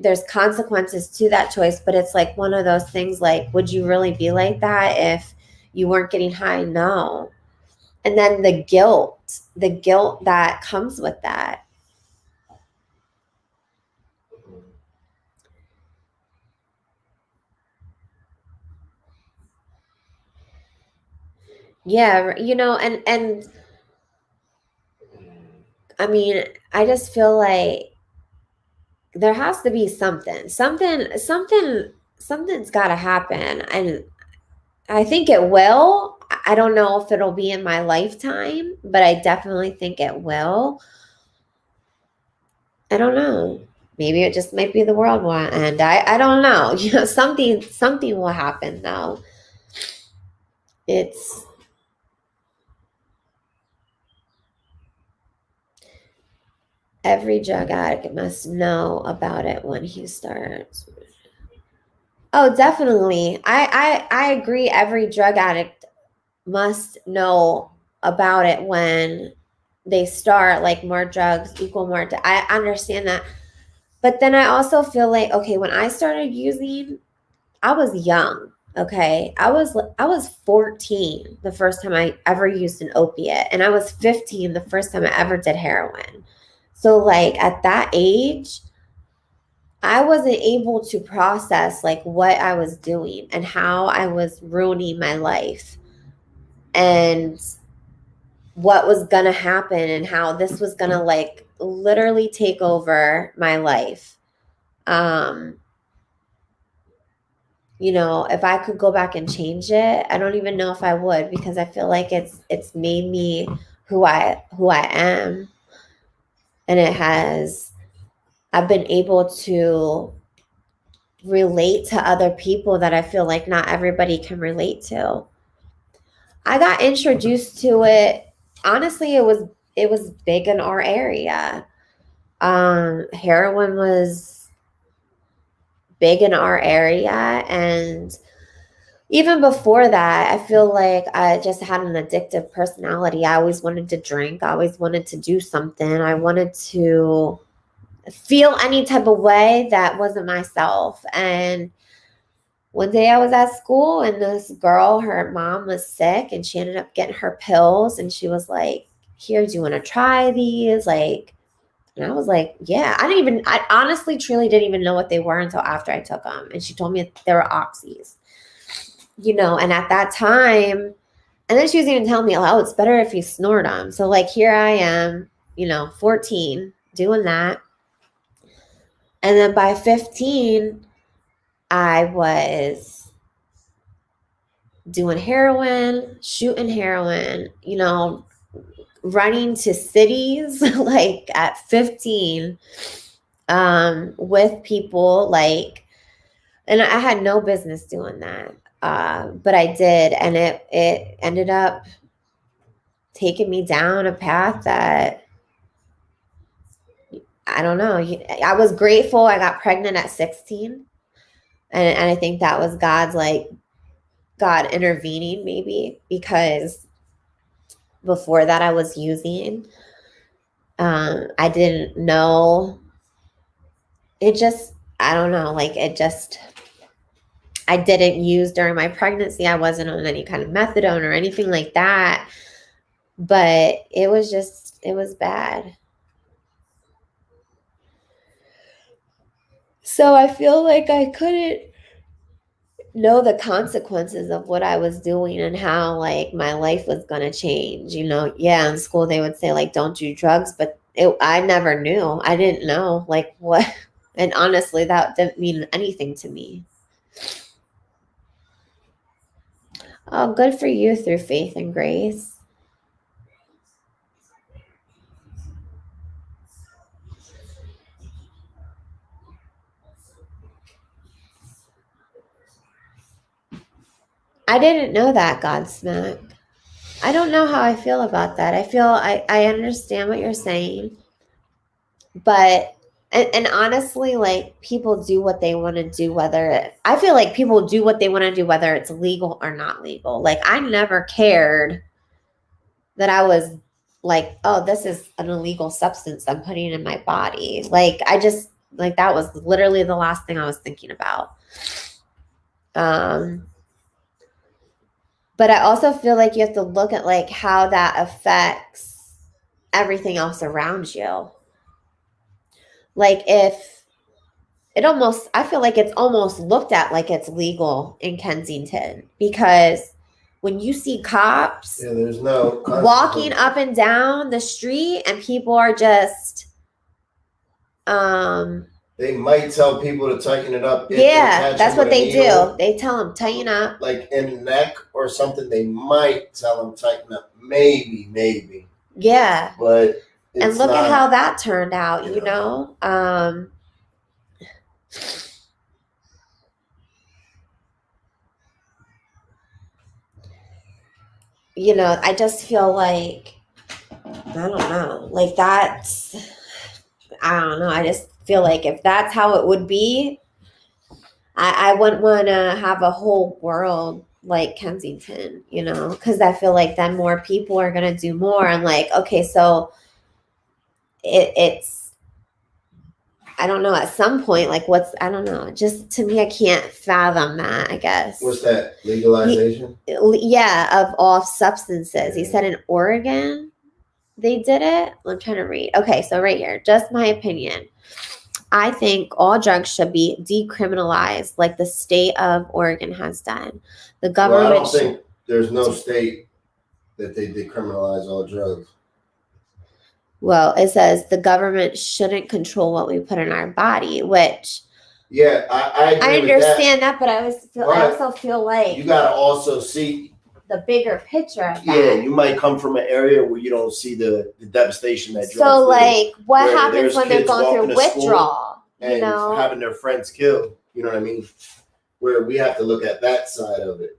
there's consequences to that choice, but it's like one of those things, like, would you really be like that if you weren't getting high? No. And then the guilt that comes with that. Yeah, and I mean, I just feel like there has to be something's got to happen, and I think it will. I don't know if it'll be in my lifetime, but I definitely think it will. I don't know. Maybe it just might be the world will end. I don't know. Something will happen though. It's every drug addict must know about it when he starts. Oh, definitely. I agree. Every drug addict must know about it when they start. Like, more drugs equal more. I understand that. But then I also feel like, okay, when I started using, I was young. Okay. I was 14 the first time I ever used an opiate, and I was 15 the first time I ever did heroin. So, like, at that age, I wasn't able to process like what I was doing and how I was ruining my life, and what was going to happen, and how this was going to, like, literally take over my life. If I could go back and change it, I don't even know if I would, because I feel like it's made me who I am. And I've been able to relate to other people that I feel like not everybody can relate to. I got introduced to it. Honestly, it was big in our area. Heroin was big in our area, and even before that, I feel like I just had an addictive personality. I always wanted to drink. I always wanted to do something. I wanted to feel any type of way that wasn't myself. And one day I was at school and this girl, her mom was sick and she ended up getting her pills and she was like, here, do you want to try these? Like, and I was like, yeah. I honestly, truly didn't even know what they were until after I took them. And she told me they were oxys, and at that time, and then she was even telling me, oh, it's better if you snort them. So like, here I am, 14 doing that. And then by 15, I was doing heroin, shooting heroin, running to cities like at 15 with people like, and I had no business doing that. But I did. And it ended up taking me down a path that, I don't know. I was grateful I got pregnant at 16. And I think that was God intervening maybe, because before that I was using. I didn't know. It just, I don't know, I didn't use during my pregnancy. I wasn't on any kind of methadone or anything like that. But it was bad. So I feel like I couldn't know the consequences of what I was doing and how like my life was going to change. Yeah, in school they would say like, don't do drugs, but I never knew. I didn't know like what. And honestly, that didn't mean anything to me. Oh, good for you through faith and grace. I didn't know that, Godsmack. I don't know how I feel about that. I understand what you're saying, but and honestly, like people do what they want to do, I feel like people do what they want to do, whether it's legal or not legal. Like I never cared that I was like, oh, this is an illegal substance I'm putting in my body. Like I just like that was literally the last thing I was thinking about. But I also feel like you have to look at like how that affects everything else around you. Like if I feel like it's almost looked at like it's legal in Kensington, because when you see cops there's no walking up and down the street and people are just they might tell people to tighten it up. Yeah, that's what they do. They tell them tighten up. Like in the neck or something, they might tell them tighten up. Maybe. Yeah. But and look at how that turned out, I just feel like, I don't know, like that's, I don't know. I just feel like if that's how it would be, I wouldn't want to have a whole world like Kensington, because I feel like then more people are going to do more. And like, okay, so it's, I don't know, at some point, like I don't know, just to me, I can't fathom that, I guess. What's that? Legalization? Yeah, of all substances. He said in Oregon they did it. I'm trying to read. Okay, so right here, just my opinion. I think all drugs should be decriminalized like the state of Oregon has done. The government I don't think there's no state that they decriminalize all drugs. Well, it says the government shouldn't control what we put in our body, which I understand that, but I also feel like you gotta also see the bigger picture of that. Yeah, you might come from an area where you don't see the devastation that drugs So like what happens when they're going through withdrawal, and having their friends killed, you know what I mean? Where we have to look at that side of it,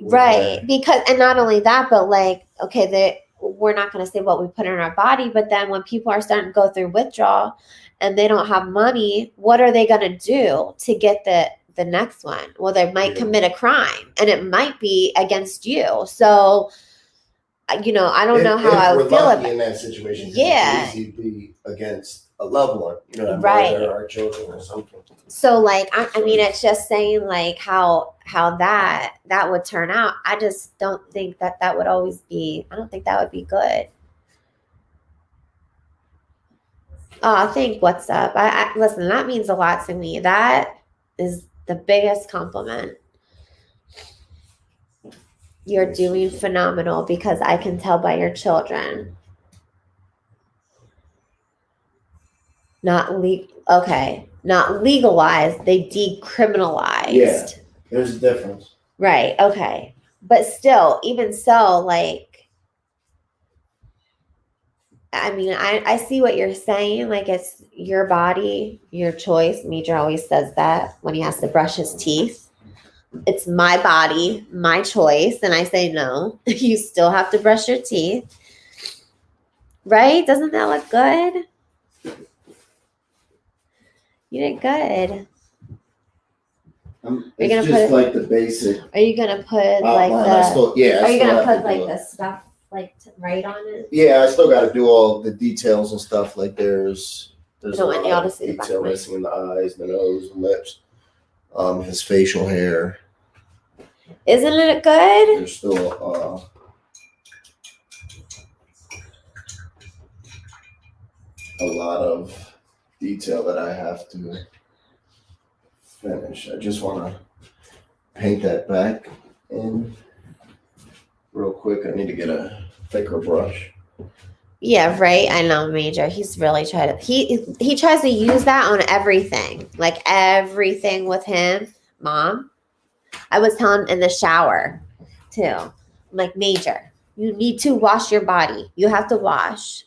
Right. Because, and not only that, but like, okay, we're not going to say what we put in our body, but then when people are starting to go through withdrawal and they don't have money, what are they going to do to get the next one? Well, they might commit a crime and it might be against you. So you know, I don't know how I would feel about in that situation. Yeah. It's easy to be against a loved one, you know, right. mother or children or something. So like, I mean, it's just saying like how that would turn out. I just don't think that would always be, I don't think that would be good. Oh, I think what's up. I listen, that means a lot to me. That is the biggest compliment. You're doing phenomenal because I can tell by your children. Not legalized, they decriminalized. Yeah, there's a difference. Right, okay. But still, even so, like, I mean, I see what you're saying. Like, it's your body, your choice. Major always says that when he has to brush his teeth. It's my body, my choice. And I say, no, you still have to brush your teeth. Right? Doesn't that look good? You did good. It's just like the basic. Are you gonna put like the? Are you gonna put like the stuff like right on it? Yeah, I still got to do all the details and stuff. Like there's a lot of detail missing in the eyes, the nose, the lips, his facial hair. Isn't it good? There's still a lot of detail that I have to finish. I just want to paint that back in real quick. I need to get a thicker brush. Yeah, right. I know, Major. He's really trying to. He tries to use that on everything, like everything with him. Mom, I was telling him in the shower too. I'm like, Major, you need to wash your body. You have to wash.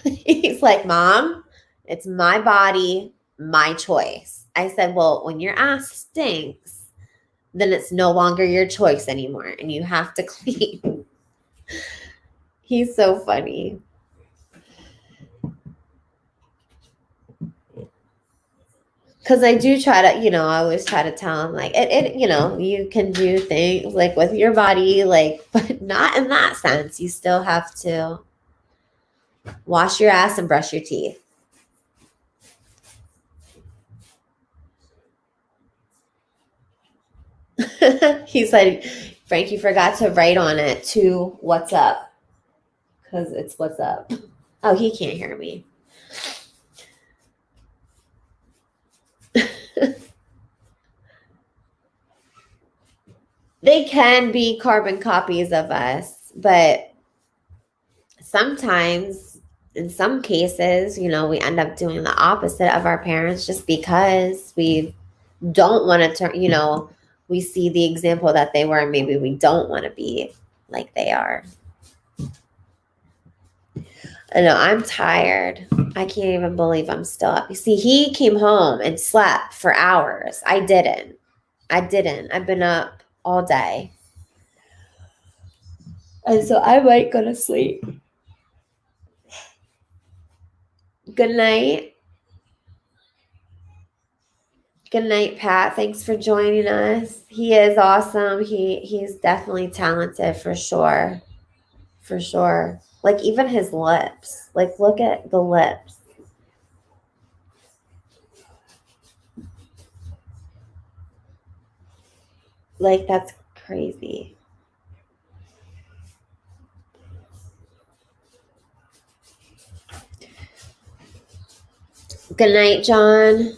He's like, Mom, it's my body, my choice. I said, well, when your ass stinks, then it's no longer your choice anymore, and you have to clean. He's so funny. Because I do try to, you know, I always try to tell him, like, you know, you can do things, like, with your body, like, but not in that sense. You still have to wash your ass and brush your teeth. He said, Frank, you forgot to write on it to what's up. Because it's what's up. Oh, he can't hear me. They can be carbon copies of us, but sometimes, in some cases, you know, we end up doing the opposite of our parents just because we don't want to turn, you know, we see the example that they were, and maybe we don't want to be like they are. I know, I'm tired. I can't even believe I'm still up. You see, he came home and slept for hours. I didn't. I've been up all day. And so I might go to sleep. Good night. Good night, Pat. Thanks for joining us. He is awesome. He's definitely talented for sure. For sure. Like even his lips. Like look at the lips. Like that's crazy. Good night, John.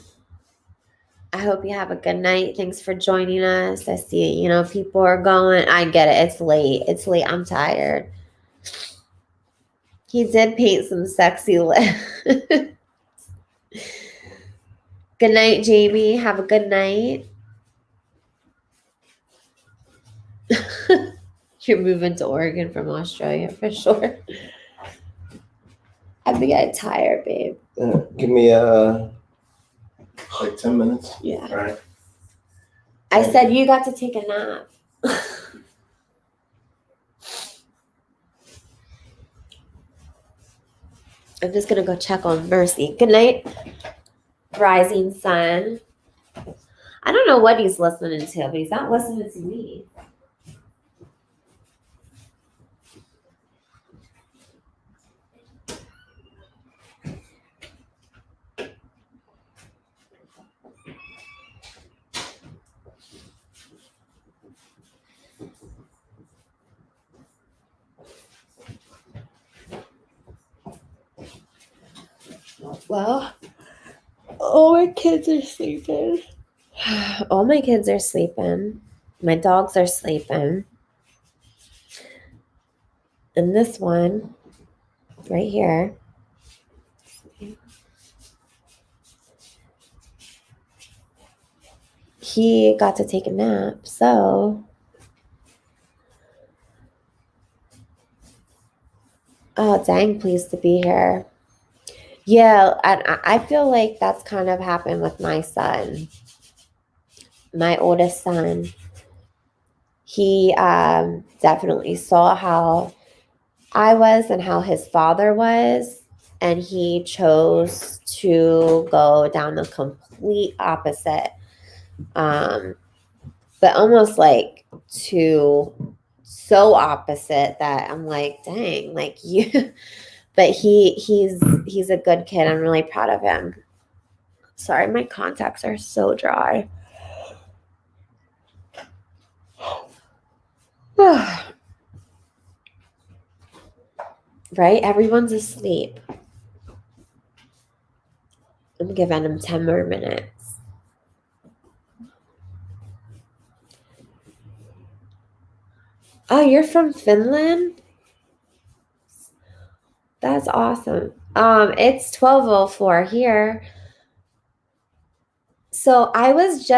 I hope you have a good night. Thanks for joining us. I see, you know, people are going. I get it. It's late. It's late. I'm tired. He did paint some sexy lips. Good night, Jamie. Have a good night. You're moving to Oregon from Australia for sure. I'm getting tired, babe. Give me like 10 minutes. Yeah. All right. I said you got to take a nap. I'm just gonna go check on Mercy. Good night, rising sun. I don't know what he's listening to, but he's not listening to me. Well, all my kids are sleeping. All my kids are sleeping. My dogs are sleeping. And this one right here, he got to take a nap. So, oh, dang, pleased to be here. Yeah, I feel like that's kind of happened with my son, my oldest son. He definitely saw how I was and how his father was, and he chose to go down the complete opposite. But almost like so opposite that I'm like, dang, like you. But he's a good kid. I'm really proud of him. Sorry, my contacts are so dry. Right? Everyone's asleep. I'm giving him 10 more minutes. Oh, you're from Finland? That's awesome. It's 12:04 here. So I was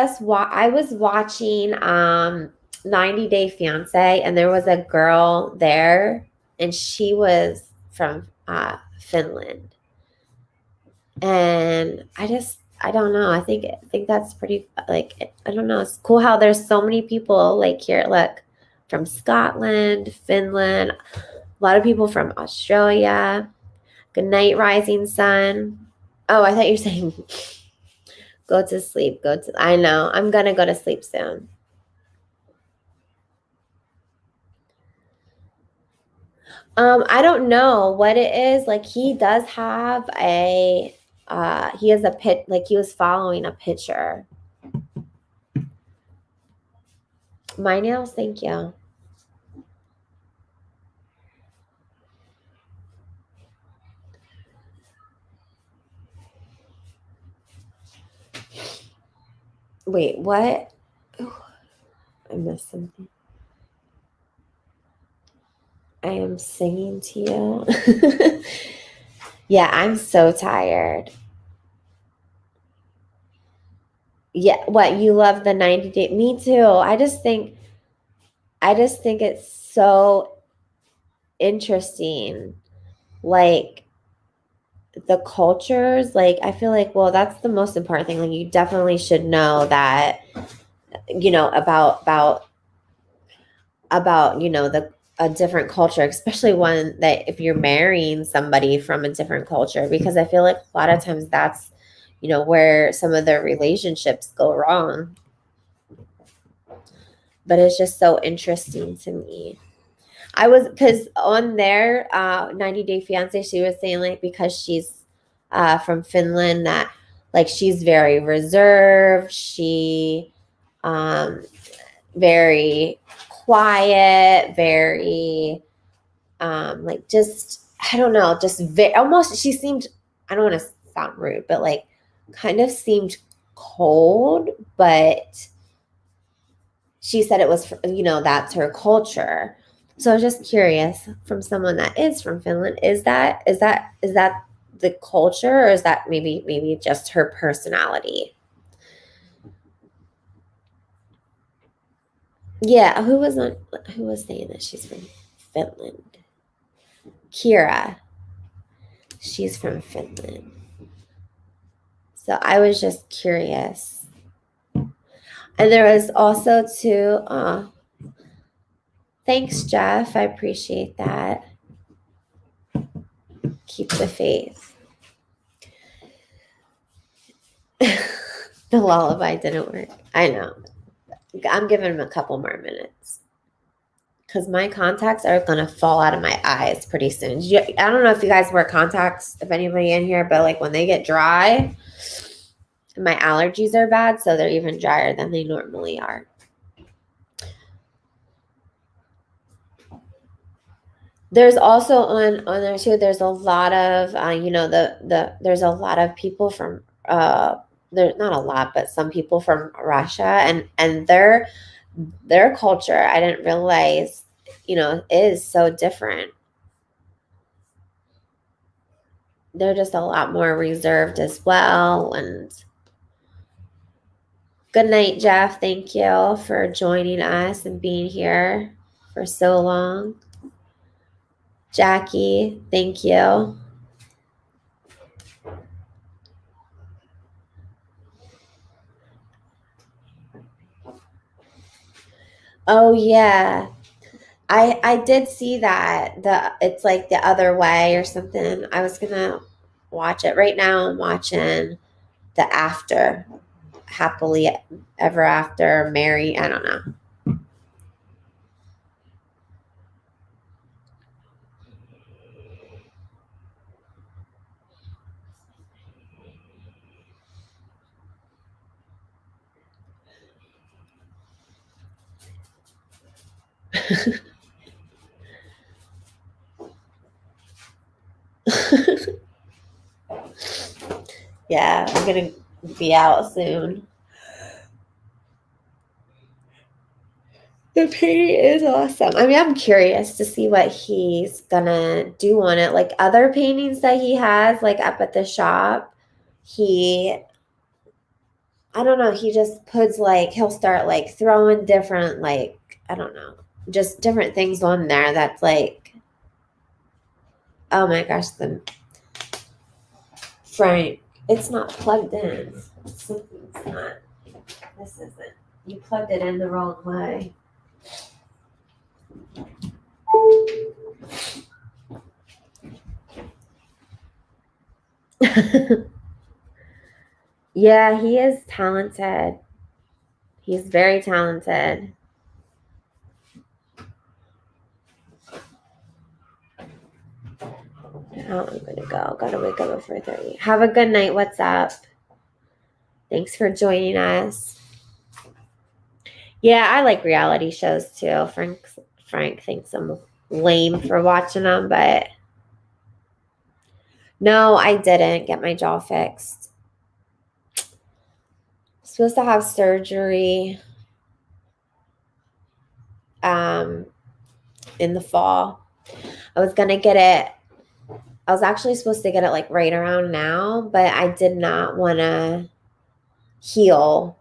watching 90 Day Fiance, and there was a girl there, and she was from Finland. And I don't know. I think that's pretty, like, I don't know. It's cool how there's so many people like here. Look, from Scotland, Finland, a lot of people from Australia. Good night, rising sun. Oh, I thought you were saying go to sleep. I know. I'm gonna go to sleep soon. I don't know what it is. Like, he does have he has a pit, like he was following a picture. My nails, thank you. Wait, what? Ooh, I missed something. I am singing to you. Yeah, I'm so tired. Yeah, what, you love the 90 day? Me too. I just think it's so interesting. Like, the cultures, like, I feel like, well, that's the most important thing. Like, you definitely should know that, you know, about you know, the a different culture, especially one that if you're marrying somebody from a different culture, because I feel like a lot of times that's, you know, where some of the relationships go wrong. But it's just so interesting to me. I was, because on their 90 Day Fiance, she was saying, like, because she's from Finland, that like she's very reserved, she very quiet, very like, just, I don't know, just almost, she seemed, I don't want to sound rude, but like kind of seemed cold. But she said it was, you know, that's her culture. So I was just curious, from someone that is from Finland, is that the culture, or is that maybe just her personality? Yeah, who was saying that she's from Finland? Kira. She's from Finland. So I was just curious. And there was also too, thanks, Jeff. I appreciate that. Keep the faith. The lullaby didn't work. I know. I'm giving him a couple more minutes, because my contacts are going to fall out of my eyes pretty soon. I don't know if you guys wear contacts, if anybody in here, but like when they get dry, my allergies are bad, so they're even drier than they normally are. There's also on there too. There's a lot of you know, there's a lot of people from there's not a lot, but some people from Russia, and their culture, I didn't realize, you know, is so different. They're just a lot more reserved as well. And good night, Jeff. Thank you for joining us and being here for so long. Jackie, thank you. Oh yeah. I did see that. It's like the other way or something. I was gonna watch it. Right now I'm watching the After, Happily Ever After, Mary, I don't know. Yeah, I'm gonna be out soon. The painting is awesome. I mean, I'm curious to see what he's gonna do on it. Like other paintings that he has, like up at the shop, I don't know, he just puts like, he'll start like throwing different, like, I don't know, just different things on there that's like, oh my gosh, the Frank, it's not plugged in. Something's not, this isn't, you plugged it in the wrong way. Yeah, he is talented. He's very talented. Oh, I'm gonna go. Gotta wake up at 4:30. Have a good night. What's up? Thanks for joining us. Yeah, I like reality shows too. Frank thinks I'm lame for watching them, but no, I didn't get my jaw fixed. Supposed to have surgery in the fall. I was gonna get it. I was actually supposed to get it like right around now, but I did not want to heal.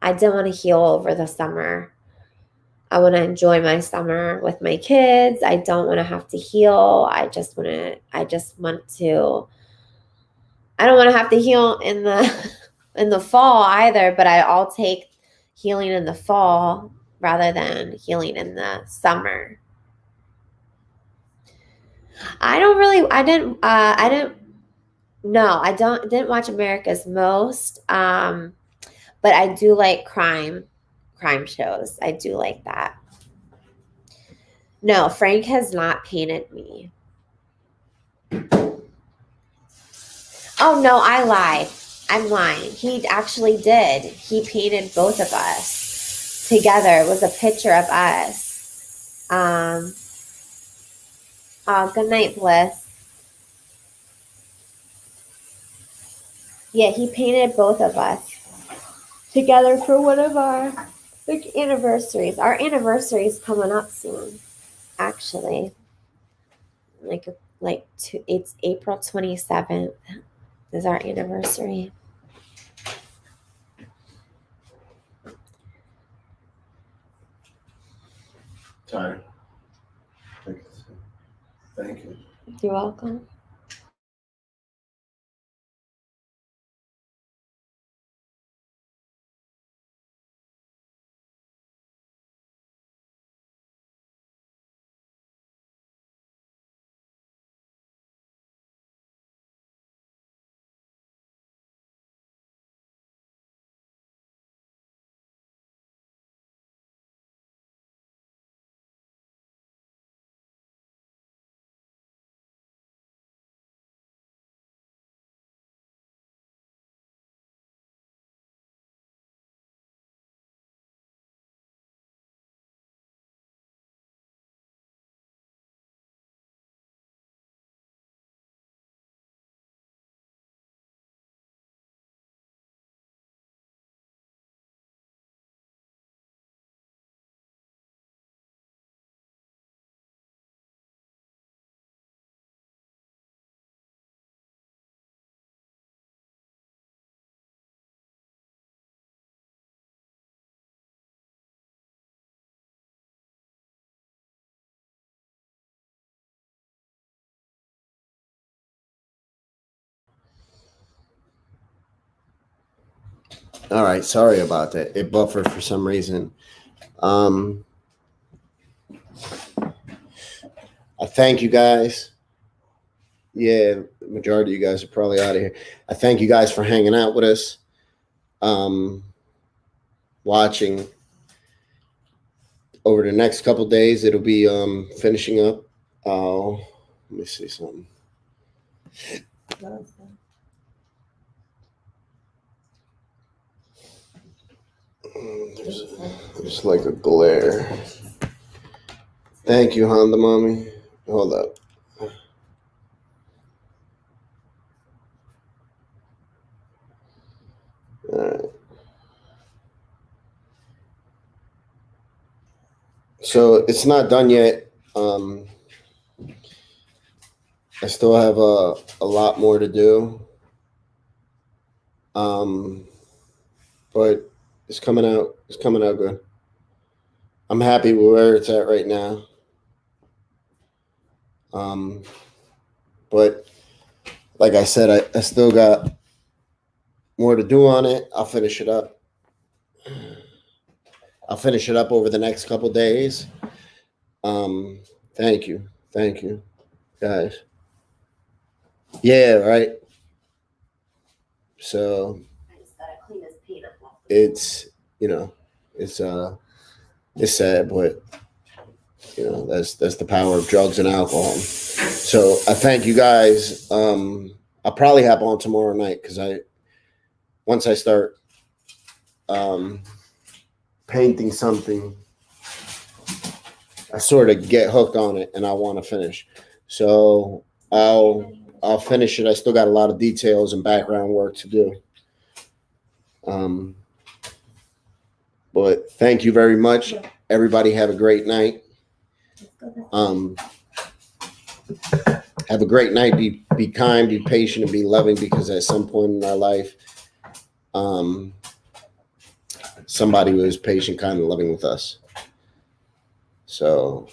I didn't want to heal over the summer. I want to enjoy my summer with my kids. I don't want to have to heal. I don't want to have to heal in the in the fall either, but I'll take healing in the fall rather than healing in the summer. I didn't watch America's Most. But I do like crime shows. I do like that. No, Frank has not painted me. Oh no, I lied. I'm lying. He actually did. He painted both of us together. It was a picture of us. Oh, good night, Bliss. Yeah, he painted both of us together for one of our anniversaries. Our anniversary is coming up soon, actually. It's April 27th is our anniversary. Time. Thank you. You're welcome. All right, sorry about that. It buffered for some reason. I thank you guys. Yeah, the majority of you guys are probably out of here. I thank you guys for hanging out with us, watching. Over the next couple days, it'll be finishing up. Let me see something. There's like a glare. Thank you, Honda Mommy. Hold up. All right. So it's not done yet. I still have a lot more to do. But it's coming out. It's coming out good. I'm happy with where it's at right now. But like I said, I still got more to do on it. I'll finish it up. I'll finish it up over the next couple days. Thank you, guys. Yeah, right. So I just gotta clean this paint up. it's it's sad, but that's the power of drugs and alcohol. So I thank you guys. I'll probably have on tomorrow night because once I start painting something, I sort of get hooked on it and I want to finish. So I'll finish it. I still got a lot of details and background work to do. But thank you very much. Everybody have a great night. Have a great night. Be kind, be patient, and be loving, because at some point in our life, somebody was patient, kind, and loving with us. So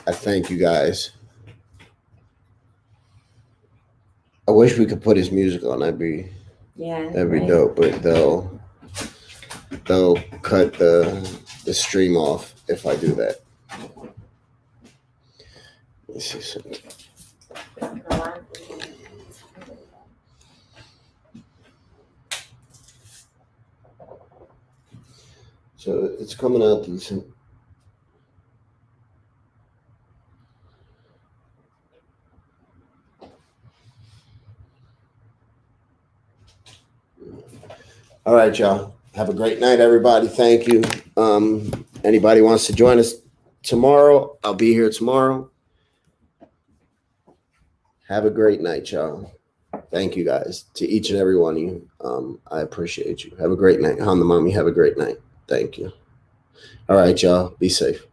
I thank you guys. I wish we could put his music on. That'd be dope. But they'll cut the stream off if I do that. Let me see something. So it's coming out decent. All right, y'all. Have a great night, everybody. Thank you. Anybody wants to join us tomorrow, I'll be here tomorrow. Have a great night, y'all. Thank you, guys. To each and every one of you. I appreciate you. Have a great night. Honda Mommy, have a great night. Thank you. All right, y'all. Be safe.